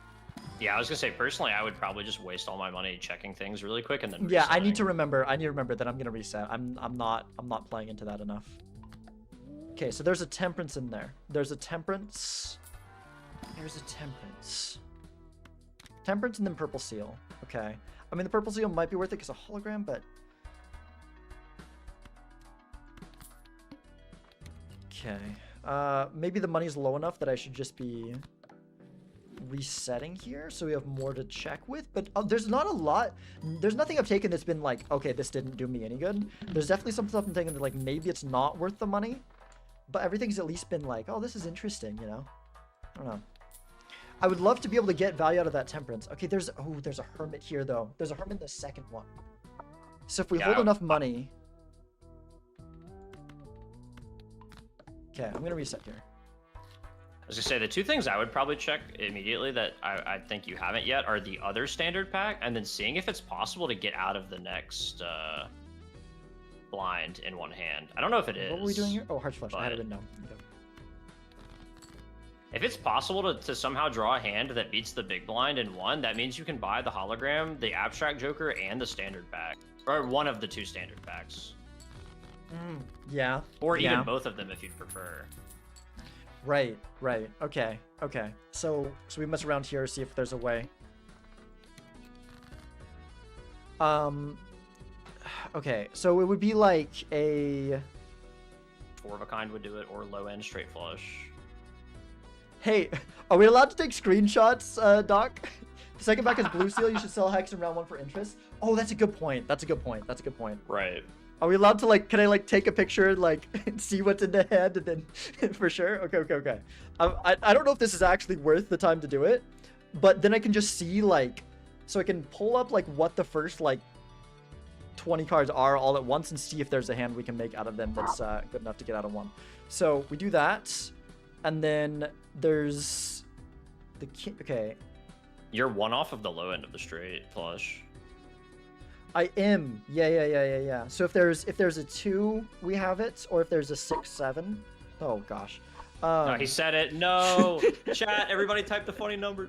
Yeah, I was gonna say personally, I would probably just waste all my money checking things really quick and then. Yeah, I need resetting. to remember. I need to remember that I'm gonna reset. I'm not playing into that enough. Okay, so there's a temperance in there. There's a temperance. There's a temperance. Temperance and then purple seal. Okay. I mean, the purple seal might be worth it because a hologram, but. Okay. Maybe the money's low enough that I should just be resetting here so we have more to check with, but there's not a lot. There's nothing I've taken that's been like, okay, this didn't do me any good. There's definitely some stuff I'm taking that like maybe it's not worth the money, but everything's at least been like, oh, this is interesting, you know? I don't know. I would love to be able to get value out of that temperance. Okay, there's a hermit here though. There's a hermit in the second one. So if we hold enough money. Okay, I'm gonna reset here. I was gonna say the two things I would probably check immediately that I think you haven't yet are the other standard pack, and then seeing if it's possible to get out of the next blind in one hand. I don't know if it is. What were we doing here? Oh, Heart's Flush. I had it written down. Okay. If it's possible to somehow draw a hand that beats the big blind in one, that means you can buy the hologram, the abstract joker, and the standard pack, or one of the two standard packs. Yeah. Or even both of them if you'd prefer. Right. Okay. So we mess around here, see if there's a way. Okay, so it would be like a 4 of a kind would do it, or low end straight flush. Hey, are we allowed to take screenshots, Doc? The second pack is blue seal. You should sell hex in round 1 for interest. Oh, that's a good point. Right. Are we allowed to like? Can I like take a picture, like see what's in the head, and then for sure? Okay. I don't know if this is actually worth the time to do it, but then I can just see like, so I can pull up like what the first like 20 cards are all at once and see if there's a hand we can make out of them that's good enough to get out of one. So we do that, and then there's the okay. You're one off of the low end of the straight flush. I am. Yeah. So if there's a 2, we have it, or if there's a 6, 7. Oh gosh. No, he said it. No. Chat. Everybody type the funny number.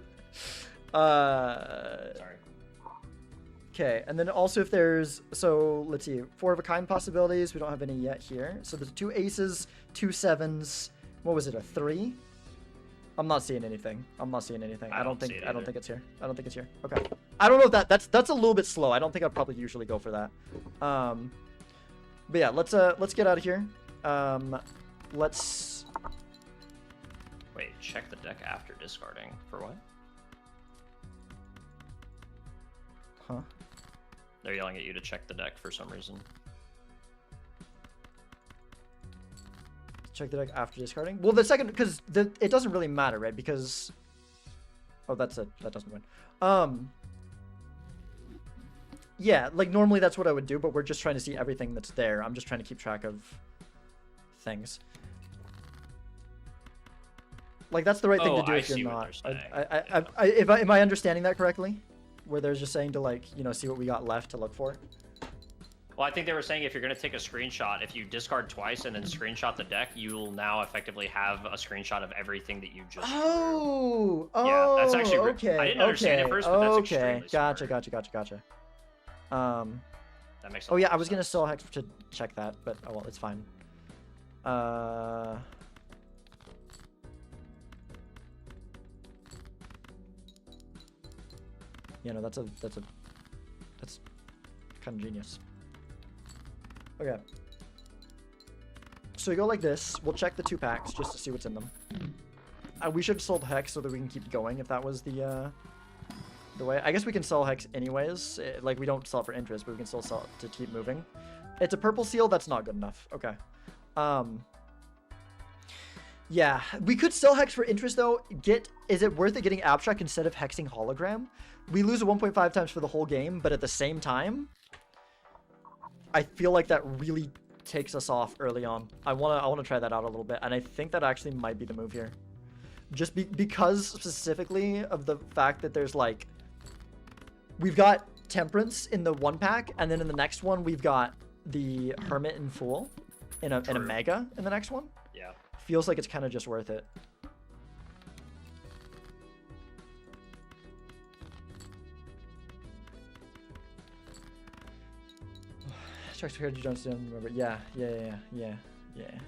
Sorry. Okay, and then also if there's, so let's see, 4 of a kind possibilities. We don't have any yet here. So there's 2 aces, 2 7s. What was it? A 3? I'm not seeing anything. I don't think it's here. Okay. I don't know if that's a little bit slow. I don't think I'd probably usually go for that. But yeah, let's get out of here. Let's wait, check the deck after discarding. For what? Huh? They're yelling at you to check the deck for some reason. Check the deck after discarding. Well, the second, because it doesn't really matter, right? Because that doesn't win. Yeah, like normally that's what I would do, but we're just trying to see everything that's there. I'm just trying to keep track of things. Like that's the right thing to do if you're not. Am I understanding that correctly? Where there's just saying to like, see what we got left to look for. Well, I think they were saying if you're going to take a screenshot, if you discard twice and then screenshot the deck, you will now effectively have a screenshot of everything that you just drew. Yeah, that's actually okay. I didn't understand it first, but that's extremely Gotcha. That makes sense. Oh yeah, I was going to sell hex to check that, but oh well, it's fine. That's kind of genius. Okay. So we go like this. We'll check the 2 packs just to see what's in them. We should have sold hex so that we can keep going if that was the way. I guess we can sell hex anyways. Like we don't sell it for interest, but we can still sell it to keep moving. It's a purple seal. That's not good enough. Okay. Yeah, we could sell hex for interest though. Is it worth it getting abstract instead of hexing hologram? We lose a 1.5 times for the whole game, but at the same time, I feel like that really takes us off early on. I wanna try that out a little bit, and I think that actually might be the move here. Just because specifically of the fact that there's like, we've got Temperance in the 1 pack, and then in the next one we've got the Hermit and Fool in a Mega in the next one. Yeah. Feels like it's kind of just worth it. Checks here, you don't remember. Yeah.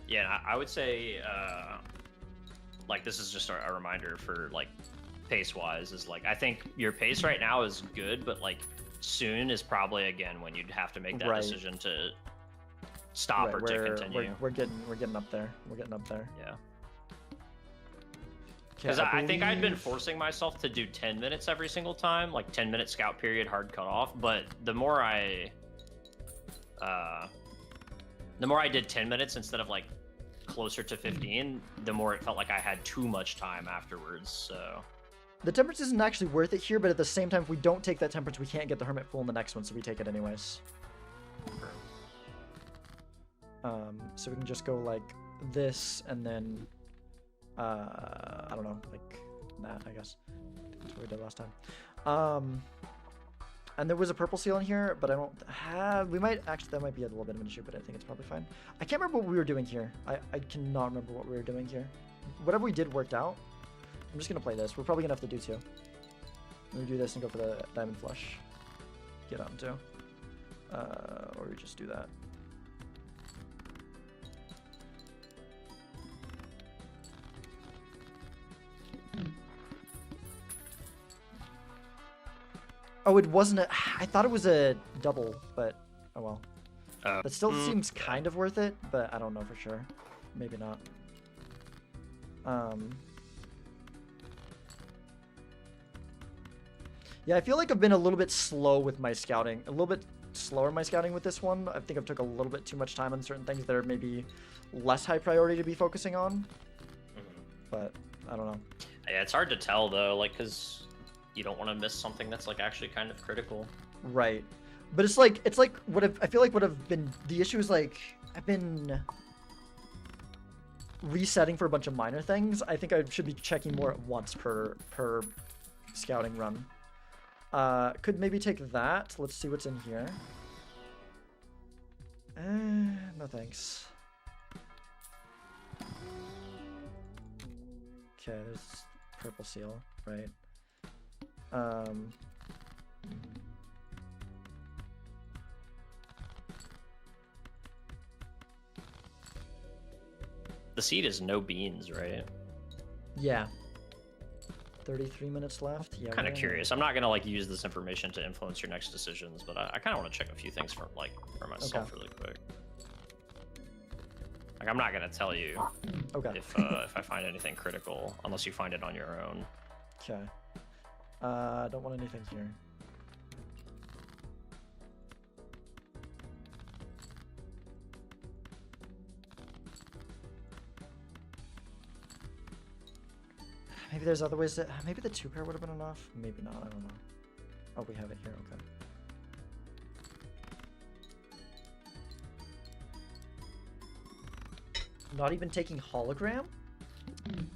Yeah, I would say, like, this is just a reminder for, like, pace-wise, is, like, I think your pace right now is good, but, like, soon is probably, again, when you'd have to make that decision to stop or to continue. We're getting up there. We're getting up there. Yeah. Because I think I'd been forcing myself to do 10 minutes every single time, like 10-minute scout period, hard cut off. But the more I did 10 minutes instead of like closer to 15, the more it felt like I had too much time afterwards. So the temperance isn't actually worth it here, but at the same time, if we don't take that temperance, we can't get the hermit full in the next one, so we take it anyways. So we can just go like this and then. I don't know, like that, I guess. That's what we did last time. And there was a purple seal in here, but I don't have... We might... Actually, that might be a little bit of an issue, but I think it's probably fine. I can't remember what we were doing here. I cannot remember what we were doing here. Whatever we did worked out. I'm just going to play this. We're probably going to have to do two. We do this and go for the diamond flush. Get on too. Or we just do that. Oh, it wasn't a... I thought it was a double, but... Oh, well. That still seems kind of worth it, but I don't know for sure. Maybe not. Yeah, I feel like I've been a little bit slow with my scouting. A little bit slower in my scouting with this one. I think I've took a little bit too much time on certain things that are maybe less high priority to be focusing on. But, I don't know. Yeah, it's hard to tell, though, like, because... You don't want to miss something that's like actually kind of critical. Right. But it's like what I feel like would have been the issue is like I've been resetting for a bunch of minor things. I think I should be checking more at once per scouting run. Could maybe take that. Let's see what's in here. No thanks. Okay, there's purple seal, right? The seed is no beans, right? Yeah. 33 minutes left. Yeah. Kind of curious. I'm not gonna like use this information to influence your next decisions, but I kind of want to check a few things for myself really quick. Like I'm not gonna tell you if I find anything critical unless you find it on your own. Okay. I don't want anything here. Maybe there's other ways that... Maybe the 2-pair would have been enough. Maybe not. I don't know. Oh, we have it here. Okay. Not even taking hologram?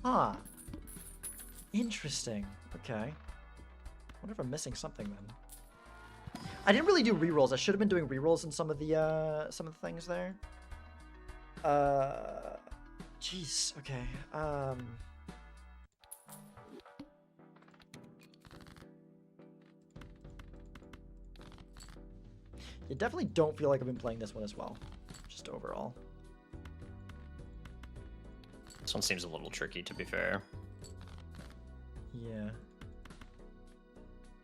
Ah. Interesting. Okay. I wonder if I'm missing something then. I didn't really do rerolls. I should have been doing rerolls in some of the things there. Jeez. Okay. You definitely don't feel like I've been playing this one as well. Just overall. This one seems a little tricky, to be fair. Yeah.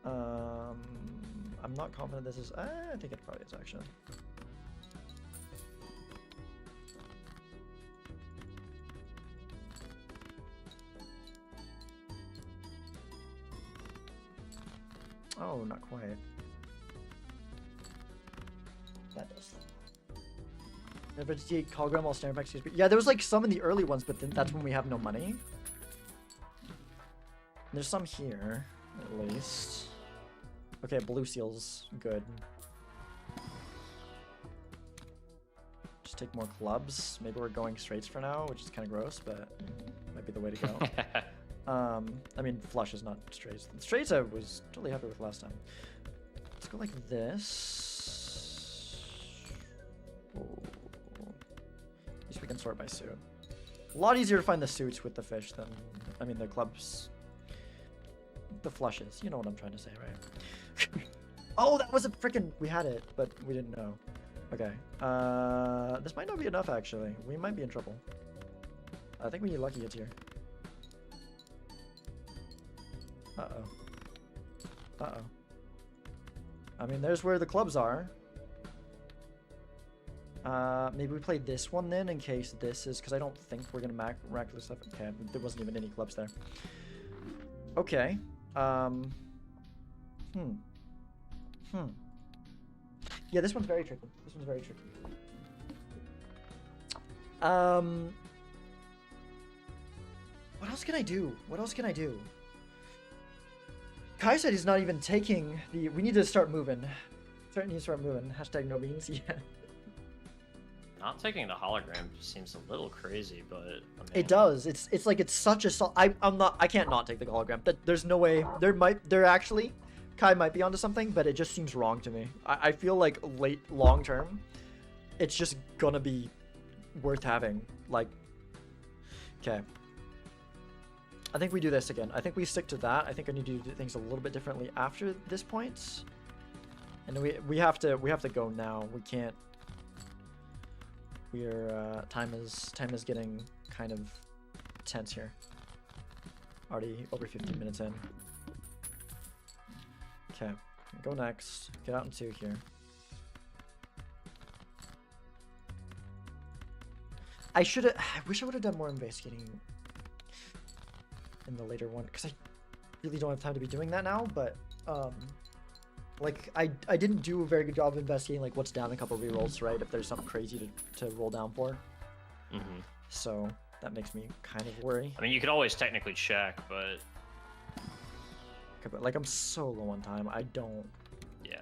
I'm not confident this is... I think it probably is, actually. Oh, not quite. That does. Never to see hologram while staring back to Yeah, there was like some in the early ones, but then that's when we have no money. There's some here, at least. Okay, blue seal's good. Just take more clubs. Maybe we're going straights for now, which is kind of gross, but might be the way to go. I mean, flush is not straights. Straights I was totally happy with last time. Let's go like this. Oh. At least we can sort by suit. A lot easier to find the suits with the fish than, I mean, the clubs. The flushes. You know what I'm trying to say, right? Oh, that was a freaking... We had it, but we didn't know. Okay. This might not be enough, actually. We might be in trouble. I think we need lucky hits here. Uh-oh. Uh-oh. I mean, there's where the clubs are. Maybe we play this one then, in case this is... Because I don't think we're going to rack this up. Okay, there wasn't even any clubs there. Okay. Yeah, this one's very tricky. This one's very tricky. What else can I do? What else can I do? Kai said he's not even taking the... We need to start moving. Need to start moving. Hashtag no beans. Yeah. Not taking the hologram seems a little crazy, but I mean... It does. It's like it's such a... I can't not take the hologram. There's no way. There actually... Kai might be onto something, but it just seems wrong to me. I feel like long term, it's just gonna be worth having. Like, okay. I think we do this again. I think we stick to that. I think I need to do things a little bit differently after this point. And we have to go now. We can't. We're time is getting kind of tense here. Already over 15 minutes in. Okay, go next. Get out in 2 here. I wish I would have done more investigating in the later one, because I really don't have time to be doing that now, but like I didn't do a very good job of investigating like what's down a couple rerolls, right? If there's something crazy to roll down for. Mm-hmm. So that makes me kind of worry. I mean, you could always technically check, but like I'm so low on time. I don't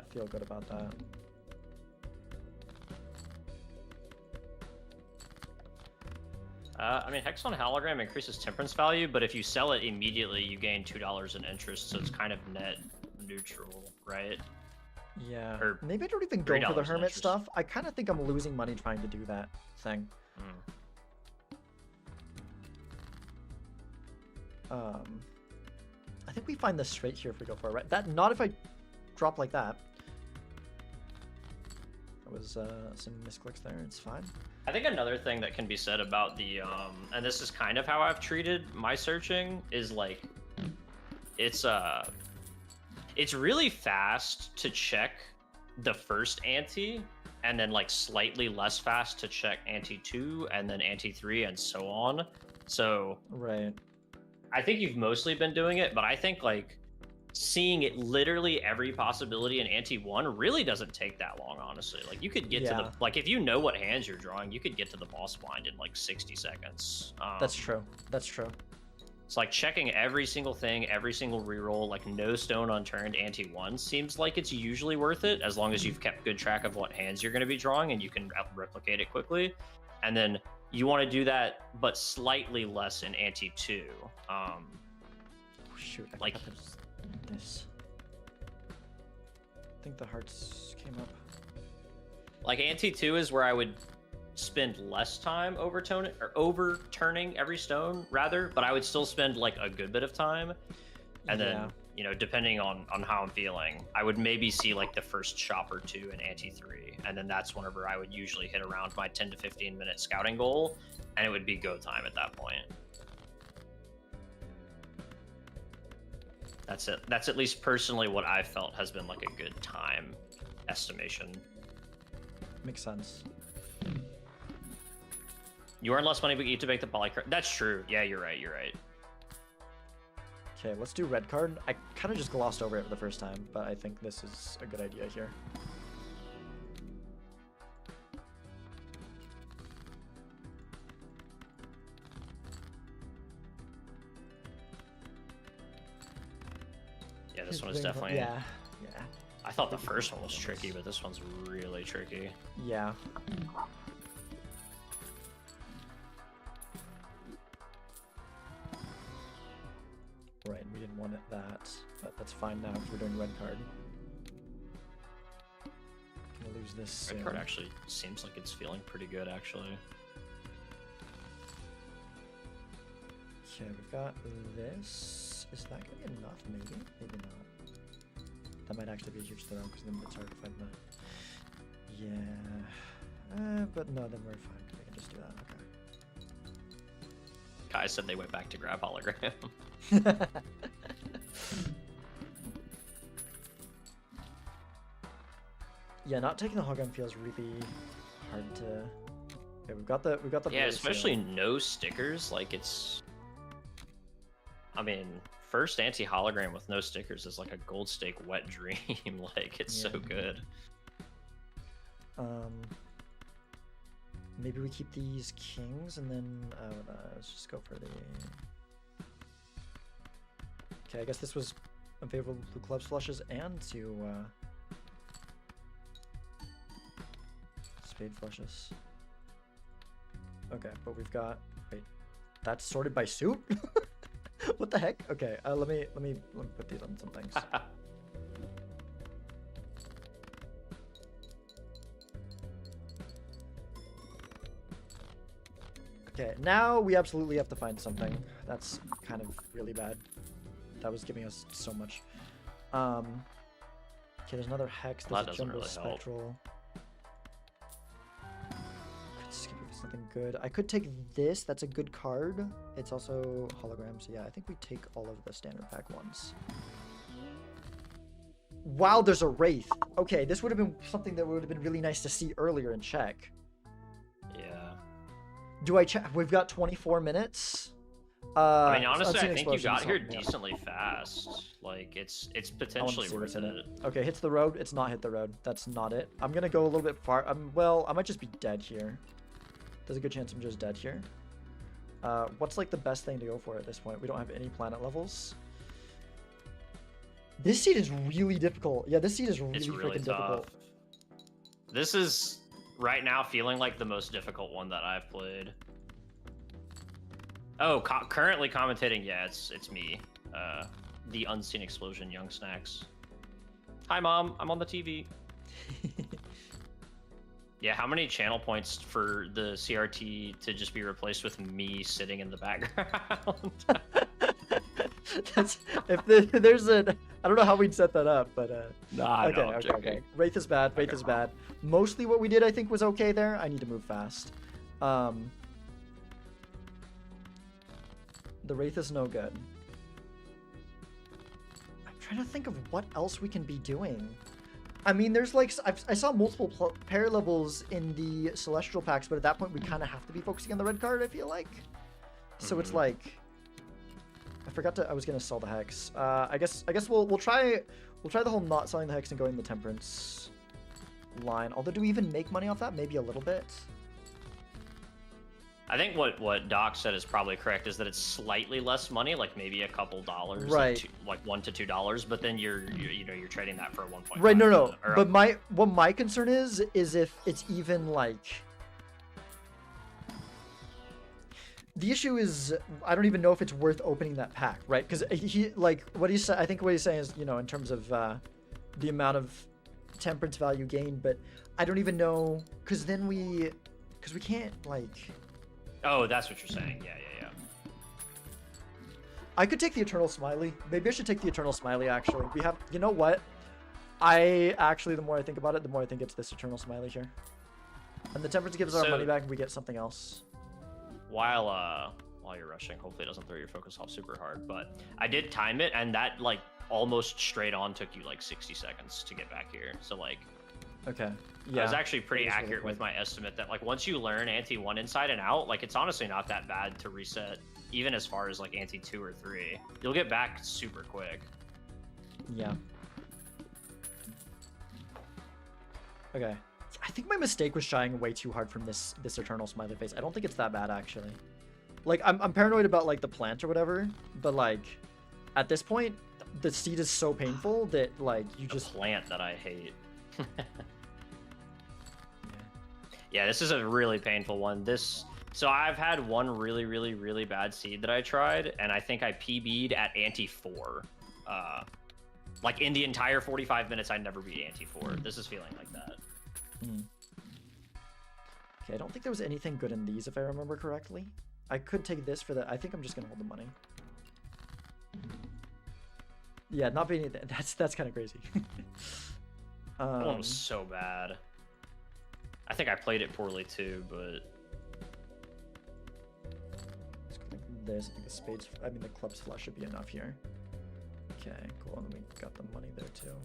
feel good about that. I mean, Hexon Hologram increases temperance value, but if you sell it immediately, you gain $2 in interest, so it's kind of net neutral, right? Yeah. Or maybe I don't even go for the hermit stuff. I kind of think I'm losing money trying to do that thing. I think we find this straight here if we go for it, right? That, not if I drop like that. That was some misclicks there. It's fine. I think another thing that can be said about the, and this is kind of how I've treated my searching, is like, it's really fast to check the first ante, and then like slightly less fast to check ante 2, and then ante 3, and so on. So right. I think you've mostly been doing it, but I think like seeing it literally every possibility in ante 1 really doesn't take that long, honestly. Like you could get to the, like if you know what hands you're drawing, you could get to the boss blind in like 60 seconds. That's true. That's true. It's like checking every single thing, every single reroll, like no stone unturned ante 1 seems like it's usually worth it, as long as you've kept good track of what hands you're going to be drawing and you can replicate it quickly. And then you want to do that, but slightly less in ante 2. Oh, shoot, I like this. I think the hearts came up. Like ante 2 is where I would spend less time overturning every stone rather, but I would still spend like a good bit of time. And then, you know, depending on how I'm feeling, I would maybe see like the first shop or 2 in ante 3, and then that's whenever I would usually hit around my 10 to 15 minute scouting goal, and it would be go time at that point. That's it. That's at least personally what I felt has been like a good time estimation. Makes sense. You earn less money, but you get to make the polycard. That's true. Yeah, you're right. You're right. Okay, let's do red card. I kind of just glossed over it the first time, but I think this is a good idea here. Yeah, this one is definitely... Yeah. I thought the first one was tricky, but this one's really tricky. Yeah. Right, we didn't want it that, but that's fine now because we're doing red card. Gonna lose this soon. Red card actually seems like it's feeling pretty good, actually. Okay, we've got this. Is that gonna be enough? Maybe, maybe not. That might actually be a huge throw because then it's hard to find the. Yeah. But no, then we're fine. We can just do that. Okay. Guys said they went back to grab hologram. Yeah, not taking the hologram feels really hard to. Okay, we've got the Yeah, blue, especially so... no stickers. Like it's. I mean, first anti-hologram with no stickers is like a gold stake wet dream. Like it's so good. Maybe we keep these kings and then let's just go for the. Okay, I guess this was unfavorable blue clubs flushes and to spade flushes. Okay, but we've got wait, that's sorted by suit. What the heck? Okay, let me put these on some things. Okay, now we absolutely have to find something. That's kind of really bad. That was giving us so much. Okay, there's another hex. There's a jumbo spectral. Could skip it for something good. I could take this. That's a good card. It's also hologram. So yeah, I think we take all of the standard pack ones. Wow, there's a wraith. Okay, this would have been something that would have been really nice to see earlier in check. Yeah. Do I check? We've got 24 minutes. I mean, honestly, I think you got here decently fast. Like, it's potentially worth it. Okay, hits the road. It's not hit the road. That's not it. I'm gonna go a little bit far. Well, I might just be dead here. There's a good chance I'm just dead here. What's like the best thing to go for at this point? We don't have any planet levels. This seed is really difficult. Yeah, this seed is really freaking difficult. This is right now feeling like the most difficult one that I've played. Oh, currently commentating. Yeah, it's me. The Unseen Explosion, Young Snacks. Hi, Mom. I'm on the TV. Yeah, how many channel points for the CRT to just be replaced with me sitting in the background? That's there's a I don't know how we'd set that up, but nah, okay. Wraith is bad. Wraith is bad. Mostly what we did, I think, was okay there. I need to move fast. The Wraith is no good. I'm trying to think of what else we can be doing. I mean, there's like I saw multiple pair levels in the Celestial packs, but at that point we kind of have to be focusing on the red card, I feel like. So it's like I forgot to. I was gonna sell the hex. I guess we'll try the whole not selling the hex and going the temperance line. Although, do we even make money off that? Maybe a little bit. I think what Doc said is probably correct. Is that it's slightly less money, like maybe a couple dollars, right? Like $1 to $2. But then you're trading that for 1.5. Right. No. But what my concern is if it's even like. The issue is, I don't even know if it's worth opening that pack, right? Because he, like, what he's I think what he's saying is, you know, in terms of the amount of temperance value gained, but I don't even know, because we can't, like... Oh, that's what you're saying. Yeah. I could take the Eternal Smiley. Maybe I should take the Eternal Smiley, actually. We have, you know what? The more I think about it, the more I think it's this Eternal Smiley here. And the temperance gives our money back and we get something else. While you're rushing, hopefully it doesn't throw your focus off super hard, but I did time it, and that like almost straight on took you like 60 seconds to get back here. So like, okay, yeah, I was actually pretty accurate with my estimate that like once you learn Ante 1 inside and out, like it's honestly not that bad to reset, even as far as like Ante 2 or 3. You'll get back super quick. Yeah. Okay. I think my mistake was shying way too hard from this Eternal Smiley face. I don't think it's that bad, actually. Like, I'm paranoid about, like, the plant or whatever, but, like, at this point, the seed is so painful that, like, you just... plant that I hate. Yeah, this is a really painful one. So I've had one really, really, really bad seed that I tried, and I think I PB'd at Ante 4. Like, in the entire 45 minutes, I never beat Ante 4. This is feeling like that. Okay, I don't think there was anything good in these, if I remember correctly. I could take this for the... I think I'm just gonna hold the money. Yeah, not being... That's kind of crazy. That one was so bad. I think I played it poorly too, but there's, I think the spades, I mean the clubs flush should be enough here. Okay, cool, and then we got the money there too. Cool.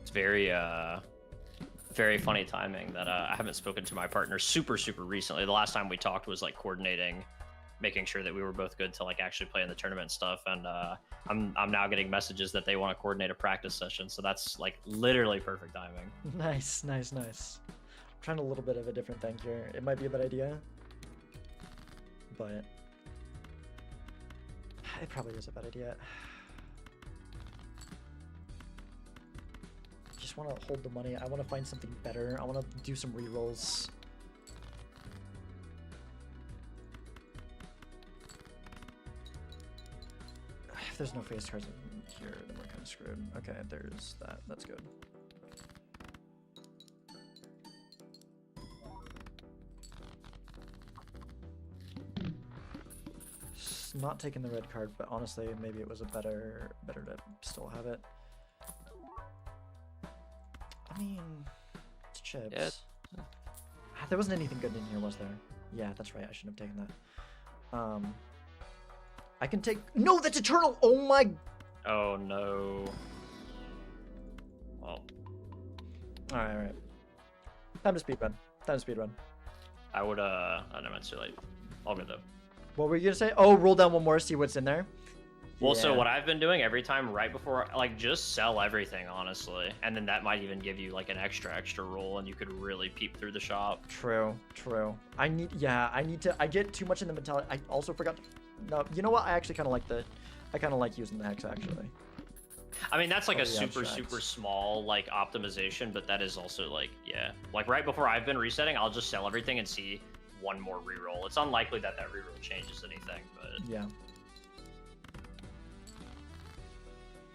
it's very very funny timing that I haven't spoken to my partner super recently. The last time we talked was like coordinating, making sure that we were both good to like actually play in the tournament stuff, and I'm now getting messages that they want to coordinate a practice session, so that's like literally perfect timing. Nice. I'm trying a little bit of a different thing here. It might be a bad idea, but it probably is a bad idea. Just want to hold the money. I want to find something better. I want to do some rerolls. If there's no face cards in here, then we're kind of screwed. Okay, there's that. That's good. Not taking the red card, but honestly, maybe it was a better to still have it. I mean, it's chips. Yeah. There wasn't anything good in here, was there? Yeah, that's right. I shouldn't have taken that. I can take. No, that's eternal. Oh my. Oh no. Well. All right. Time to speedrun. I would. I don't know. It's too late. All good though. What were you gonna say? Oh, roll down one more, see what's in there. Well, Yeah. so what I've been doing every time right before, like, just sell everything, honestly. And then that might even give you, like, an extra roll, and you could really peep through the shop. True. I get too much in the mentality. I also forgot to, no, you know what? I actually kind of like using the hex, actually. I mean, that's, like, Oh, a the super abstracts. small, like, optimization, but that is also, like, yeah. Like, right before I've been resetting, I'll just sell everything and see one more reroll. It's unlikely that reroll changes anything, but... Yeah.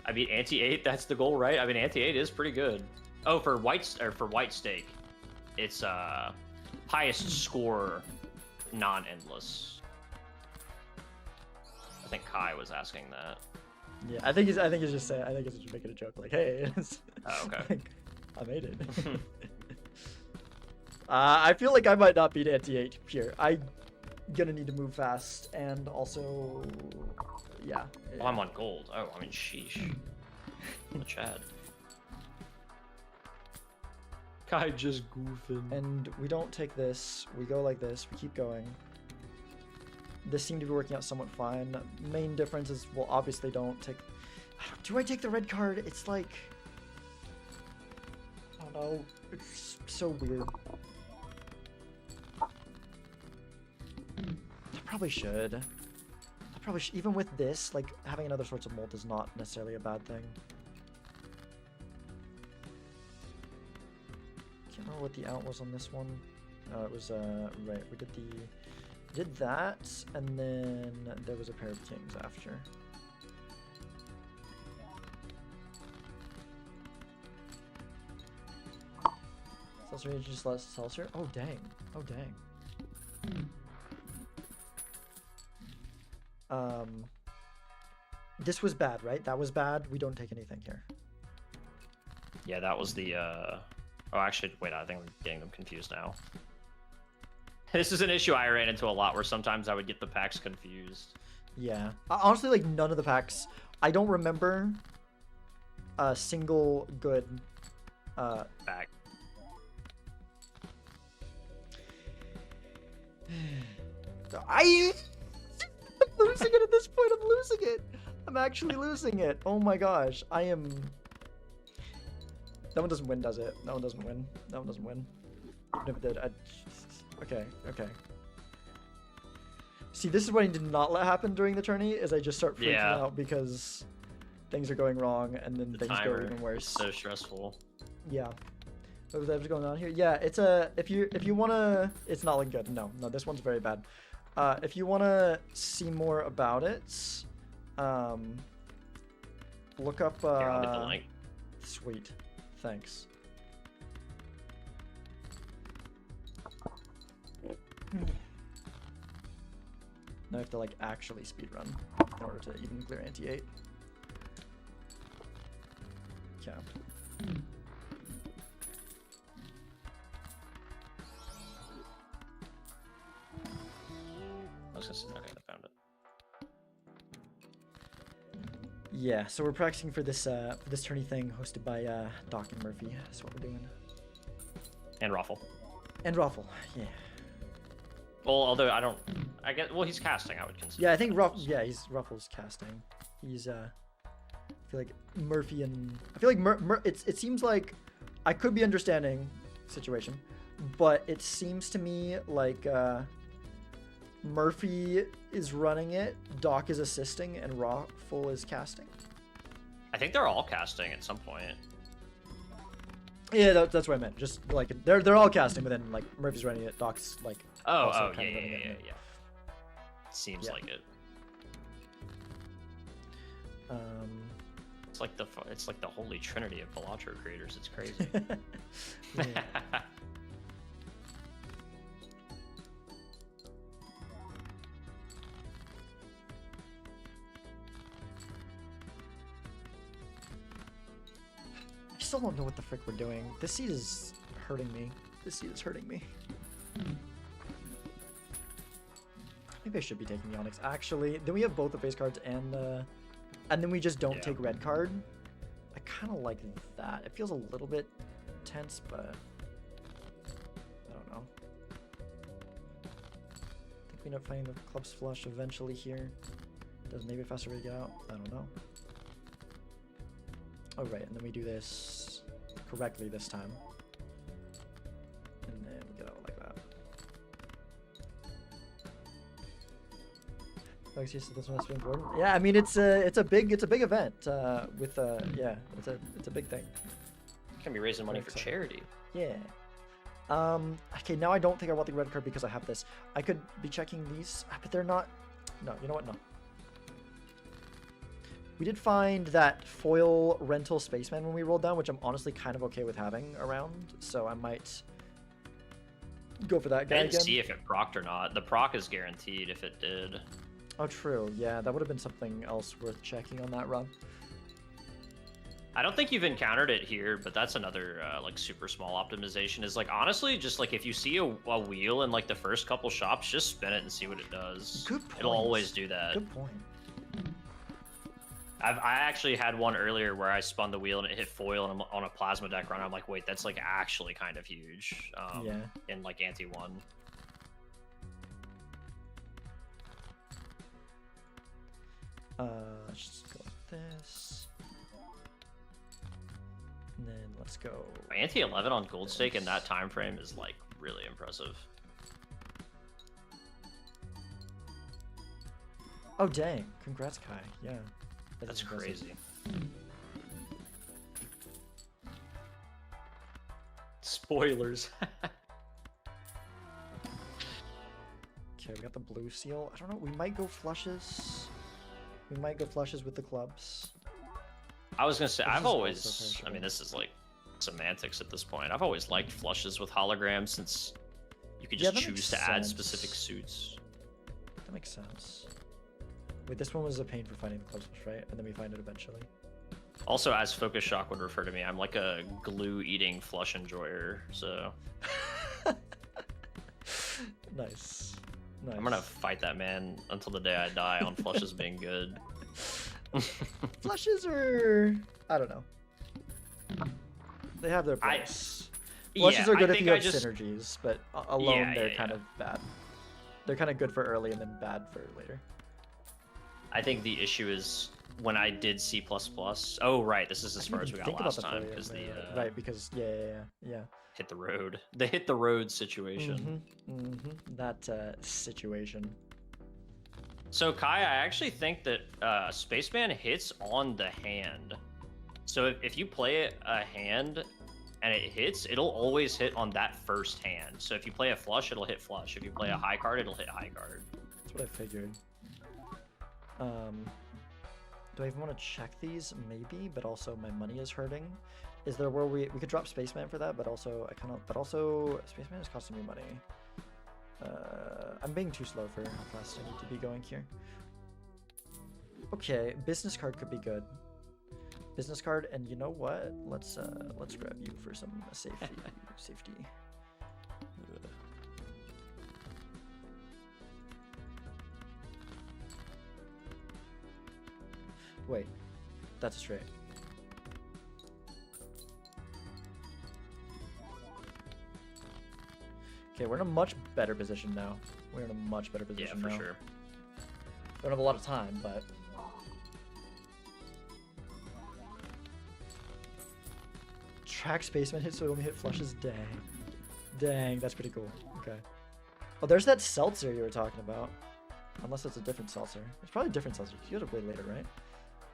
I mean, Ante 8, that's the goal, right? I mean, Ante 8 is pretty good. Oh, for white stake, it's highest score, non-endless. I think Kai was asking that. Yeah, I think he's just saying. I think he's just making a joke, like, hey, Oh, okay. like, I made it. I feel like I might not beat Ante-8 here. I'm gonna need to move fast, and also, yeah. Well, I'm on gold. Oh, I mean, sheesh. I'm a Chad. Kai just goofing. And we don't take this. We go like this. We keep going. This seemed to be working out somewhat fine. Main difference is, well, obviously don't take... Do I take the red card? It's like... I don't know. It's so weird. I probably should. Even with this, like, having another Sorts of Molt is not necessarily a bad thing. Can't remember what the out was on this one. It was, right, we did that, and then there was a pair of kings after. Seltzer just less Seltzer? Oh dang. This was bad, right? That was bad. We don't take anything here. Yeah, that was the, Oh, actually, wait, I think I'm getting them confused now. This is an issue I ran into a lot, where sometimes I would get the packs confused. Yeah. Honestly, like, none of the packs... I don't remember a single good... Pack. I'm losing it at this point. I'm losing it. I'm actually losing it. Oh my gosh. I am... That one doesn't win, does it? That one doesn't win. Even if it did, Okay. See, this is what I did not let happen during the tourney, is I just start freaking out because things are going wrong, and then things go even worse. So stressful. Yeah. What was going on here? Yeah, it's a... If you wanna... It's not looking good. No, this one's very bad. If you wanna see more about it, look up... Here, I'll get the link. Sweet. Thanks. Now I have to like actually speedrun in order to even clear Ante 8. Yeah. I was gonna say, okay, I found it. Yeah, so we're practicing for this tourney thing hosted by Doc and Murphy. That's what we're doing. And Raffle. And Raffle, yeah. Well, although I guess, well, he's casting, I would consider. Yeah, I think Ruffle's casting. He's I feel like Murphy and I feel like it seems like I could be understanding situation, but it seems to me like Murphy is running it, Doc is assisting, and Raffle is casting. I think they're all casting at some point. Yeah, that's what I meant. Just like they're all casting, but then like Murphy's running it, Doc's like. Oh, yeah. Seems like it. It's like the holy trinity of Balatro creators. It's crazy. I still don't know what the frick we're doing. This seed is hurting me. Maybe I should be taking the Onyx. Actually, then we have both the face cards and then we just don't take red card. I kind of like that. It feels a little bit tense, but I don't know. I think we end up finding the club's flush eventually here. Does maybe a faster way to get out? I don't know. Oh right, and then we do this correctly this time. And then we get out like that. Oh, excuse me, this one's important. Yeah, I mean it's a big event. With yeah, it's a big thing. Can be raising money for charity. Yeah. Okay, now I don't think I want the red card because I have this. I could be checking these, but they're not. No, you know what? No. We did find that foil rental spaceman when we rolled down, which I'm honestly kind of okay with having around, so I might go for that guy I didn't again. see if it procced or not. The proc is guaranteed if it did. Oh, true. Yeah, that would have been something else worth checking on that run. I don't think you've encountered it here, but that's another like super small optimization. Is like honestly, just like if you see a wheel in like the first couple shops, just spin it and see what it does. Good point. It'll always do that. Good point. I actually had one earlier where I spun the wheel and it hit foil and I'm on a plasma deck run. I'm like, wait, that's like actually kind of huge. Yeah. In like Ante 1. Let's just go like this. And then let's go. Ante 11 on gold stake in that time frame is like really impressive. Oh dang! Congrats, Kai. Yeah. That's crazy. Spoilers. Okay, we got the blue seal. I don't know. We might go flushes. We might go flushes with the clubs. I was gonna say, I've always. Also I mean, this is like semantics at this point. I've always liked flushes with holograms since you could just choose to add specific suits. That makes sense. Wait, this one was a pain for finding the clubs, right? And then we find it eventually. Also, as Focus Shock would refer to me, I'm like a glue-eating flush enjoyer, so... Nice. I'm gonna fight that man until the day I die on flushes being good. Flushes are... I don't know. They have their place. Flushes are good if you have synergies, but alone they're kind of bad. They're kind of good for early and then bad for later. I think the issue is when I did C++. Oh, right. This is as far as we got last time because the right, because yeah. Hit the road. The hit the road situation. That situation. So Kai, I actually think that Spaceman hits on the hand. So if you play a hand and it hits, it'll always hit on that first hand. So if you play a flush, it'll hit flush. If you play a high card, it'll hit high card. That's what I figured. Do I even want to check these? Maybe, but also my money is hurting. Is there where we could drop Spaceman for that, but also Spaceman is costing me money. I'm being too slow for how fast I need to be going here. Okay, business card could be good. Business card, and you know what? Let's grab you for some safety. Wait, that's straight. Okay, we're in a much better position now. We're in a much better position now. Yeah, for sure. Don't have a lot of time, but... Track spaceman hit, so it only hit flushes? Dang. Dang, that's pretty cool. Okay. Oh, there's that seltzer you were talking about. Unless it's a different seltzer. It's probably a different seltzer. You gotta wait later, right?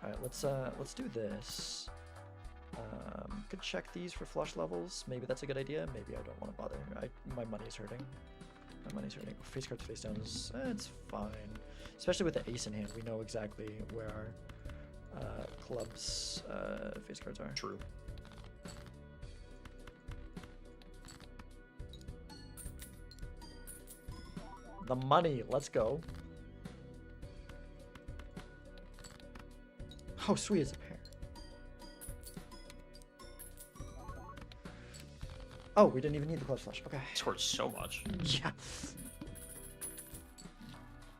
Alright, let's do this. Could check these for flush levels. Maybe that's a good idea. Maybe I don't want to bother. My money's hurting. My money's hurting. Face cards face down is it's fine. Especially with the ace in hand, we know exactly where our clubs face cards are. True. The money, let's go. Oh, sweet, it's a pair. Oh, we didn't even need the clutch flush. Okay. Scored so much. Yeah.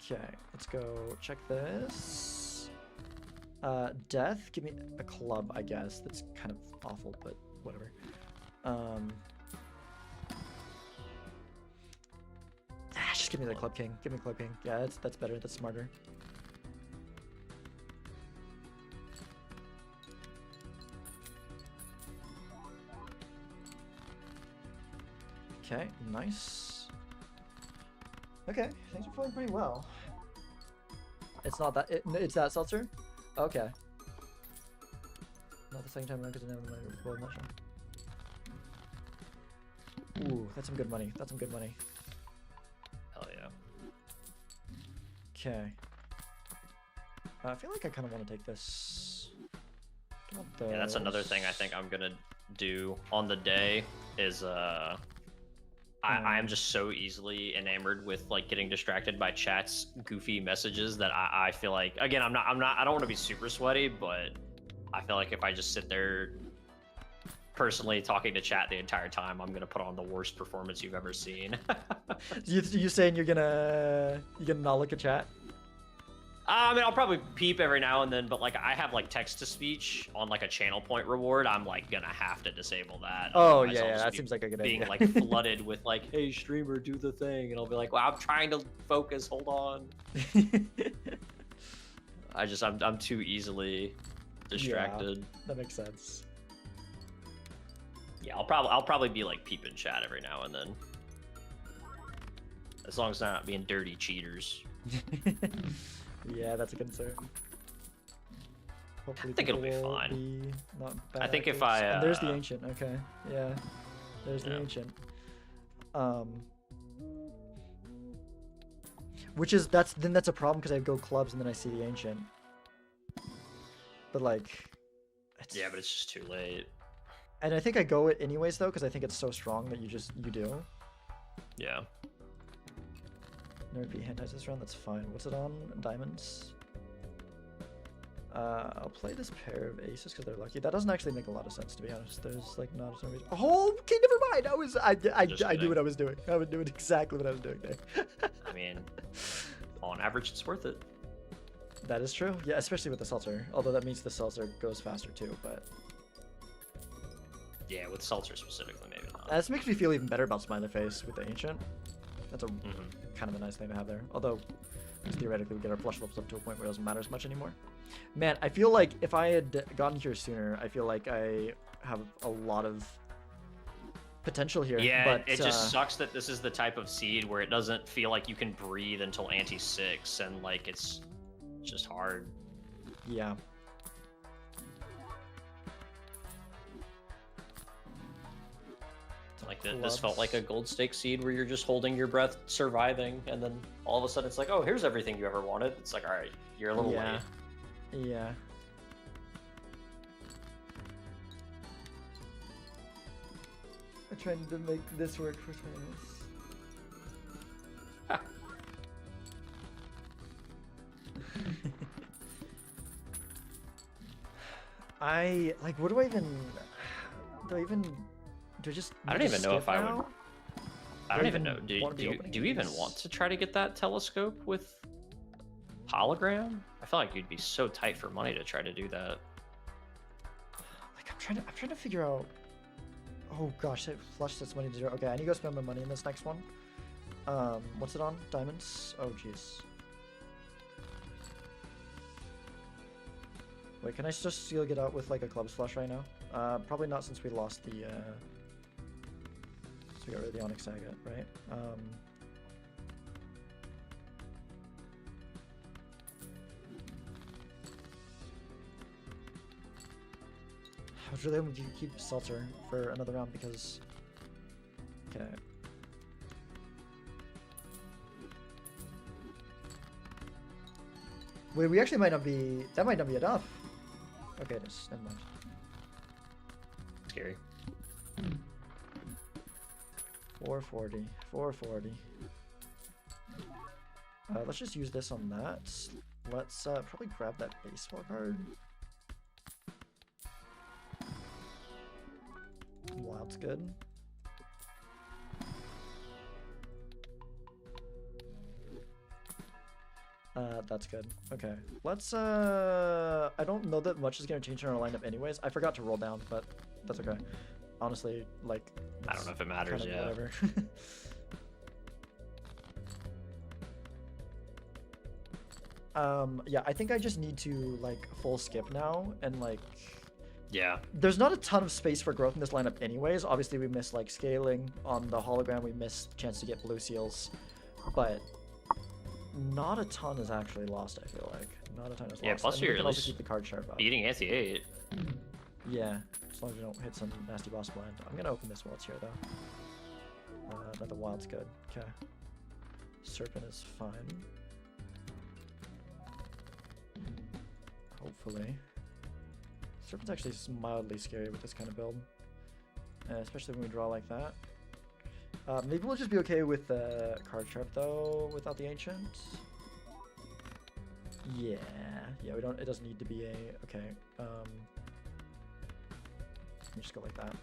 Okay, let's go check this. Death, give me a club, I guess. That's kind of awful, but whatever. Just give me the club king. Give me club king. Yeah, that's better. That's smarter. Okay, nice. Okay, things are flowing pretty well. It's not that. It's that seltzer. Okay. Not the second time around because I never mind. Well, not sure. Ooh, that's some good money. That's some good money. Hell yeah. Okay. I feel like I kind of want to take this. Yeah, that's another thing I think I'm gonna do on the day is I'm just so easily enamored with like getting distracted by chat's goofy messages that I feel like, again, I don't want to be super sweaty, but I feel like if I just sit there personally talking to chat the entire time, I'm gonna put on the worst performance you've ever seen. You saying you're gonna not look at chat? I mean, I'll probably peep every now and then, but like I have like text to speech on like a channel point reward. I'm like gonna have to disable that. Oh Otherwise, yeah, that seems like a good idea. Being like flooded with like, hey streamer, do the thing, and I'll be like, well, I'm trying to focus. Hold on. I'm too easily distracted. Yeah, that makes sense. Yeah, I'll probably be like peeping chat every now and then, as long as they're not being dirty cheaters. Yeah, that's a concern. Hopefully I think it'll be fine. Not bad I think if and there's the ancient. Okay, yeah, there's the ancient. Which is that's a problem because I go clubs and then I see the ancient. But like, yeah, but it's just too late. And I think I go it anyways though because I think it's so strong that you do. Yeah. No repeat hand ties this round, that's fine. What's it on? Diamonds? I'll play this pair of aces because they're lucky. That doesn't actually make a lot of sense, to be honest. There's like not a reason. Oh, okay, never mind. I knew what I was doing. I was doing exactly what I was doing there. I mean, on average, it's worth it. That is true. Yeah, especially with the seltzer. Although that means the seltzer goes faster too, but... Yeah, with seltzer specifically, maybe not. This makes me feel even better about Smiley Face with the ancient. That's a kind of a nice thing to have there. Although, theoretically, we get our flush levels up to a point where it doesn't matter as much anymore. Man, I feel like if I had gotten here sooner, I feel like I have a lot of potential here. Yeah, but, it just sucks that this is the type of seed where it doesn't feel like you can breathe until Ante 6, and like it's just hard. Yeah. Like this felt like a gold stake seed where you're just holding your breath, surviving, and then all of a sudden it's like, oh, here's everything you ever wanted. It's like, all right, you're a little late. Yeah. I'm trying to make this work for 20 minutes. What do I even? Do I even? Do I just? I don't even know if I would. I don't even know. Do you even want to try to get that telescope with hologram? I feel like you'd be so tight for money to try to do that. Like I'm trying to figure out. Oh gosh, it flushed its money to zero. Okay, I need to go spend my money in this next one. What's it on? Diamonds? Oh jeez. Wait, can I just still get out with like a clubs flush right now? Probably not since we lost the since we got rid of the Onyx Agate, right? I was really hoping to keep Seltzer for another round because okay. Wait, we actually might not be. That might not be enough. Okay, it is. Never mind. Scary. 440. 440. Let's just use this on that. Let's probably grab that baseball card. Wild's good. That's good. Okay. Let's, I don't know that much is going to change in our lineup anyways. I forgot to roll down, but that's okay. Honestly, like... I don't know if it matters, kind of yeah. Whatever. Yeah, I think I just need to, like, full skip now, and, like... Yeah. There's not a ton of space for growth in this lineup anyways. Obviously, we missed, like, scaling on the hologram. We missed chance to get blue seals, but... Not a ton is actually lost, I feel like. Not a ton is lost. Yeah, plus you're at also least keep the card sharp up. beating Ante 8. Yeah, as long as we don't hit some nasty boss blind. I'm gonna open this while it's here, though. Another wild's good. Okay. Serpent is fine. Hopefully. Serpent's actually mildly scary with this kind of build. Especially when we draw like that. Maybe we'll just be okay with the card sharp though, without the ancient. Yeah, we don't. It doesn't need to be a. Okay. Let me just go like that.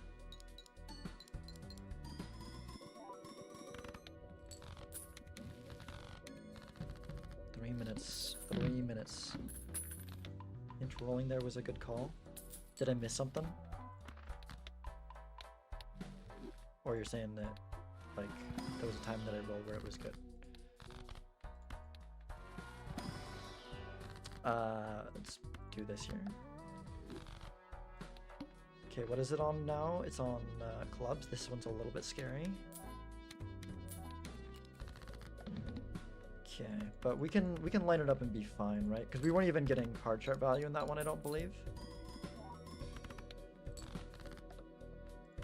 Three minutes. 3 minutes. Inch rolling there was a good call. Did I miss something? Or you're saying that? Like, there was a time that I rolled where it was good. Let's do this here. Okay, what is it on now? It's on clubs. This one's a little bit scary. Okay, but we can line it up and be fine, right? Because we weren't even getting card chart value in that one, I don't believe.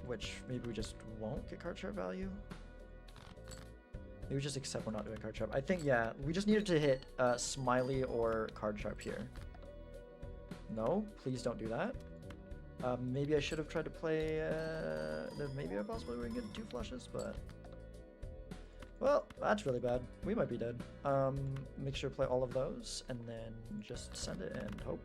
Which maybe we just won't get card chart value. Maybe just accept we're not doing card sharp. I think, yeah, we just needed to hit Smiley or card sharp here. No, please don't do that. Maybe I should have tried to play, there may be a possibility we can get 2 flushes, but... Well, that's really bad. We might be dead. Make sure to play all of those, and then just send it and hope.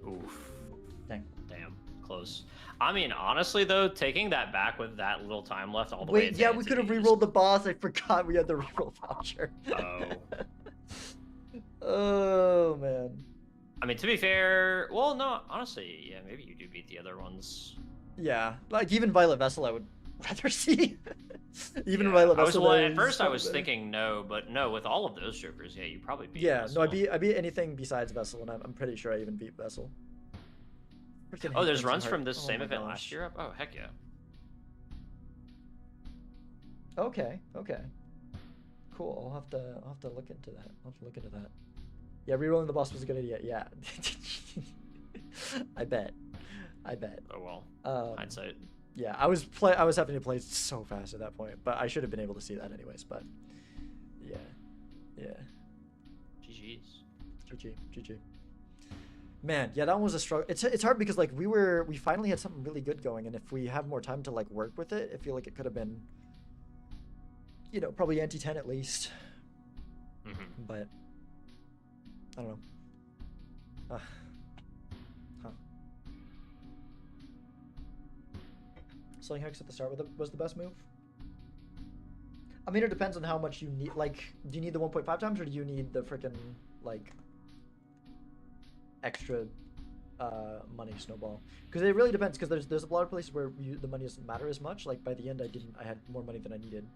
Oof. Dang. Damn. Close. I mean, honestly, though, taking that back with that little time left all the way. Wait, yeah, we could have re-rolled the boss. I forgot we had the re-roll voucher. Oh. Oh, man. I mean, to be fair, well, no, honestly, yeah, maybe you do beat the other ones. Yeah, like even Violet Vessel I would rather see. Even yeah. Violet Vessel. Well, at first I was thinking no, but no, with all of those Jokers, yeah, you probably beat Vessel. No, I beat anything besides Vessel, and I'm pretty sure I even beat Vessel. Oh, there's runs from this same event last year up? Oh, heck yeah. Okay. Cool. I'll have to look into that. Yeah, rerolling the boss was a good idea. Yeah. I bet. Oh well. Hindsight. Yeah, I was having to play so fast at that point, but I should have been able to see that anyways, but yeah. GG's. GG. Man, yeah, that one was a struggle. It's hard because like we finally had something really good going, and if we have more time to like work with it, I feel like it could have been, you know, probably Ante 10 at least. Mm-hmm. But I don't know. Huh. Slowing Hex at the start was the best move? I mean, it depends on how much you need. Like, do you need the 1.5 times, or do you need the freaking, like, extra money snowball? Because it really depends, because there's a lot of places where the money doesn't matter as much. Like, by the end, I had more money than I needed.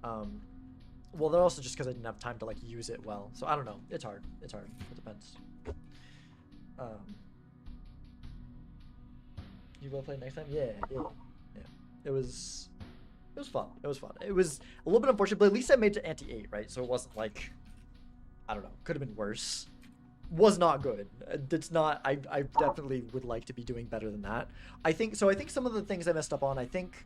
Well, they're also just because I didn't have time to, like, use it well. So, I don't know. It's hard. It's hard. It depends. You will play next time? Yeah. It was fun. It was fun. It was a little bit unfortunate, but at least I made it to Ante 8, right? So it wasn't like, I don't know, could have been worse. Was not good. It's not, I definitely would like to be doing better than that. I think some of the things I messed up on, I think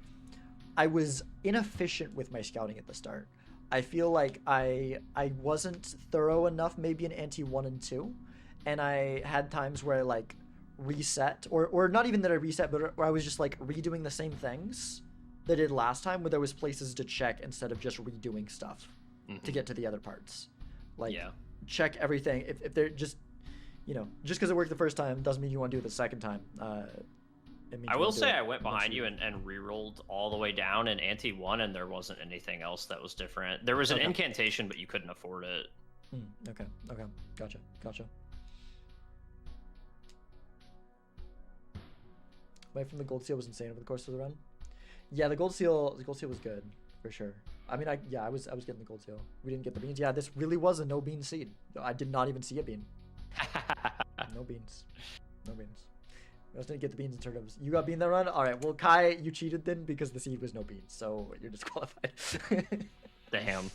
I was inefficient with my scouting at the start. I feel like I wasn't thorough enough maybe in Ante 1 and 2. And I had times where I, like, reset, or not even that I reset, but where I was just, like, redoing the same things that I did last time, where there was places to check instead of just redoing stuff to get to the other parts. Like, check everything. If they're just, you know, just because it worked the first time doesn't mean you want to do it the second time. I will say I went behind you and re-rolled all the way down in Ante 1, and there wasn't anything else that was different. There was an incantation, but you couldn't afford it. Okay. Gotcha. Away from the gold seal was insane over the course of the run. Yeah, the gold seal was good for sure. I mean, I was getting the gold seal. We didn't get the beans. Yeah, this really was a no bean seed. I did not even see a bean. No beans. I just didn't get the beans in turnips. You got bean that run? All right. Well, Kai, you cheated then because the seed was no beans, so you're disqualified. Damn.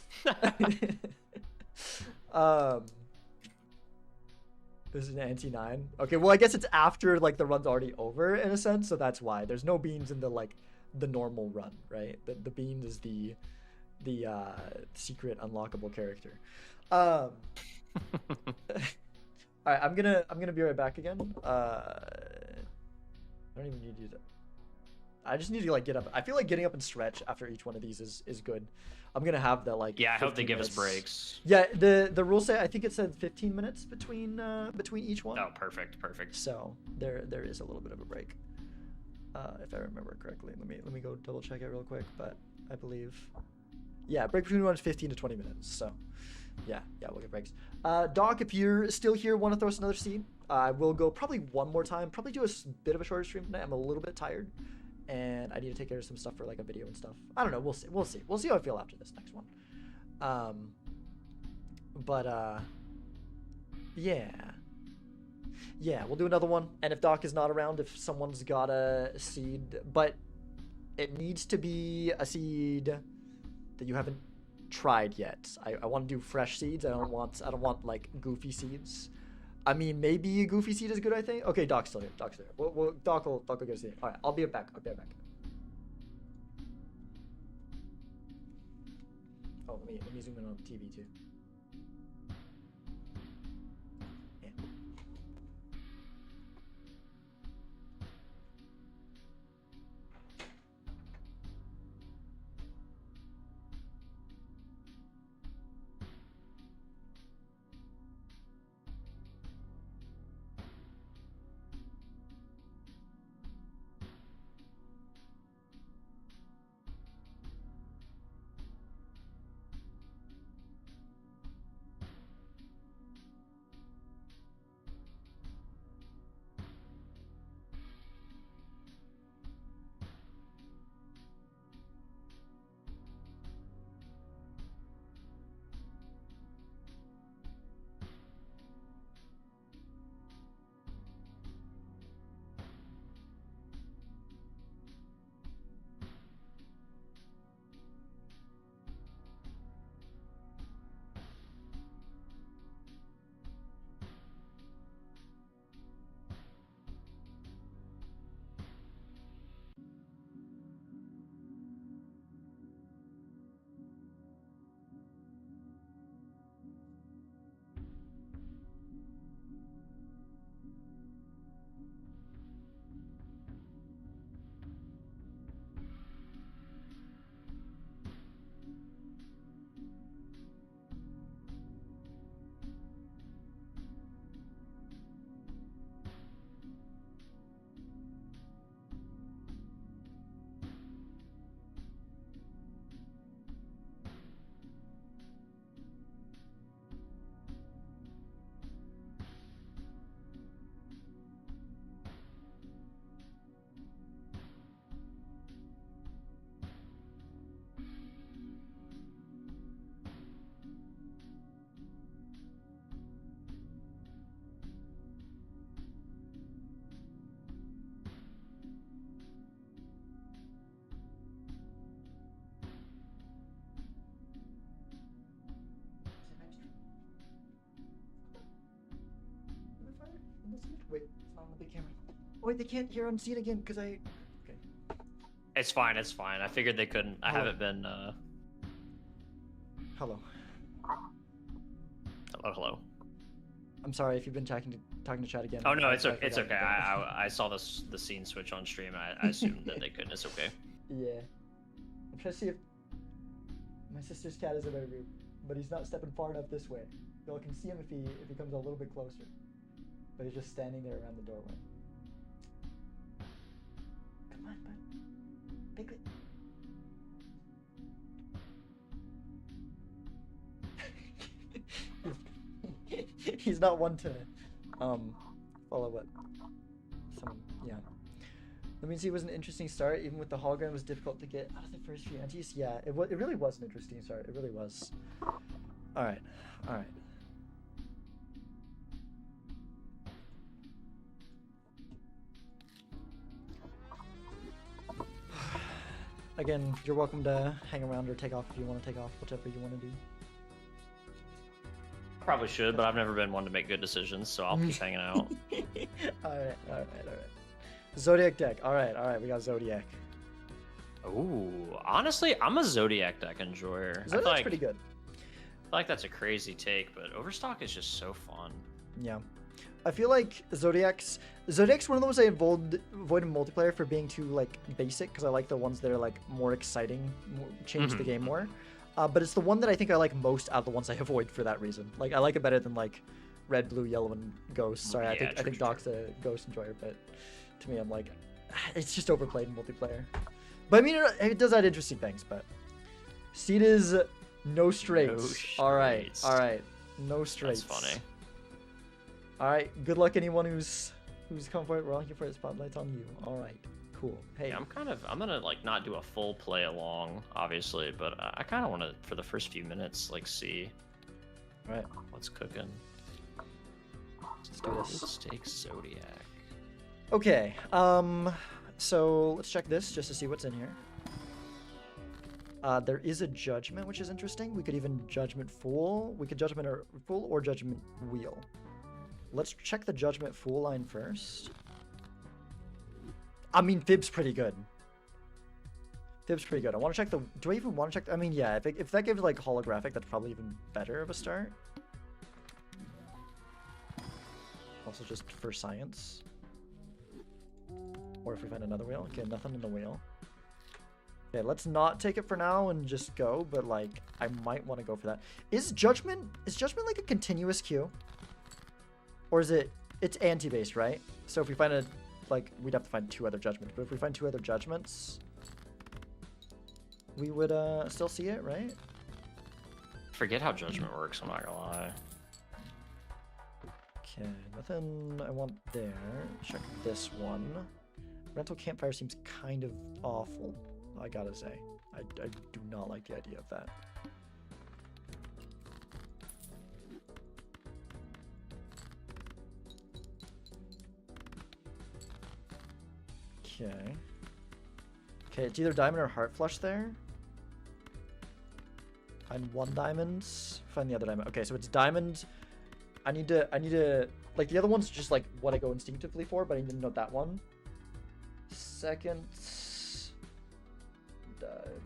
This is an Ante 9. Okay, well, I guess it's after, like, the run's already over in a sense, so that's why there's no beans in the, like, the normal run, right? The beans is the secret unlockable character. All right, I'm gonna be right back again. I don't even need to do that. I just need to, like, get up. I feel like getting up and stretch after each one of these is good. I'm gonna have that, like, yeah, I hope they give us breaks. Yeah, the rules say, I think it said 15 minutes between each one. Oh, perfect. So there is a little bit of a break, if I remember correctly. Let me go double check it real quick, but I believe, yeah, break between ones 15 to 20 minutes. So yeah, we'll get breaks. Doc, if you're still here, want to throw us another seed? I will go probably one more time. Probably do a bit of a shorter stream tonight. I'm a little bit tired, and I need to take care of some stuff for, like, a video and stuff. I don't know. We'll see how I feel after this next one. Yeah, we'll do another one. And if Doc is not around, if someone's got a seed, but it needs to be a seed that you haven't tried yet. I want to do fresh seeds. I don't want like goofy seeds. I mean, maybe a goofy seed is good, I think. Okay, Doc's still here. Well, Doc will get a seed. All right, I'll be back. Oh, let me zoom in on TV too. Yeah. Wait, it's not on the big camera. Oh, wait, they can't hear unseen again because I. Okay. It's fine. It's fine. I figured they couldn't. I haven't been. Hello. Hello. Hello. I'm sorry if you've been talking to chat again. Oh no, it's okay. It's okay. I saw the scene switch on stream. I assumed that they couldn't. It's okay. Yeah. I'm trying to see if my sister's cat is in my room, but he's not stepping far enough this way. Y'all can see him if he comes a little bit closer. But he's just standing there around the doorway. Come on, bud. Piglet. He's not one to follow what yeah. That means it was an interesting start. Even with the hologram, it was difficult to get out of the first few antes. Yeah, it really was an interesting start. It really was. All right. Again, you're welcome to hang around or take off if you want to take off, whatever you want to do. Probably should, but I've never been one to make good decisions, so I'll keep hanging out. All right. Zodiac deck. All right. We got Zodiac. Ooh, honestly, I'm a Zodiac deck enjoyer. Zodiac's pretty good. I feel like that's a crazy take, but Overstock is just so fun. Yeah. I feel like Zodiac's one of those I avoid in multiplayer for being too like basic, because I like the ones that are like more exciting, change the game more. But it's the one that I think I like most out of the ones I avoid for that reason. Like I like it better than like red, blue, yellow, and ghost. Sorry, yeah, I think Doc's a ghost enjoyer, but to me I'm like, it's just overplayed in multiplayer. But I mean, it does add interesting things. But Seed is no straights. All right. No straights. That's funny. All right. Good luck anyone who's come for it. We're all here for the spotlights on you. All right. Cool. Hey. Yeah, I'm gonna like not do a full play along, obviously, but I kind of want to for the first few minutes like see. All right. What's cooking? Let's do this. Steak Zodiac. Okay. So let's check this just to see what's in here. There is a judgment, which is interesting. We could even judgment fool. We could judgment fool or judgment wheel. Let's check the judgment fool line first. I mean, Fib's pretty good. I want to check the... Do I even want to check... I mean, yeah, if that gives, like, holographic, that's probably even better of a start. Also, just for science. Or if we find another wheel. Okay, nothing in the wheel. Okay, let's not take it for now and just go, but, like, I might want to go for that. Is Judgment, like, a continuous queue? Or is it... It's Ante-based, right? So if we find a... Like, we'd have to find 2 other judgments. But if we find 2 other judgments, we would still see it, right? Forget how judgment works, I'm not gonna lie. Okay, nothing I want there. Check this one. Rental campfire seems kind of awful, I gotta say. I do not like the idea of that. Okay, it's either diamond or heart flush there. Find 1 diamond. Find the other diamond. Okay, so it's diamond. I need to like the other one's just like what I go instinctively for, but I need to note that one. Second diamond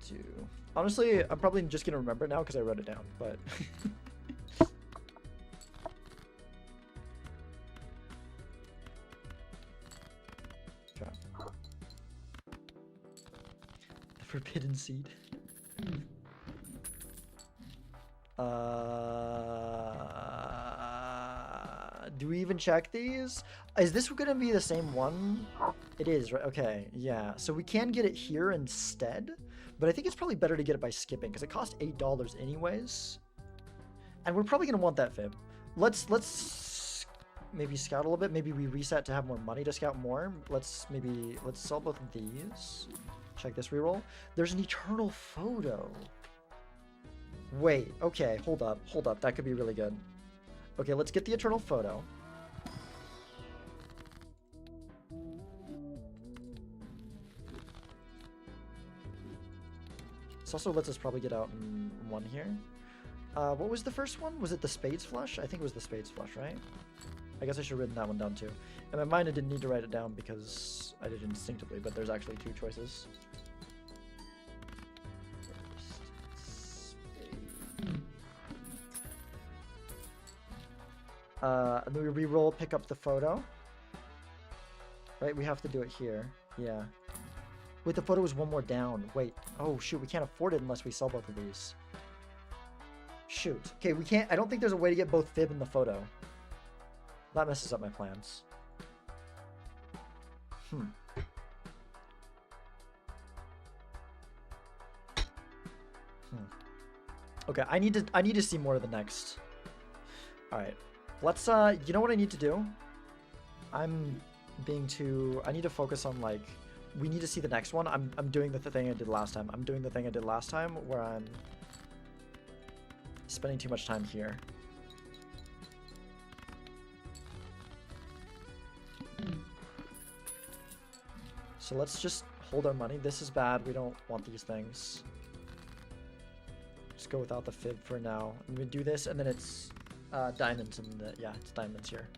2. Honestly, I'm probably just gonna remember it now because I wrote it down, but Forbidden seed. Do we even check these? Is this going to be the same one? It is, right? Okay, yeah. So we can get it here instead, but I think it's probably better to get it by skipping because it costs $8 anyways. And we're probably going to want that Fib. Let's maybe scout a little bit. Maybe we reset to have more money to scout more. Let's sell both of these. Check this reroll. There's an eternal photo. Wait, okay, hold up. That could be really good. Okay, let's get the eternal photo. This also lets us probably get out in 1 here. What was the first one? Was it the spades flush? I think it was the spades flush, right? I guess I should have written that one down too. In my mind, I didn't need to write it down because I did instinctively, but there's actually 2 choices. And then we re-roll, pick up the photo. Right, we have to do it here. Yeah. Wait, the photo is 1 more down. Wait. Oh, shoot, we can't afford it unless we sell both of these. Shoot. Okay, we can't... I don't think there's a way to get both fib and the photo. That messes up my plans. Okay, I need to see more of the next. All right. Let's you know what I need to do? I need to focus on, like, we need to see the next one. I'm doing the thing I did last time. I'm doing the thing I did last time where I'm spending too much time here. So let's just hold our money. This is bad. We don't want these things. Just go without the fib for now. And we do this, and then it's diamonds, and yeah, it's diamonds here.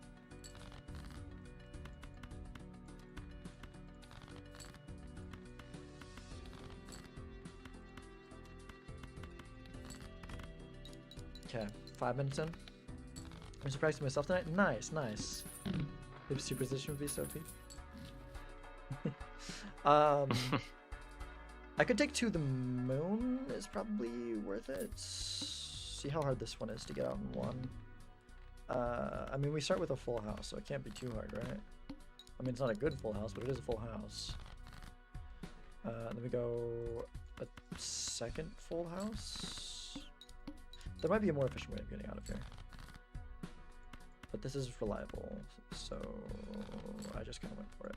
Okay, 5 minutes in. I'm surprised myself tonight. Nice, nice. If superstition would be so peak. I could take 2 the moon is probably worth it. See how hard this one is to get out in 1. I mean, we start with a full house, so it can't be too hard, right? I mean, it's not a good full house, but it is a full house. Then we go a second full house. There might be a more efficient way of getting out of here. But this is reliable, so I just kind of went for it.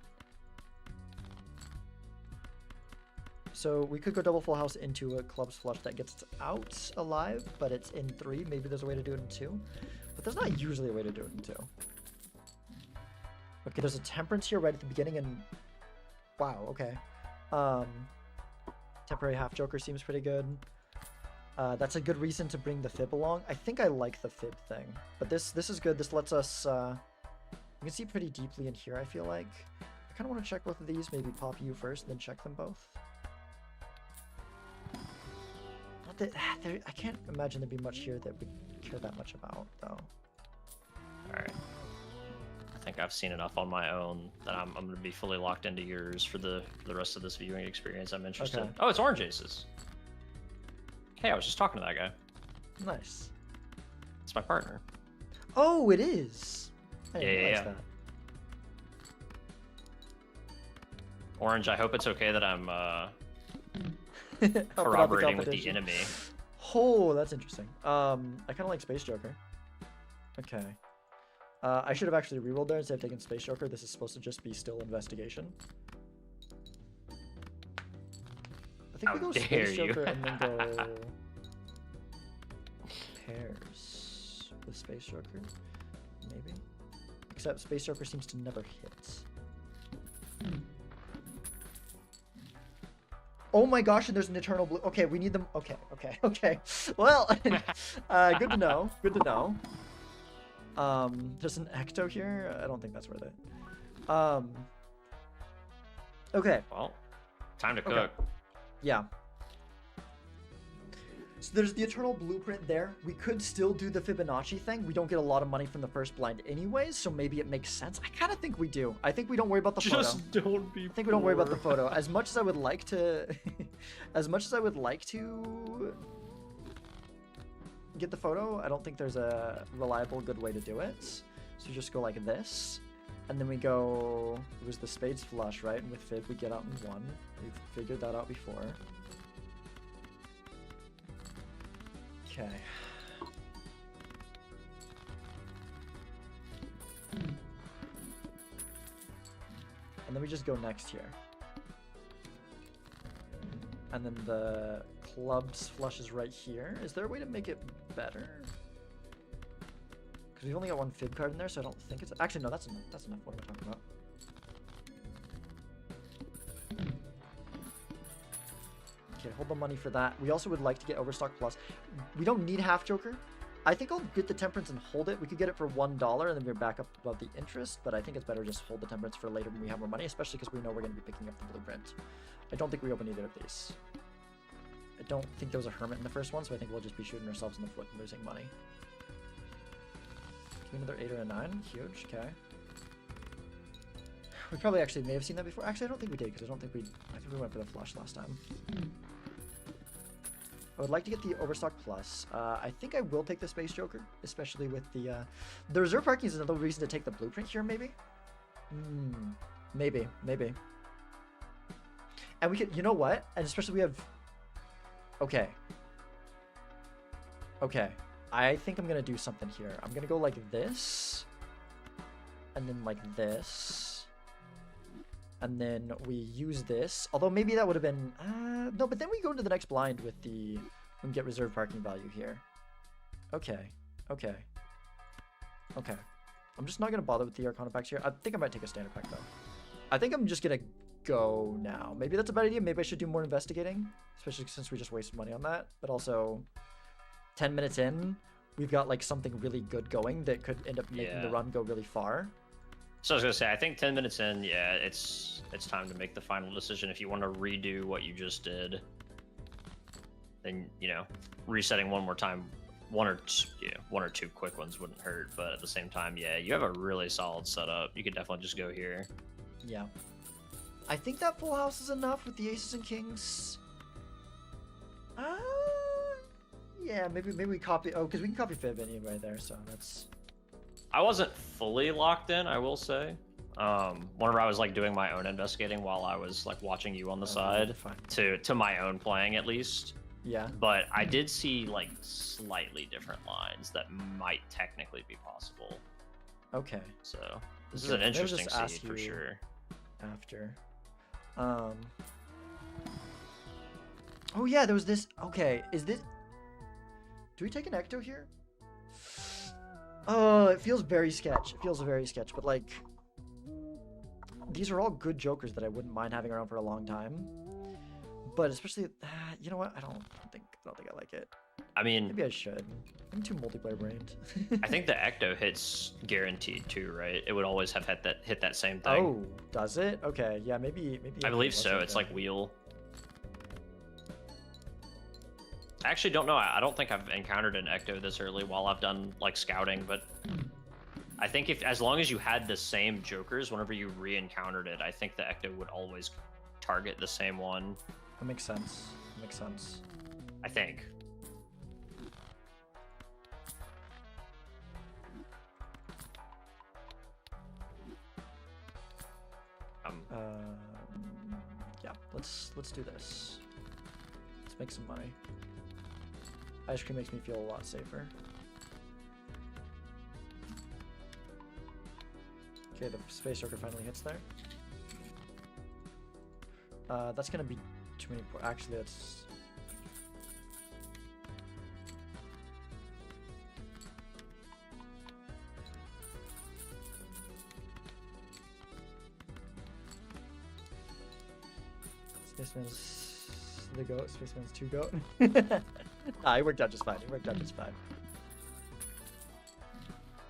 So we could go double full house into a club's flush that gets out alive, but it's in 3. Maybe there's a way to do it in 2. But there's not usually a way to do it in 2. Okay, there's a temperance here right at the beginning, and wow, okay. Temporary half joker seems pretty good. That's a good reason to bring the fib along. I think I like the fib thing, but this is good. This lets us you can see pretty deeply in here, I feel like. I kind of want to check both of these, maybe pop you first and then check them both. Not that, I can't imagine there'd be much here that we care that much about, though. Alright. I think I've seen enough on my own that I'm going to be fully locked into yours for the rest of this viewing experience. I'm interested. Okay. Oh, it's Orange Aces. Hey, I was just talking to that guy. Nice. It's my partner. Oh, it is. I didn't realize that. Orange, I hope it's okay that I'm corroborating with the enemy. Oh, that's interesting. I kind of like Space Joker. Okay. I should have actually rerolled there instead of taking Space Joker. This is supposed to just be still investigation. I think we go Space Joker and then go pairs with Space Joker, maybe. Except Space Joker seems to never hit. Oh my gosh, and there's an eternal blue. Okay, we need them. Okay. Well, good to know. Good to know. There's an Ecto here. I don't think that's worth it. Okay. Well, time to cook. Okay. Yeah. So there's the eternal blueprint there. We could still do the Fibonacci thing. We don't get a lot of money from the first blind anyways, so maybe it makes sense. I kind of think we do. I think we don't worry about the photo. Just don't be I think we don't worry about the photo. As much as I would like to as much as I would like to get the photo, I don't think there's a reliable good way to do it. So we just go like this. And then we go, it was the spades flush, right? And with fib we get out in 1. We've figured that out before. Okay. And then we just go next here. And then the clubs flush is right here. Is there a way to make it better? Because we've only got 1 fib card in there, so I don't think it's... Actually, no, that's enough. That's enough. What am I talking about? Okay, hold the money for that. We also would like to get Overstock Plus. We don't need half Joker. I think I'll get the temperance and hold it. We could get it for $1 and then we're back up above the interest, but I think it's better just hold the temperance for later when we have more money, especially because we know we're going to be picking up the blueprint. I don't think we open either of these. I don't think there was a hermit in the first one, so I think we'll just be shooting ourselves in the foot and losing money. Give me another 8 or a 9. Huge. Okay. We probably actually may have seen that before. Actually, I don't think we did, because I think we went for the flush last time. I would like to get the Overstock Plus. I think I will take the Space Joker, especially with the reserve parking is another reason to take the blueprint here, maybe? Maybe. And we could, you know what? And especially we have, okay. I think I'm going to do something here. I'm going to go like this, and then like this, and then we use this. Although maybe that would have been, no, but then we go into the next blind with the, we can get reserve parking value here. Okay. I'm just not going to bother with the Arcana packs here. I think I might take a standard pack though. I think I'm just going to go now. Maybe that's a bad idea. Maybe I should do more investigating, especially since we just wasted money on that. But also, 10 minutes in, we've got like something really good going that could end up making the run go really far. So I was gonna say, I think 10 minutes in, yeah, it's time to make the final decision. If you want to redo what you just did, then resetting one more time, one or two quick ones wouldn't hurt. But at the same time, yeah, you have a really solid setup. You could definitely just go here. Yeah, I think that full house is enough with the aces and kings. Yeah, maybe we copy. Oh, because we can copy fib anyway there, so that's. I wasn't fully locked in, I will say. Whenever I was like doing my own investigating while I was like watching you on the side, to my own playing at least. Yeah. But I did see like slightly different lines that might technically be possible. Okay. So this is an interesting seed for sure. After. Oh yeah, there was this. Okay, is this? Do we take an ecto here? Oh, it feels very sketch. But like, these are all good jokers that I wouldn't mind having around for a long time. But especially, you know what? I don't think I like it. I mean, maybe I should. I'm too multiplayer brained. I think the ecto hits guaranteed too, right? It would always have hit that same thing. Oh, does it? Okay, yeah, maybe. I believe so. It's like wheel. I actually don't know. I don't think I've encountered an ecto this early while I've done like scouting, but I think as long as you had the same jokers whenever you re-encountered it, I think the ecto would always target the same one. That makes sense. I think. Yeah, let's do this. Let's make some money. Ice cream makes me feel a lot safer. Okay, the space joker finally hits there. That's gonna be too many. Actually, that's. Spaceman's the goat. Spaceman's 2 goat. Nah, he worked out just fine.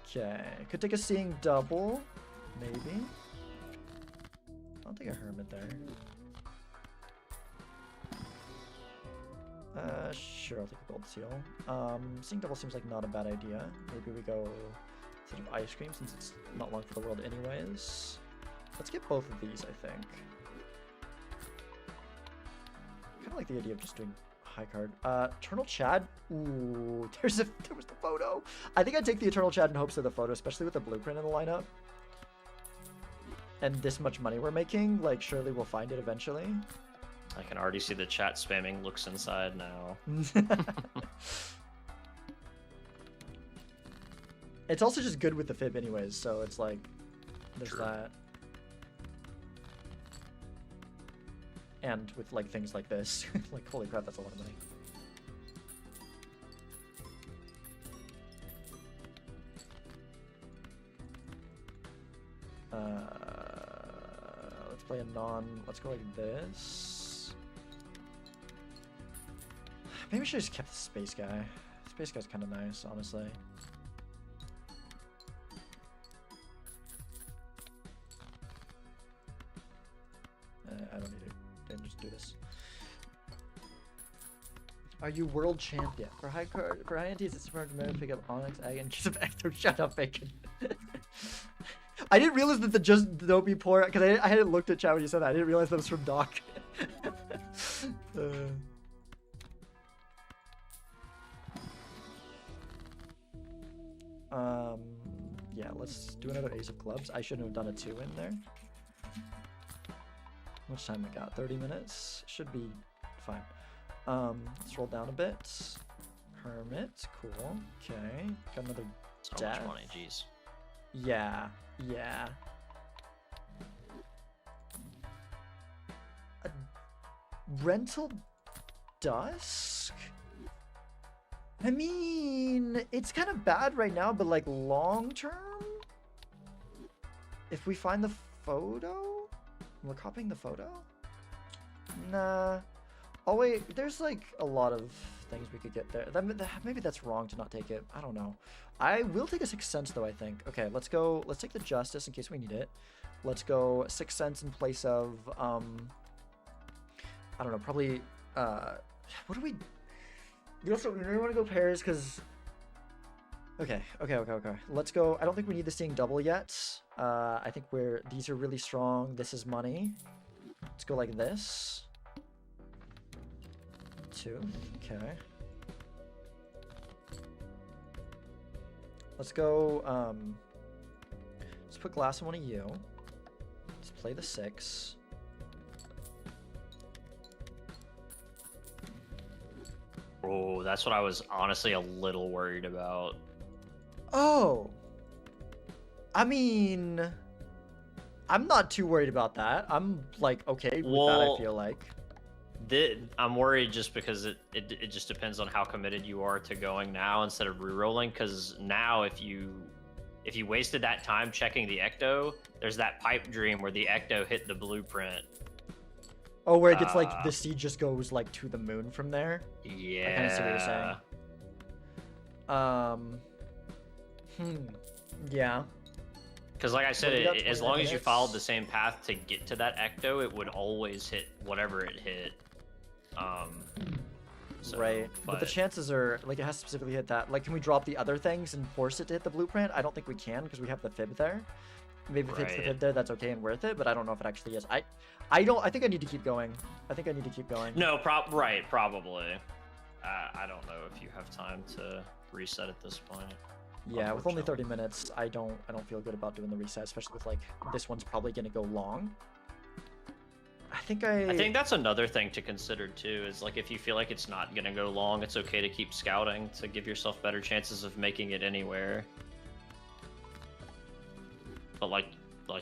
Okay, could take a seeing double, maybe. I'll take a hermit there. Sure, I'll take a gold seal. Seeing double seems like not a bad idea. Maybe we go instead of ice cream since it's not long for the world anyways. Let's get both of these, I think. Kind of like the idea of just doing high card. Eternal Chad. Ooh, there was the photo. I think I'd take the Eternal Chad in hopes of the photo, especially with the blueprint in the lineup. And this much money we're making, like, surely we'll find it eventually. I can already see the chat spamming looks inside now. It's also just good with the fib anyways, so it's like, there's True. that. And with like things like this, like holy crap, that's a lot of money. Let's play a let's go like this. Maybe I should have just kept the space guy. Space Guy's kind of nice, honestly. I don't need to just do this. Are you world champion? For high Ante, it's smart to pick up Onyx, Egg, and just Ecto. Shut up, Bacon. I didn't realize that the just don't be poor, because I hadn't looked at chat when you said that. I didn't realize that was from Doc. Yeah, let's do another Ace of Clubs. I shouldn't have done a 2 in there. How much time we got? 30 minutes? Should be fine. Let's roll down a bit. Hermit, cool. Okay, got another So much money, jeez. Yeah, yeah. A rental dusk? I mean, it's kind of bad right now, but like long term? If we find the photo? We're copying the photo? Nah. Oh wait, there's like a lot of things we could get there. Maybe that's wrong to not take it. I don't know. I will take a 6th Sense though, I think. Okay, let's go. Let's take the Justice in case we need it. Let's go 6th Sense in place of, I don't know, probably, what do we... We also really want to go pairs because... Okay. Let's go. I don't think we need the Seeing Double yet. I think these are really strong. This is money. Let's go like this. 2. Okay. Let's go, let's put glass on one of you. Let's play the 6. Oh, that's what I was honestly a little worried about. Oh. I mean, I'm not too worried about that. I'm like okay with that, I feel like. I'm worried just because it just depends on how committed you are to going now instead of re-rolling, because now if you wasted that time checking the Ecto, there's that pipe dream where the Ecto hit the blueprint. Oh, where it gets like the seed just goes like to the moon from there? Yeah. I kind of see what you're saying. Yeah. Because like I said, as long as you followed the same path to get to that Ecto, it would always hit whatever it hit. Right. But the chances are, like, it has to specifically hit that. Like, can we drop the other things and force it to hit the blueprint? I don't think we can because we have the fib there. Maybe if it's the fib there, that's okay and worth it, but I don't know if it actually is. I think I need to keep going. No, probably. I don't know if you have time to reset at this point. Yeah, with only 30 minutes, I don't feel good about doing the reset, especially with like this one's probably gonna go long. I think that's another thing to consider too, is like if you feel like it's not gonna go long, it's okay to keep scouting to give yourself better chances of making it anywhere. But like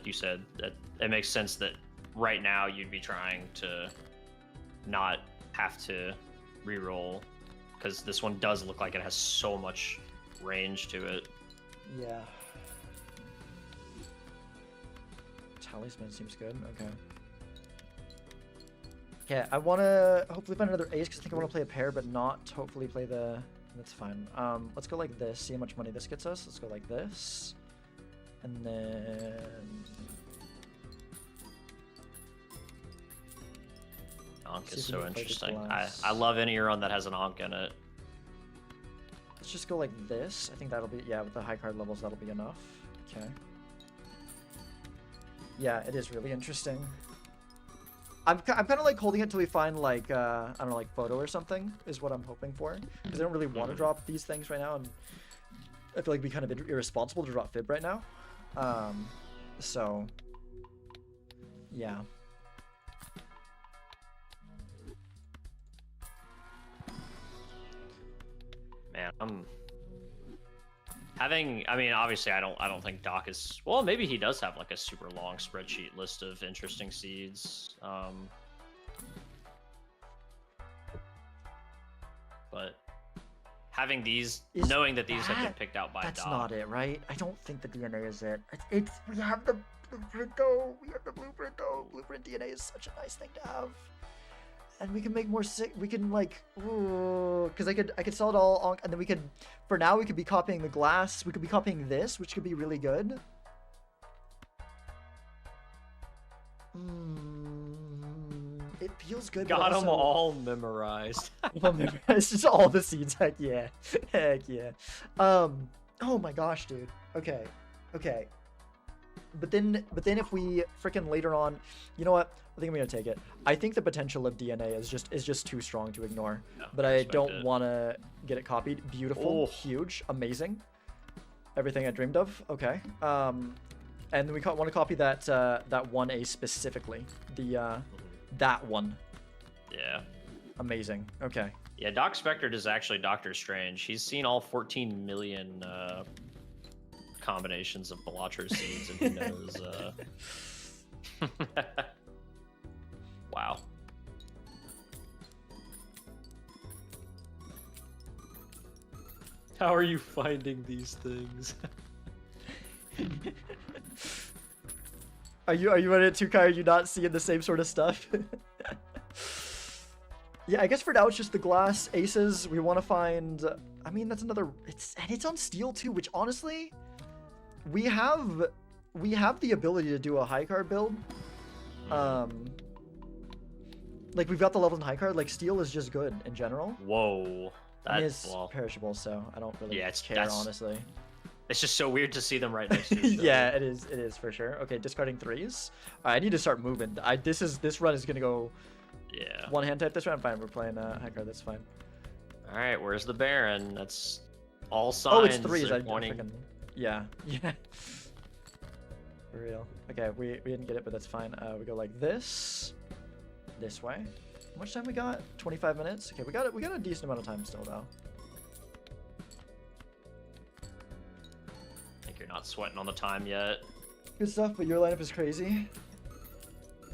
you said, that it makes sense that right now you'd be trying to not have to re-roll, because this one does look like it has so much range to it. Yeah. Talisman seems good. Okay. Okay, I want to hopefully find another ace because I think I want to play a pair, but not hopefully play the... That's fine. Let's go like this. See how much money this gets us. Let's go like this. And then... Ankh is so interesting. I love any run that has an Ankh in it. Let's just go like this. I think that'll be... Yeah, with the high card levels, that'll be enough. Okay. Yeah, it is really interesting. I'm kind of like holding it till we find like, I don't know, like photo or something is what I'm hoping for. Because I don't really want to drop these things right now. And I feel like it'd be kind of irresponsible to drop fib right now. So, yeah. Man, I mean, obviously, I don't think Doc is... Well, maybe he does have like a super long spreadsheet list of interesting seeds. But having these, knowing that these have been picked out by Doc. That's not it, right? I don't think the DNA is it. It's we have the blueprint though. We have the blueprint though. Blueprint DNA is such a nice thing to have. And we can make more sick. We can like, because I could sell it all on, and then we could, for now we could be copying the glass. We could be copying this, which could be really good. It feels good. Got them all memorized. It's just all the seeds. Heck yeah, heck yeah. Oh my gosh, dude. Okay. But then if we freaking later on, you know what? I think I'm gonna take it. I think the potential of DNA is just too strong to ignore. Yeah, but I don't want to get it copied. Beautiful, huge, amazing. Everything I dreamed of. Okay. And then we want to copy that that 1A specifically. The that one. Yeah. Amazing. Okay. Yeah, DrSpectred is actually Doctor Strange. He's seen all 14 million combinations of Balatro seeds, and he knows. Wow. How are you finding these things? Are you running it too, Kai? Are you not seeing the same sort of stuff? Yeah, I guess for now it's just the glass aces. We want to find. I mean, that's another. It's on steel too, which honestly, we have the ability to do a high card build. Like we've got the levels in high card. Like steel is just good in general. Whoa, that's perishable, so I don't really care honestly. It's just so weird to see them right next to each other. Yeah, it is for sure. Okay, discarding 3s. I need to start moving. This run is gonna go. Yeah. One hand type this round. Fine, we're playing high card. That's fine. All right, where's the Baron? That's all signs. Oh, it's 3s. Yeah. For real. Okay, we didn't get it, but that's fine. We go like this way. How much time we got? 25 minutes. Okay, we got a decent amount of time still though. You're not sweating on the time yet. Good stuff, but your lineup is crazy.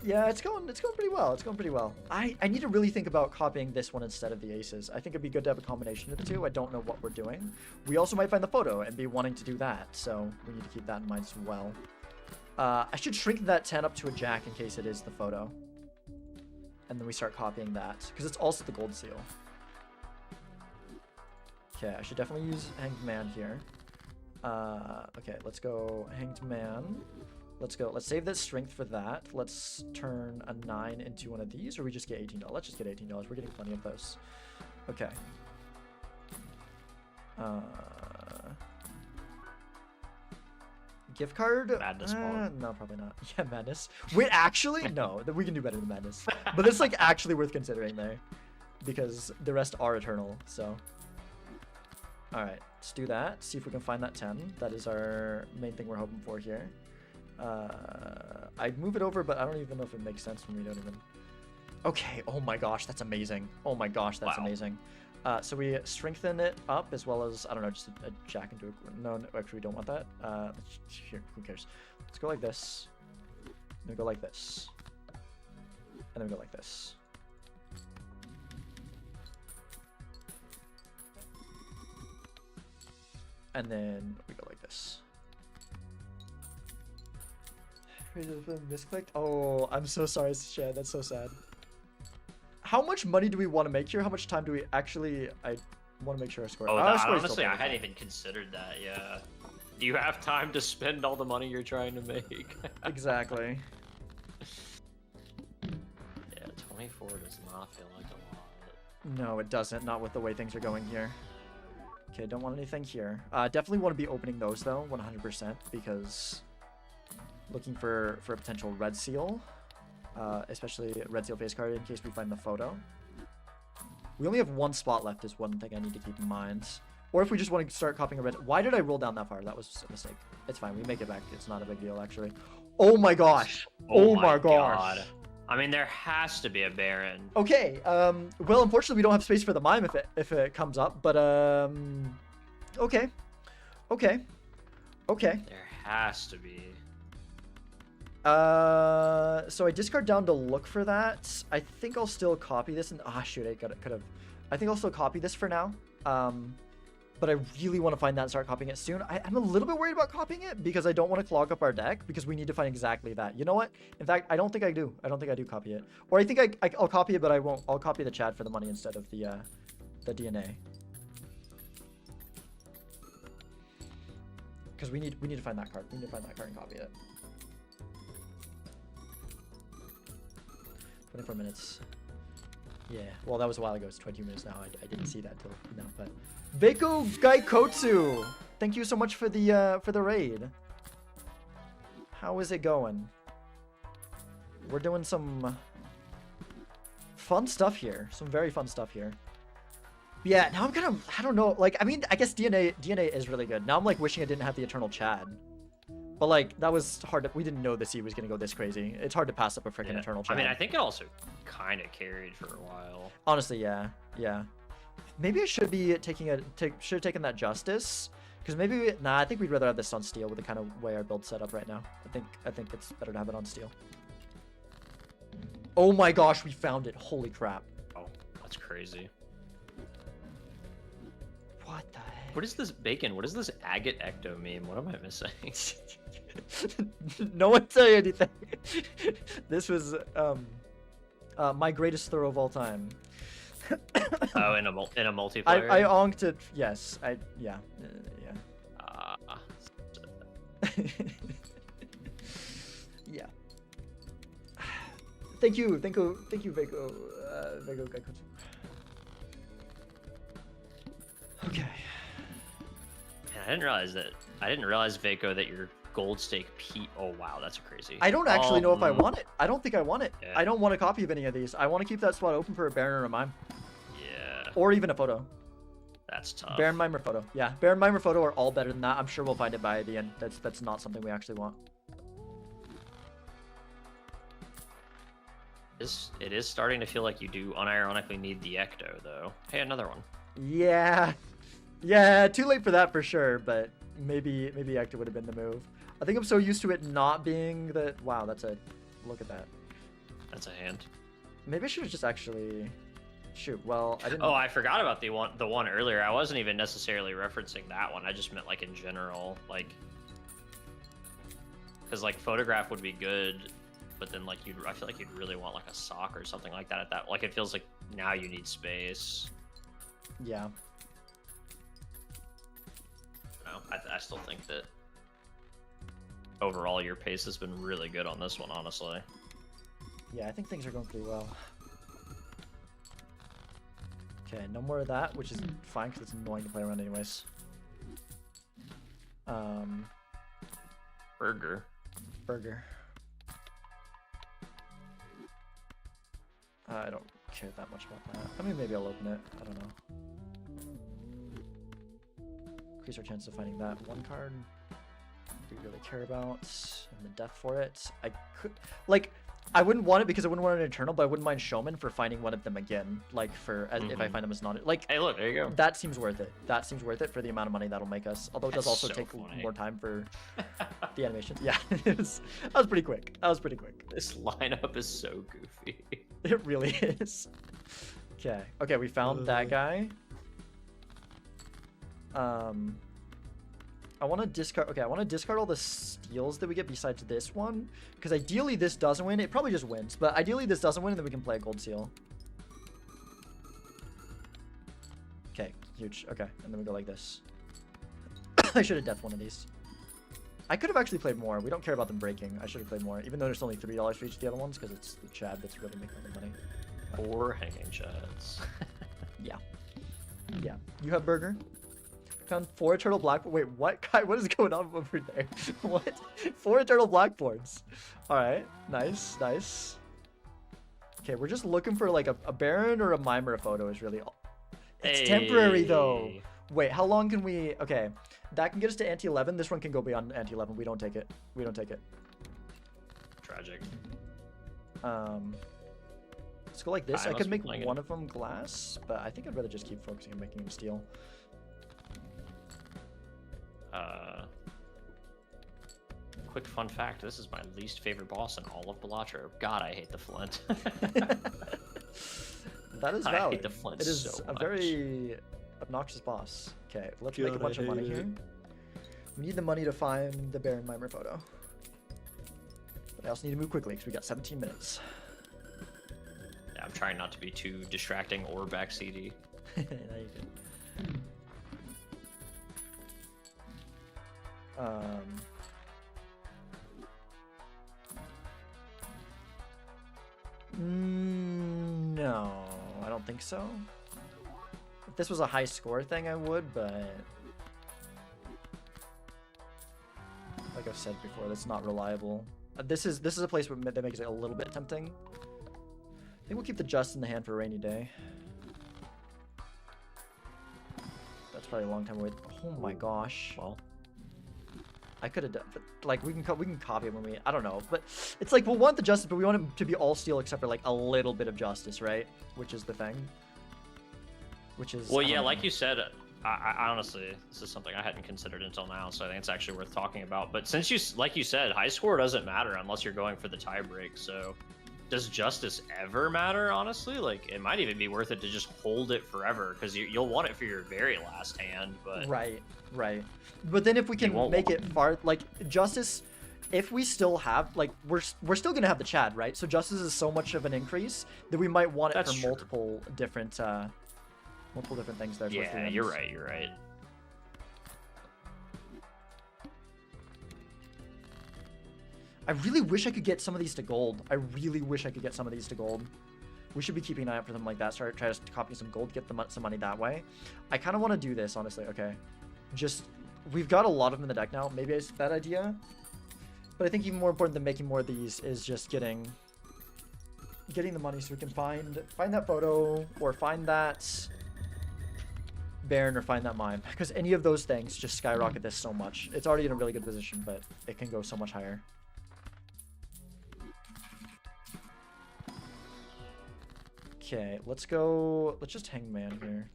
Yeah, it's going pretty well. It's going pretty well. I need to really think about copying this one instead of the aces. I think it'd be good to have a combination of the two. I don't know what we're doing. We also might find the photo and be wanting to do that, so we need to keep that in mind as well. I should shrink that 10 up to a jack in case it is the photo. And then we start copying that, because it's also the gold seal. Okay, I should definitely use Hanged Man here. Okay, let's go Hanged Man. Let's save this strength for that. Let's turn a 9 into one of these, or we just get $18. Let's just get $18. We're getting plenty of those. Okay. Gift card? Madness no, probably not. Yeah, Madness. Wait, actually? No, we can do better than Madness. But it's like actually worth considering there, because the rest are eternal, so. Alright, let's do that. See if we can find that 10. That is our main thing we're hoping for here. I'd move it over, but I don't even know if it makes sense when we don't even... Okay, oh my gosh, that's amazing. Oh my gosh, that's amazing. So we strengthen it up as well as, I don't know, just a jack into a... No, actually we don't want that. Here, who cares? Let's go like this. Then we go like this. And then we go like this. And then we go like this. Misclicked? Oh, I'm so sorry, Shad. That's so sad. How much money do we want to make here? How much time do we actually... I want to make sure I score. Oh, honestly, I hadn't even considered that, yeah. Do you have time to spend all the money you're trying to make? Exactly. Yeah, 24 does not feel like a lot. No, it doesn't. Not with the way things are going here. Okay, don't want anything here. Definitely want to be opening those, though, 100%, because... Looking for a potential red seal, especially a red seal face card in case we find the photo. We only have one spot left is one thing I need to keep in mind. Or if we just want to start copying a red... Why did I roll down that far? That was a mistake. It's fine. We make it back. It's not a big deal, actually. Oh my gosh. Oh my gosh. I mean, there has to be a Baron. Okay. Well, unfortunately, we don't have space for the mime if it comes up. But, okay. Okay. Okay. There has to be. So I discard down to look for that. I think I'll still copy this and shoot, I could have. I think I'll still copy this for now. but I really want to find that and start copying it soon. I'm a little bit worried about copying it because I don't want to clog up our deck because we need to find exactly that. You know what? In fact, I don't think I do. I don't think I do copy it. Or I think I'll copy it, but I won't. I'll copy the Chad for the money instead of the DNA. Because we need to find that card. We need to find that card and copy it. 24 minutes. Yeah, well, that was a while ago. It's 20 minutes now. I didn't see that till now, but Veiko Gaikotsu, thank you so much for the raid. How is it going? We're doing some fun stuff here. Some very fun stuff here. Yeah, now I'm kind of, I don't know. Like, I mean, I guess DNA is really good. Now I'm like wishing I didn't have the Eternal Chad. But like, that was hard to, we didn't know the sea was gonna go this crazy. It's hard to pass up a freaking Eternal Chad. I mean, I think it also kind of carried for a while. Honestly, yeah. Maybe I should be should have taken that Justice. Because maybe, nah, I think we'd rather have this on Steel with the kind of way our build's set up right now. I think it's better to have it on Steel. Oh my gosh, we found it. Holy crap. Oh, that's crazy. What the heck? What is this bacon? What is this agate ecto meme? What am I missing? No one say anything. This was my greatest throw of all time. Oh, in a multiplayer. I onked it. Yes, yeah. Yeah. Thank you, Veiko, Veiko Gaikotsu. Okay. Man, I didn't realize Veiko that your gold stake Pete. Oh wow, that's crazy. I don't actually know if I want it. I don't think I want it. Yeah. I don't want a copy of any of these. I want to keep that spot open for a Baron or a Mime. Yeah. Or even a photo. That's tough. Baron, Mime, or photo. Yeah, Baron, Mime, or photo are all better than that. I'm sure we'll find it by the end. That's not something we actually want. It is starting to feel like you do unironically need the ecto though. Hey, another one. Yeah. Yeah, too late for that for sure, but maybe Ecto would have been the move. I think I'm so used to it not being that. Wow, look at that. That's a hand. Maybe I should have just actually shoot. Well, I didn't. Oh, I forgot about the one earlier. I wasn't even necessarily referencing that one. I just meant like in general, like because like photograph would be good, but then like I feel like you'd really want like a sock or something like that at that. Like it feels like now you need space. Yeah. No, I still think that overall your pace has been really good on this one, honestly. Yeah, I think things are going pretty well. Okay, no more of that, which is fine because it's annoying to play around anyways. Burger. I don't care that much about that. I mean, maybe I'll open it. I don't know. Increase our chance of finding that one card we really care about, and the death for it. I could, like, I wouldn't want it because I wouldn't want an Eternal, but I wouldn't mind Showman for finding one of them again, like if I find them as not, like, hey, look, there you go. That seems worth it. That seems worth it for the amount of money that'll make us. Although it does also take more time for the animations. Yeah, that was pretty quick. This lineup is so goofy. It really is. Okay, we found that guy. I want to discard. Okay, I want to discard all the steals that we get besides this one, because ideally this doesn't win. It probably just wins, but ideally this doesn't win, and then we can play a gold seal. Okay, huge. Okay, and then we go like this. I should have death one of these. I could have actually played more. We don't care about them breaking. I should have played more, even though there's only $3 for each of the other ones, because it's the Chad that's really making the money. 4 hanging Chads. Yeah. You have burger. Found 4 eternal black. Wait, what? Guy, what is going on over there? What? 4 eternal blackboards. All right, nice. Okay, we're just looking for like a Baron or a Mime or a photo is really all. It's temporary though. Wait, how long can we? Okay, that can get us to Ante 11. This one can go beyond Ante 11. We don't take it. Tragic. Let's go like this. I could make one of them glass, but I think I'd rather just keep focusing on making them steel. Quick fun fact, this is my least favorite boss in all of Balatro. God, I hate the flint. That is valid. I hate the flint It is so a much. very Obnoxious boss. Okay, let's make a bunch of money here. We need the money to find the Baron Mimer photo. But I also need to move quickly because we got 17 minutes. Yeah, I'm trying not to be too distracting or backseaty. No, you can. No, I don't think so. If this was a high score thing, I would, but like I've said before, that's not reliable. This is a place that makes it a little bit tempting. I think we'll keep the Just in the hand for a rainy day. That's probably a long time away. Oh my gosh. Well, I could have done, but like we can copy it when we, I don't know, but it's like we'll want the justice, but we want it to be all steel except for like a little bit of justice, right? Which is the thing. Which is well, yeah, like you said, I honestly, this is something I hadn't considered until now, so I think it's actually worth talking about. But since you, like you said, high score doesn't matter unless you're going for the tie break. So does justice ever matter? Honestly, like it might even be worth it to just hold it forever because you'll want it for your very last hand. But right. But then if we can make it far, like justice, if we still have, like we're still gonna have the Chad, right? So justice is so much of an increase that we might want it for multiple different things there. Yeah, you're right. I really wish I could get some of these to gold. We should be keeping an eye out for them like that. Try to copy some gold, get some money that way. I kind of want to do this, honestly. Okay. We've got a lot of them in the deck now. Maybe it's a bad idea. But I think even more important than making more of these is just getting the money so we can find that photo or find that Baron or find that mime. Because any of those things just skyrocket this so much. It's already in a really good position, but it can go so much higher. Okay, let's just hangman here.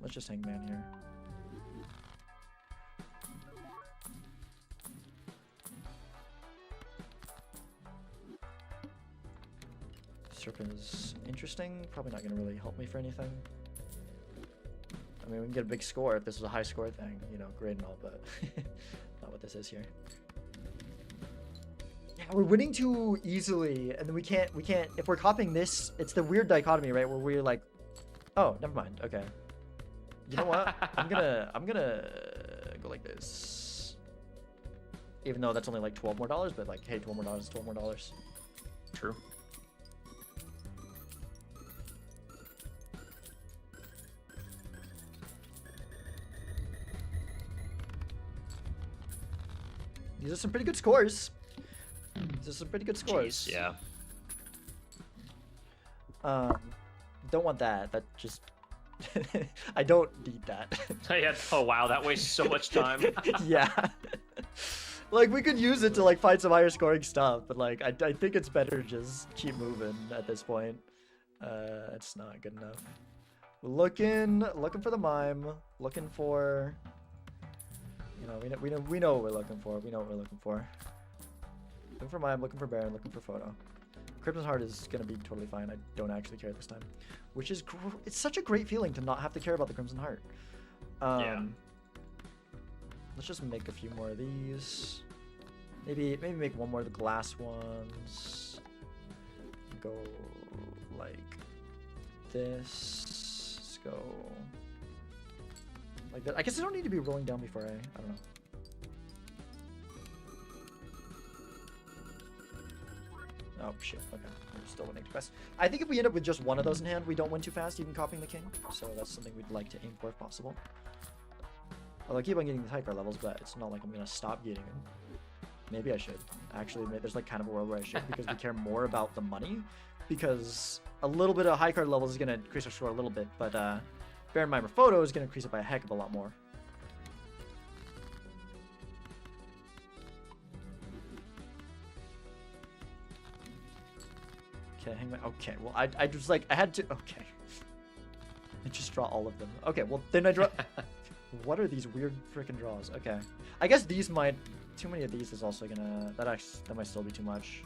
Serpent's interesting. Probably not going to really help me for anything. I mean, we can get a big score if this was a high score thing. You know, great and all, but not what this is here. Yeah, we're winning too easily, and then we can't. If we're copying this, it's the weird dichotomy, right? Where we're like, oh, never mind. Okay. You know what? I'm gonna go like this. Even though that's only like $12 more, but like, hey, $12 more is $12 more. True. These are some pretty good scores. Jeez, yeah. Don't want that. That just I don't need that. Yeah. Oh wow, that wastes so much time. Yeah. Like we could use it to like find some higher scoring stuff, but like I think it's better to just keep moving at this point. It's not good enough. Looking for the mime. Looking for. You know, we know what we're looking for. Looking for mime, looking for Baron, looking for photo. Crimson Heart is gonna be totally fine. I don't actually care this time, which is it's such a great feeling to not have to care about the Crimson Heart. Yeah. Let's just make a few more of these. Maybe make one more of the glass ones. Go like this. Let's go. Like that. I guess I don't need to be rolling down before I don't know. Oh shit, okay. We're still winning too fast. I think if we end up with just one of those in hand, we don't win too fast, even copying the king. So that's something we'd like to aim for if possible. Although I keep on getting the high card levels, but it's not like I'm gonna stop getting them. Maybe I should. Actually, there's like kind of a world where I should, because we care more about the money. Because a little bit of high card levels is gonna increase our score a little bit, but Baron Mimer photo is going to increase it by a heck of a lot more. Okay, hang on. Okay, well, I just like, I had to, okay. I just draw all of them. Okay, well, then I draw, what are these weird freaking draws? Okay. I guess these might, too many of these is also gonna, that might still be too much.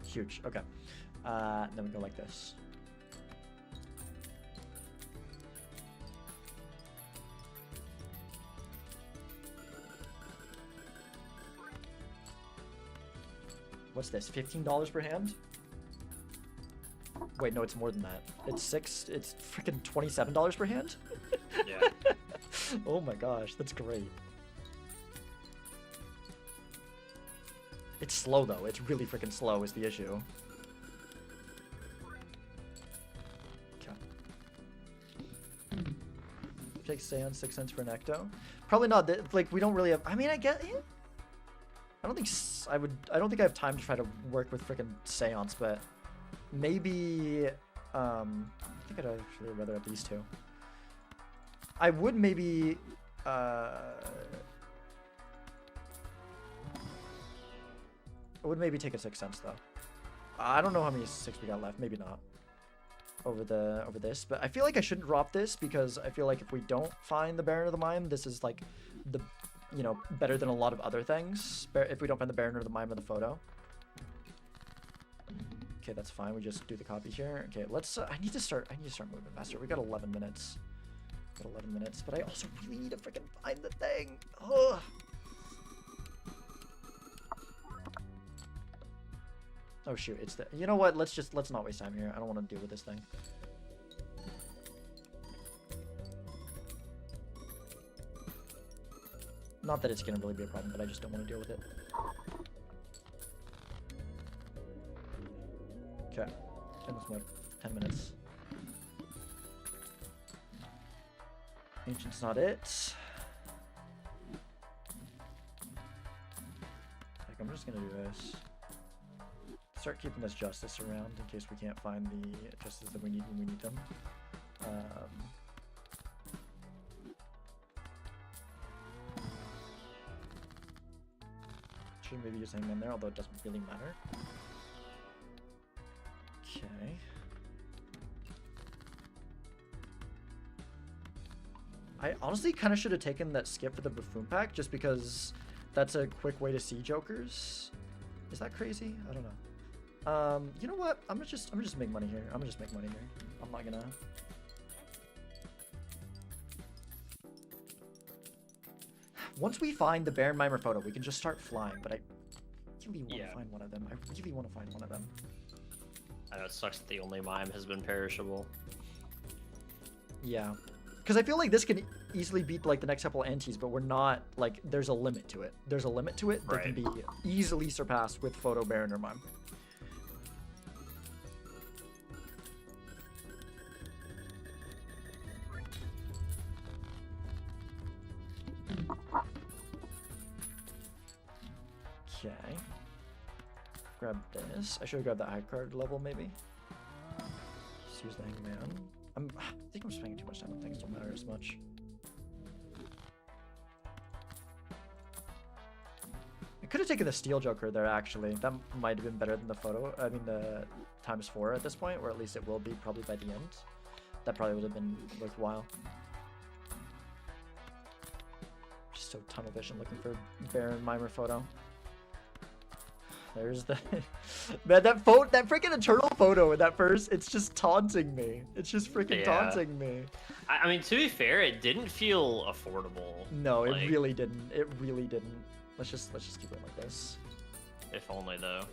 Huge, okay. Then we go like this. What's this? $15 per hand? Wait, no, it's more than that. It's freaking $27 per hand? Yeah. Oh my gosh, that's great. It's slow though. It's really freaking slow is the issue. Okay. Take Seance 6 cents for an ecto. Probably not. Like we don't really have. I mean, I get. Yeah. I don't think I would. I don't think I have time to try to work with freaking Seance, but maybe. I think I'd actually rather have these two. I would maybe. I would maybe take a 6 cents though. I don't know how many 6 we got left. Maybe not over this, but I feel like I shouldn't drop this because I feel like if we don't find the Baron of the Mime, this is like the, you know, better than a lot of other things. If we don't find the Baron or the Mime of the photo. Okay, that's fine. We just do the copy here. Okay, let's. I need to start moving faster. We got 11 minutes. Got 11 minutes, but I also really need to freaking find the thing. Ugh. Oh shoot, it's the. You know what? Let's not waste time here. I don't want to deal with this thing. Not that it's gonna really be a problem, but I just don't want to deal with it. Okay, almost like 10 minutes. Ancient's not it. Like, I'm just gonna do this. Start keeping this justice around in case we can't find the justice that we need when we need them. Should maybe use him in there, although it doesn't really matter. Okay. I honestly kind of should have taken that skip for the buffoon pack just because that's a quick way to see jokers. Is that crazy? I don't know. You know what? I'm gonna just make money here. I'm not gonna. Once we find the Baron Mimer photo, we can just start flying. But I really want to find one of them. I know it sucks that the only mime has been perishable. Yeah, because I feel like this can easily beat like the next couple antes, but we're not like there's a limit to it. There's a limit to it that can be easily surpassed with photo Baron or mime. Okay. Grab this. I should have grabbed that high card level, maybe. Just use the Hangman. I think I'm spending too much time on things. Don't matter as much. I could have taken the Steel Joker there, actually. That might have been better than the photo. I mean, the ×4 at this point, or at least it will be probably by the end. That probably would have been worthwhile. Just so tunnel vision looking for Baron Mimer photo. There's the man, that freaking eternal photo in that first, it's just taunting me. It's just freaking taunting me. I mean, to be fair, it didn't feel affordable. No, like, it really didn't. It really didn't. Let's just keep it like this. If only though.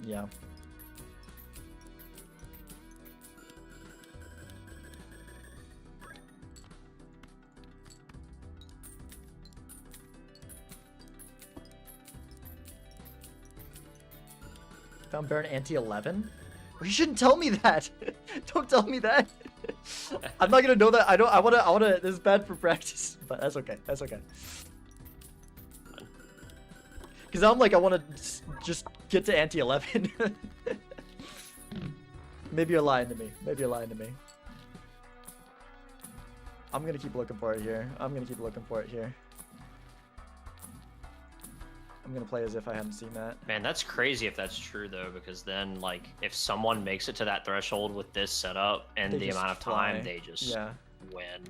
Yeah. Found Baron Ante 11? Well, you shouldn't tell me that. Don't tell me that. I'm not gonna know that. I wanna. This is bad for practice, but that's okay. That's okay. Because I'm like, I want to just get to Ante 11. Maybe you're lying to me. I'm gonna keep looking for it here. I'm gonna play as if I hadn't seen that. Man, that's crazy if that's true though, because then like if someone makes it to that threshold with this setup and the amount of time, they just win.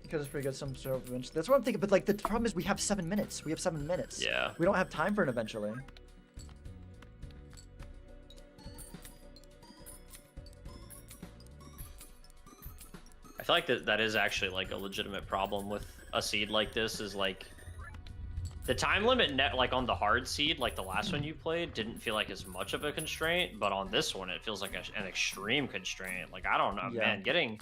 Because it's pretty good. Some sort of eventually. That's what I'm thinking. But like the problem is we have 7 minutes. Yeah. We don't have time for an eventually. I feel like that is actually like a legitimate problem with a seed like this is like the time limit like on the hard seed, like the last one you played, didn't feel like as much of a constraint, but on this one it feels like an extreme constraint. Like I don't know, man, getting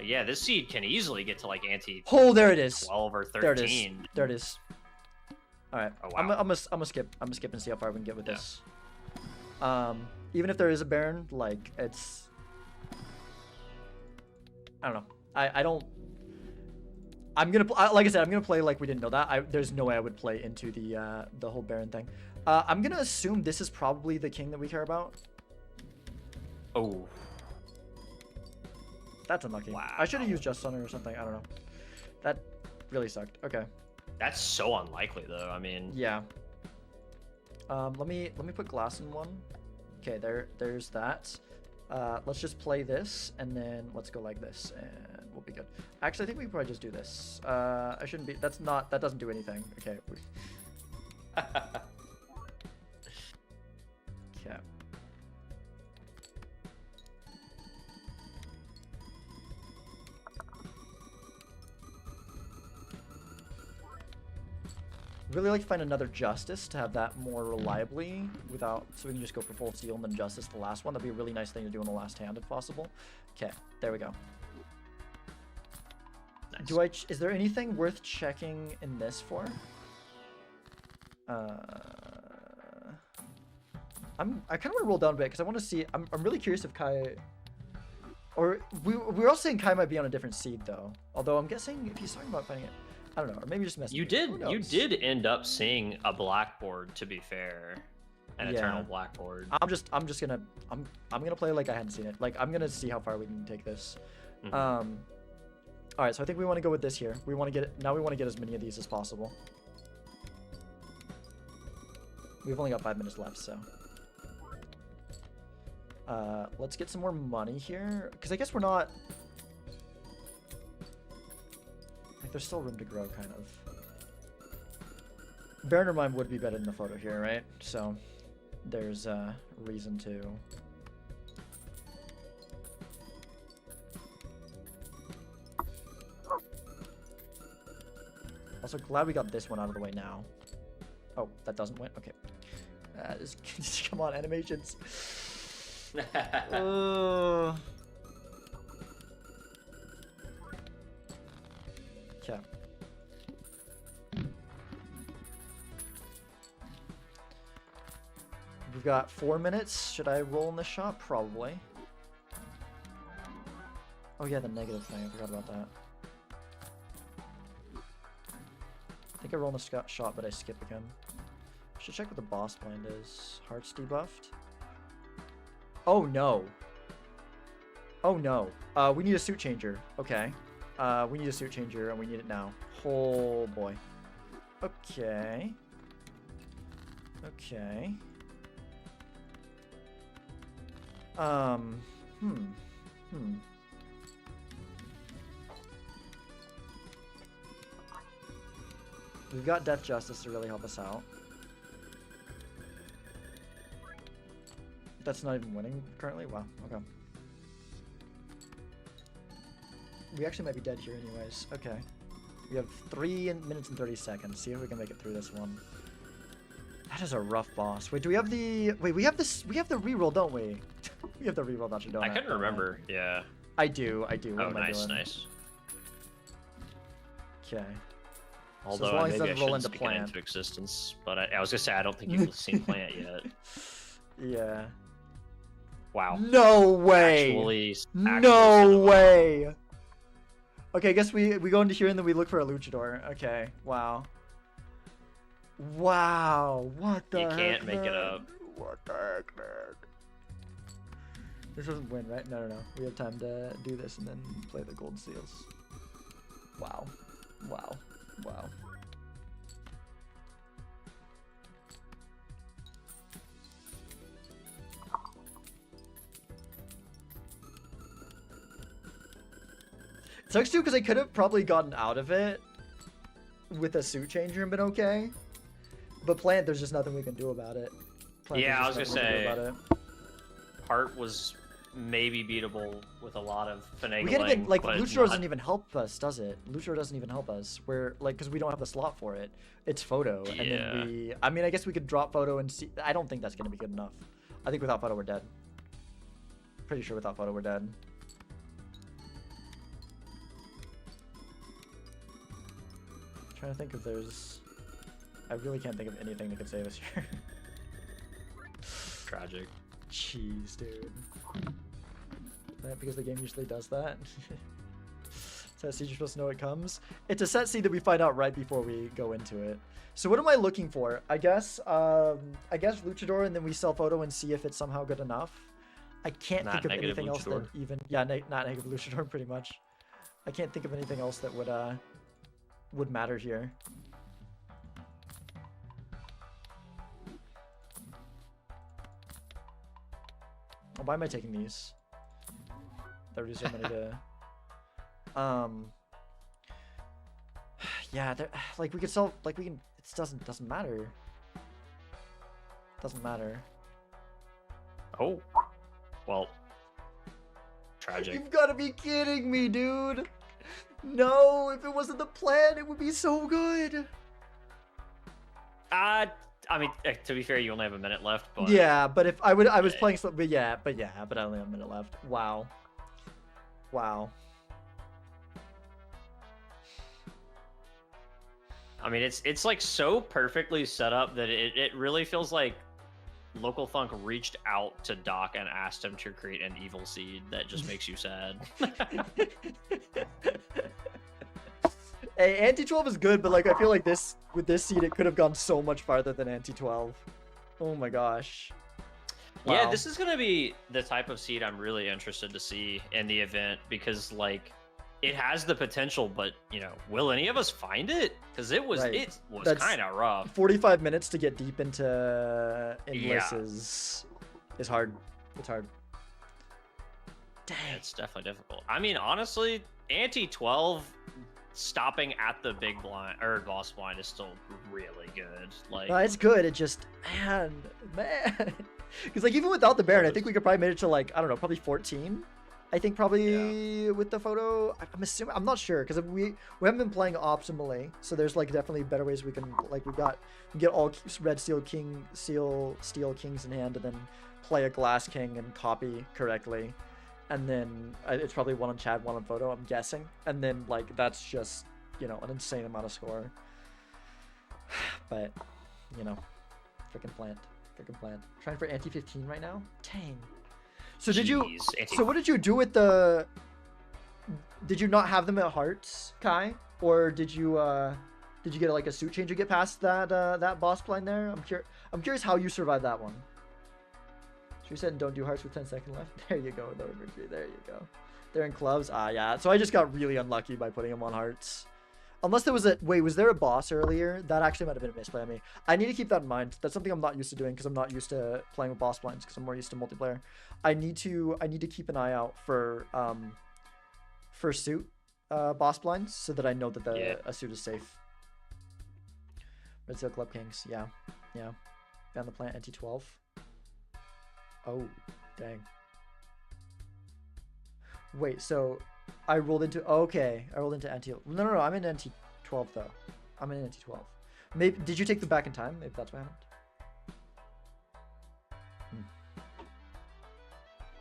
yeah, this seed can easily get to like Ante. Oh, there it is. 12 or 13. There it is. There it is. All right. Oh, wow. I'm gonna skip. I'm gonna skip and see how far we can get with this. Even if there is a Baron, like it's, I don't know. I don't. I'm gonna like I said, I'm gonna play like we didn't know that. There's no way I would play into the whole Baron thing. I'm gonna assume this is probably the king that we care about. Oh. That's unlucky. Wow. I should have used Just Sunner or something. I don't know. That really sucked. Okay. That's so unlikely, though. I mean. Yeah. Let me put glass in one. Okay, there's that. Let's just play this, and then let's go like this, and we'll be good. Actually, I think we can probably just do this. I shouldn't be. That doesn't do anything. Okay. Okay. Really like to find another Justice to have that more reliably so we can just go for full seal and then Justice the last one. That'd be a really nice thing to do in the last hand if possible. Okay, there we go. Nice. Is there anything worth checking in this for? I kind of want to roll down a bit because I want to see. I'm really curious if Kai, or we're all saying Kai might be on a different seed though. Although I'm guessing if he's talking about finding it. I don't know, or maybe just messing. You did end up seeing a blackboard, to be fair, an eternal blackboard. I'm gonna play like I hadn't seen it. Like I'm gonna see how far we can take this. Mm-hmm. All right, so I think we want to go with this here. We want to get as many of these as possible. We've only got 5 minutes left, so let's get some more money here because I guess we're not. There's still room to grow, kind of. Baron or Mime would be better than the photo here, right? So there's a reason to. Also, glad we got this one out of the way now. Oh, that doesn't win? Okay. Just come on, animations. Okay. We've got 4 minutes. Should I roll in the shot? Probably. Oh yeah, the negative thing. I forgot about that. I think I roll in the shot, but I skip again. I should check what the boss blind is. Hearts debuffed. Oh no. Oh no. We need a suit changer. Okay. We need a suit changer, and we need it now. Oh, boy. Okay. Okay. We've got Death Justice to really help us out. That's not even winning currently? Wow, okay. We actually might be dead here anyways. Okay. We have 3 minutes and 30 seconds. See if we can make it through this one. That is a rough boss. Wait, do we have the... Wait, we have the reroll, don't we? We have the reroll, don't you? Don't I couldn't remember. Yeah. I do. What oh, am I doing? Nice. Okay. Although so as long as maybe it doesn't roll into stick it plant. into existence, but I was gonna say I don't think you've seen plant yet. Yeah. Wow. No way. Actually no way. Okay, I guess we go into here and then we look for a luchador. Okay. Wow. Wow. What the heck? You can't make it up. What the heck, man? This doesn't win, right? No. We have time to do this and then play the gold seals. Wow. It sucks too because I could have probably gotten out of it with a suit changer and been okay. But plant, there's just nothing we can do about it. Yeah, I was gonna say, Heart was maybe beatable with a lot of finagling. We can't even, like, but Luchador doesn't even help us, does it? Luchador doesn't even help us. We're, like, because we don't have the slot for it. It's photo, and then we... I mean, I guess we could drop photo and see... I don't think that's going to be good enough. I think without photo, we're dead. Pretty sure without photo, we're dead. Trying to think if there's... I really can't think of anything that could save us here. Tragic. Jeez, dude. That because the game usually does that. Set seed, you're supposed to know it comes. It's a set seed that we find out right before we go into it. So what am I looking for? I guess Luchador, and then we sell photo and see if it's somehow good enough. I can't think of anything else that even not negative Luchador pretty much. I can't think of anything else that would matter here. Oh, why am I taking these? There are so many to... Yeah, like we could sell... Like we can... It doesn't matter. Doesn't matter. Oh. Well. Tragic. You've got to be kidding me, dude! No, if it wasn't the plan, it would be so good! I mean, to be fair, you only have a minute left, but... Yeah, but if I was playing... But I only have a minute left. Wow. Wow. I mean, it's like so perfectly set up that it really feels like Local Thunk reached out to Doc and asked him to create an evil seed that just makes you sad. Hey, Ante 12 is good, but like I feel like with this seed it could have gone so much farther than Ante 12. Oh my gosh. Wow. Yeah, this is gonna be the type of seed I'm really interested to see in the event because like it has the potential, but you know, will any of us find it? Because it was kind of rough. 45 minutes to get deep into Endless is hard. It's hard. Dang. Yeah, it's definitely difficult. I mean, honestly, Ante 12 stopping at the big blind or boss blind is still really good. Like, no, it's good. It just man, because like even without the Baron, I think we could probably made it to like I don't know, probably 14. I think probably with the photo. I'm assuming. I'm not sure because we haven't been playing optimally. So there's like definitely better ways we can like we get all red steel steel kings in hand and then play a glass king and copy correctly. And then it's probably one on Chad, one on photo, I'm guessing. And then, like, that's just, you know, an insane amount of score. But, you know, freaking plant. Trying for Ante 15 right now? Dang. So so what did you do with the... Did you not have them at hearts, Kai? Or did you get, like, a suit change to get past that boss blind there? I'm curious how you survived that one. She said don't do hearts with 10 seconds left. There you go, no inventory. There you go. They're in clubs. Ah, yeah. So I just got really unlucky by putting them on hearts. Unless there was was there a boss earlier? That actually might have been a misplay on me. I need to keep that in mind. That's something I'm not used to doing because I'm not used to playing with boss blinds because I'm more used to multiplayer. I need to keep an eye out for suit boss blinds so that I know that a suit is safe. Red Seal Club Kings. Yeah. Ban the plant Ante 12. Oh, dang. Wait, so I rolled into... Okay, I rolled into Ante... No, I'm in Ante 12, though. I'm in Ante 12. Maybe... Did you take the back in time? Maybe that's what happened.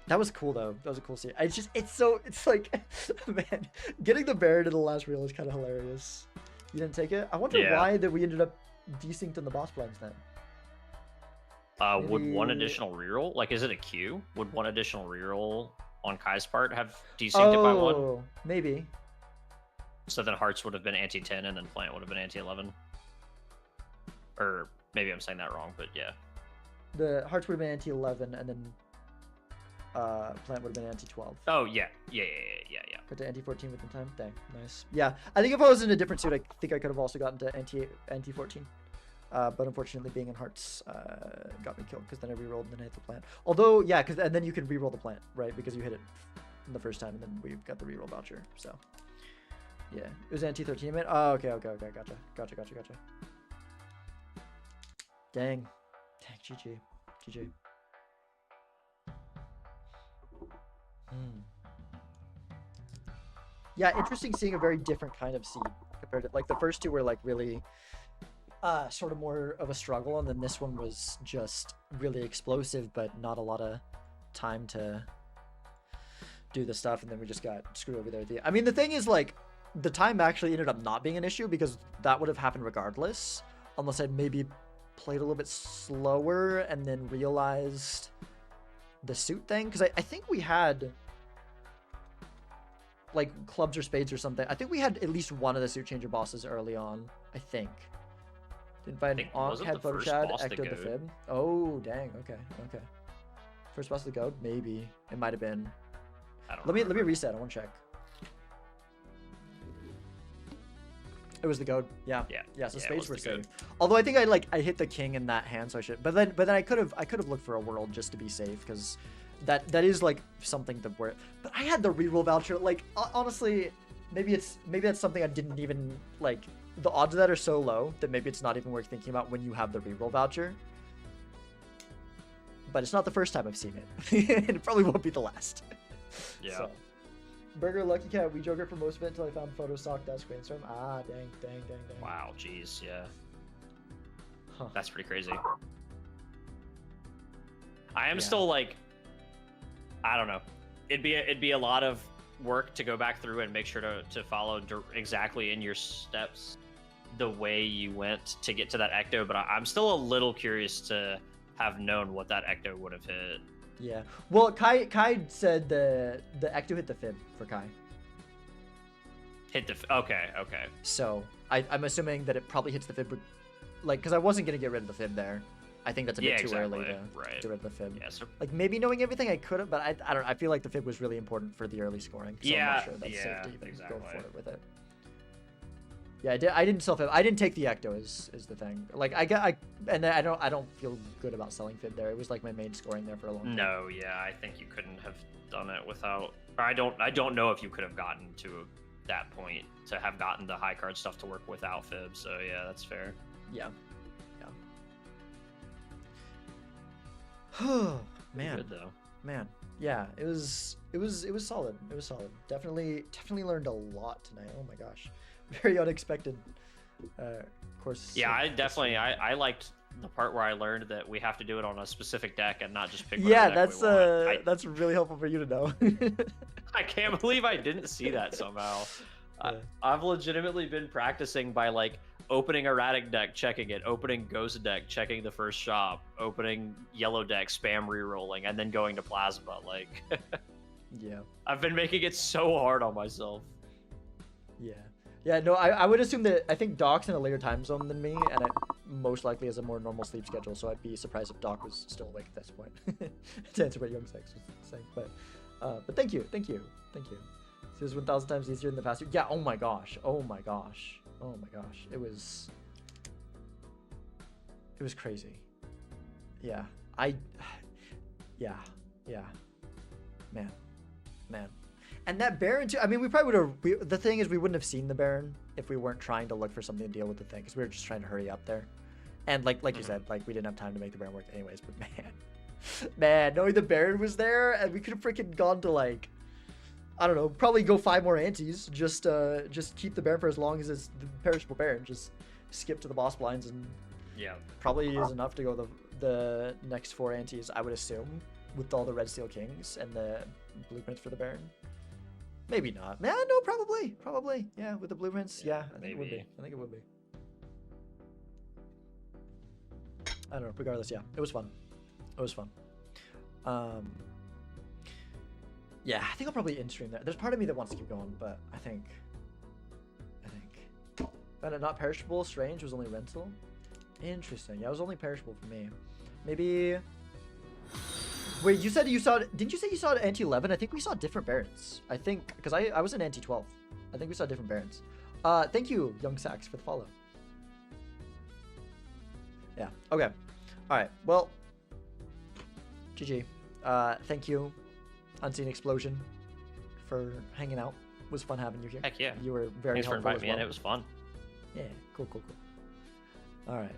That was cool, though. That was a cool scene. It's like... Man, getting the Baron in the last reel is kind of hilarious. You didn't take it? I wonder why that we ended up desynced in the boss blinds then. Maybe... Would one additional reroll, like, is it a queue? Would one additional reroll on Kai's part have desynced it by one? Oh, maybe. So then Hearts would have been Ante 10 and then Plant would have been Ante 11. Or maybe I'm saying that wrong, but yeah. The Hearts would have been Ante 11 and then Plant would have been Ante 12. Oh, yeah. Got to Ante 14 within time. Dang, nice. Yeah, I think if I was in a different suit, I think I could have also gotten to Ante 14. But unfortunately, being in Hearts got me killed because then I rerolled and then I hit the plant. Although, yeah, and then you can reroll the plant, right? Because you hit it the first time and then we got the reroll voucher. So, yeah, it was Ante 13 minute. Oh, okay, gotcha. Dang, GG. Yeah, interesting seeing a very different kind of seed compared to like the first two were like really sort of more of a struggle, and then this one was just really explosive but not a lot of time to do the stuff, and then we just got screwed over there at the I mean, the thing is, like, the time actually ended up not being an issue because that would have happened regardless, unless I'd maybe played a little bit slower and then realized the suit thing, because I think we had like clubs or spades or something. I think we had at least one of the suit changer bosses early on, I think. Didn't find Ankh had photo chad, Ecto the fib. Oh dang, okay. First boss of the goat? Maybe. It might have been. Let me reset, I wanna check. It was the goat. Yeah. So spades were safe. Although I think I hit the king in that hand, so I should. But then I could have looked for a world just to be safe, because that is like something that where. But I had the reroll voucher. Like honestly, maybe that's something I didn't even like. The odds of that are so low that maybe it's not even worth thinking about when you have the reroll voucher. But it's not the first time I've seen it, and it probably won't be the last. Yeah. So. Burger Lucky Cat, we joker for most of it until I found photo stock that Brainstorm. Ah, dang. Wow, jeez, yeah. Huh. That's pretty crazy. I am still like, I don't know. It'd be a lot of work to go back through and make sure to follow exactly in your steps the way you went to get to that ecto, but I'm still a little curious to have known what that ecto would have hit. Yeah. Well, Kai said the ecto hit the fib for Kai. Hit the okay. So I'm assuming that it probably hits the fib, like, because I wasn't gonna get rid of the fib there. I think that's a bit too early to get rid of the fib. Yeah, so, like maybe knowing everything I could have, but I don't know. I feel like the fib was really important for the early scoring. So I'm not sure that's safe to even go for it with it. Yeah, I didn't sell fib. I didn't take the ecto is the thing. Like I don't feel good about selling fib there. It was like my main scoring there for a long time. No, yeah, I think you couldn't have done it without. Or I don't know if you could have gotten to that point to have gotten the high card stuff to work without fib. So yeah, that's fair. Yeah. Man. Good though. Man. Yeah, it was solid. It was solid. Definitely learned a lot tonight. Oh my gosh. Very unexpected course. Yeah, I liked the part where I learned that we have to do it on a specific deck and not just pick that's really helpful for you to know. I can't believe I didn't see that somehow. Yeah. I've legitimately been practicing by like opening erratic deck, checking it, opening ghost deck, checking the first shop, opening yellow deck, spam re-rolling, and then going to plasma. Like yeah, I've been making it so hard on myself. Yeah, no, I would assume that I think Doc's in a later time zone than me, and it most likely has a more normal sleep schedule, so I'd be surprised if Doc was still awake at this point. To answer what Young Sex was saying, but thank you. So it was 1,000 times easier in the past year. Yeah, oh my gosh. It was crazy. Yeah, man. And that Baron too, I mean, we probably would have, the thing is we wouldn't have seen the Baron if we weren't trying to look for something to deal with the thing, because we were just trying to hurry up there. And like you said, like we didn't have time to make the Baron work anyways, but man, knowing the Baron was there, and we could have freaking gone to like, I don't know, probably go 5 more antes, just keep the Baron for as long as it's the perishable Baron, just skip to the boss blinds, and probably is enough to go the next 4 antes, I would assume, with all the Red Steel Kings and the blueprints for the Baron. Maybe not. No, probably. Yeah, with the blueprints. Yeah, I think it would be. I don't know. Regardless, yeah, it was fun. Yeah, I think I'll probably in-stream there. There's part of me that wants to keep going, but I think. But not perishable. Strange was only rental. Interesting. Yeah, it was only perishable for me. Maybe. Wait, you said didn't you say you saw it Ante 11? I think we saw different Barons. I think, because I was in Ante 12. I think we saw different Barons. Thank you, Young Sax, for the follow. Yeah, okay. Alright, well, GG. Thank you, Unseen Explosion, for hanging out. It was fun having you here. Heck yeah. You were very helpful. Thanks for inviting me in, it was fun. Yeah, cool. Alright.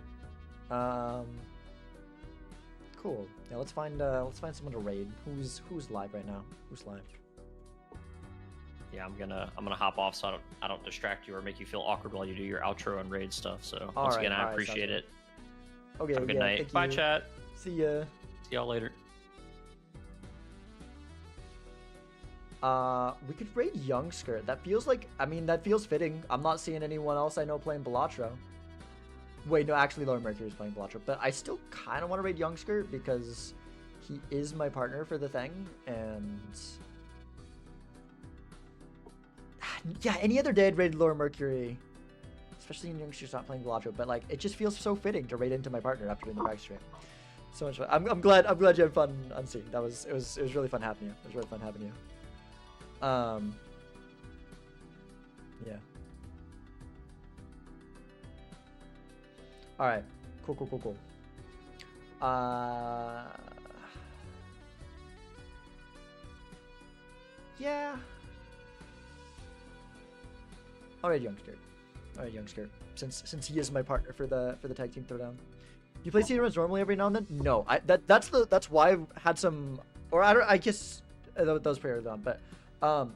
Cool. Yeah, let's find someone to raid. Who's live right now? Who's live? yeah, I'm gonna hop off so I don't distract you or make you feel awkward while you do your outro and raid stuff. So once again, I appreciate it. Okay, have a good night. Bye, chat. See ya. See y'all later. We could raid Young Skirt. That feels like, I mean, that feels fitting. I'm not seeing anyone else I know playing Balatro. Wait, no, actually Lower Mercury is playing Balatro, but I still kind of want to raid Young Skirt because he is my partner for the thing, and yeah, any other day I'd raid Lower Mercury, especially in Young Skirt's not playing Balatro, but like, it just feels so fitting to raid into my partner after doing the back stream. So much fun. I'm glad you had fun on scene. It was really fun having you. It was really fun having you. Yeah. All right. Cool. Yeah. All right, Young Skirt. Since he is my partner for the tag team throwdown. You play speedruns normally every now and then? No. That's why I've had some, or I guess that was pretty early on, but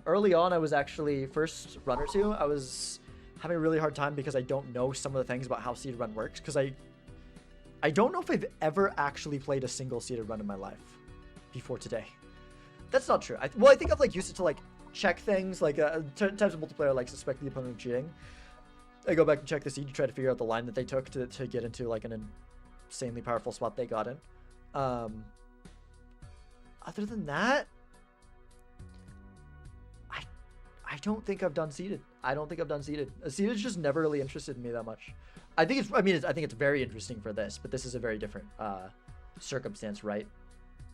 early on I was actually first run or two. I was having a really hard time because I don't know some of the things about how seeded run works, because I don't know if I've ever actually played a single seeded run in my life before today. That's not true. I think I've like used it to like check things, like times of multiplayer, like suspect the opponent of cheating. I go back and check the seed to try to figure out the line that they took to get into like an insanely powerful spot they got in. Other than that, I don't think I've done seeded. Seeded's just never really interested in me that much. I think it's very interesting for this, but this is a very different circumstance, right?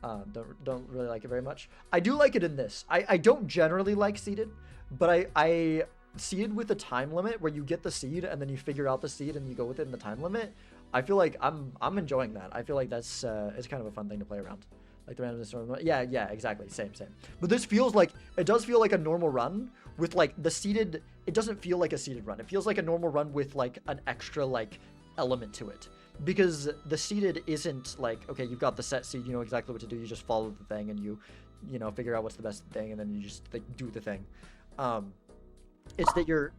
Don't really like it very much. I do like it in this. I don't generally like seeded, but I seeded with a time limit where you get the seed and then you figure out the seed and you go within the time limit. I feel like I'm enjoying that. I feel like that's it's kind of a fun thing to play around. Like the randomness. Yeah, exactly. Same. But this feels like, it does feel like a normal run with like the seeded. It doesn't feel like a seeded run. It feels like a normal run with like an extra like element to it, because the seeded isn't like, okay, you've got the set seed, you know exactly what to do. You just follow the thing and you know, figure out what's the best thing, and then you just like do the thing. It's that you're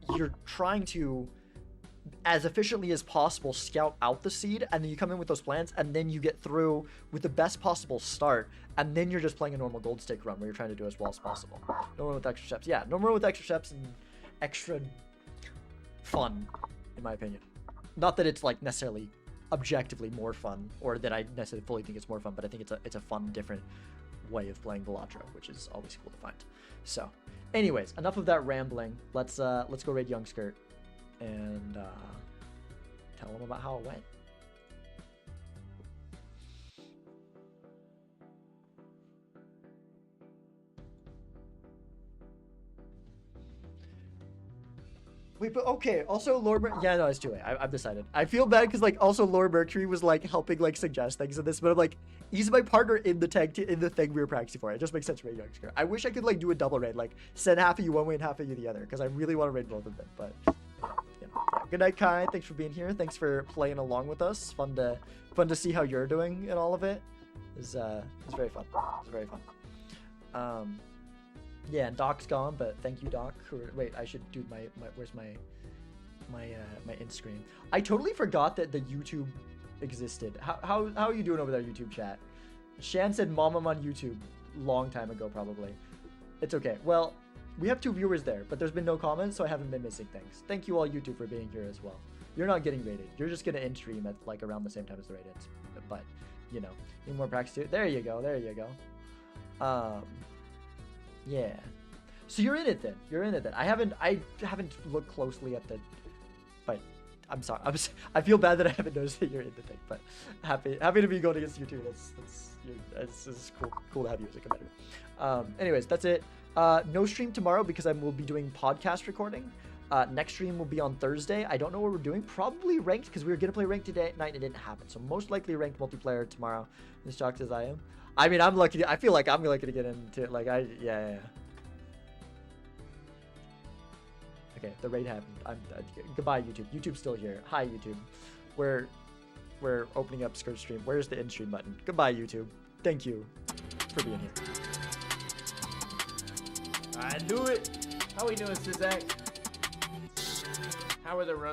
trying to, as efficiently as possible, scout out the seed, and then you come in with those plans, and then you get through with the best possible start, and then you're just playing a normal gold stake run where you're trying to do as well as possible. No more with extra steps. Yeah, no more with extra steps and extra fun, in my opinion. Not that it's like necessarily objectively more fun, or that I necessarily fully think it's more fun, but I think it's a fun, different way of playing Balatro, which is always cool to find. So, anyways, enough of that rambling. Let's go raid Young Skirt and tell them about how it went. Wait, but okay, also yeah, no, it's too late. I've decided. I feel bad because like also Lord Mercury was like helping like suggest things in this, but I'm like, he's my partner in the in the thing we were practicing for. It just makes sense to raid Young Skirt. I wish I could like do a double raid, like send half of you one way and half of you the other, because I really want to raid both of them, but yeah. Good night, Kai. Thanks for being here. Thanks for playing along with us. Fun to see how you're doing in all of it. It's very fun. It's very fun. Yeah, and Doc's gone, but thank you, Doc. Wait, I should do my where's my end screen? I totally forgot that the YouTube existed. How are you doing over there, YouTube chat? Shan said Mom on YouTube long time ago, probably. It's okay. Well, we have 2 viewers there, but there's been no comments, so I haven't been missing things. Thank you all, YouTube, for being here as well. You're not getting rated. You're just gonna end stream at like around the same time as the raid ends. But you know, need more practice too. There you go. There you go. Yeah. So you're in it then. You're in it then. I haven't looked closely at the, but I'm sorry. I feel bad that I haven't noticed that you're in the thing. But happy to be going against you too. That's cool to have you as a competitor. Anyways, that's it. No stream tomorrow because I will be doing podcast recording. Next stream will be on Thursday. I don't know what we're doing. Probably ranked, because we were gonna play ranked today at night and it didn't happen. So most likely ranked multiplayer tomorrow. As shocked as I am. I mean, I'm lucky. I feel like I'm lucky to get into it. Like yeah. Okay, the raid happened. Goodbye, YouTube. YouTube's still here. Hi, YouTube. We're opening up Skirt Stream. Where's the end stream button? Goodbye, YouTube. Thank you for being here. I do it. How we doing, Sizak? How are the runs?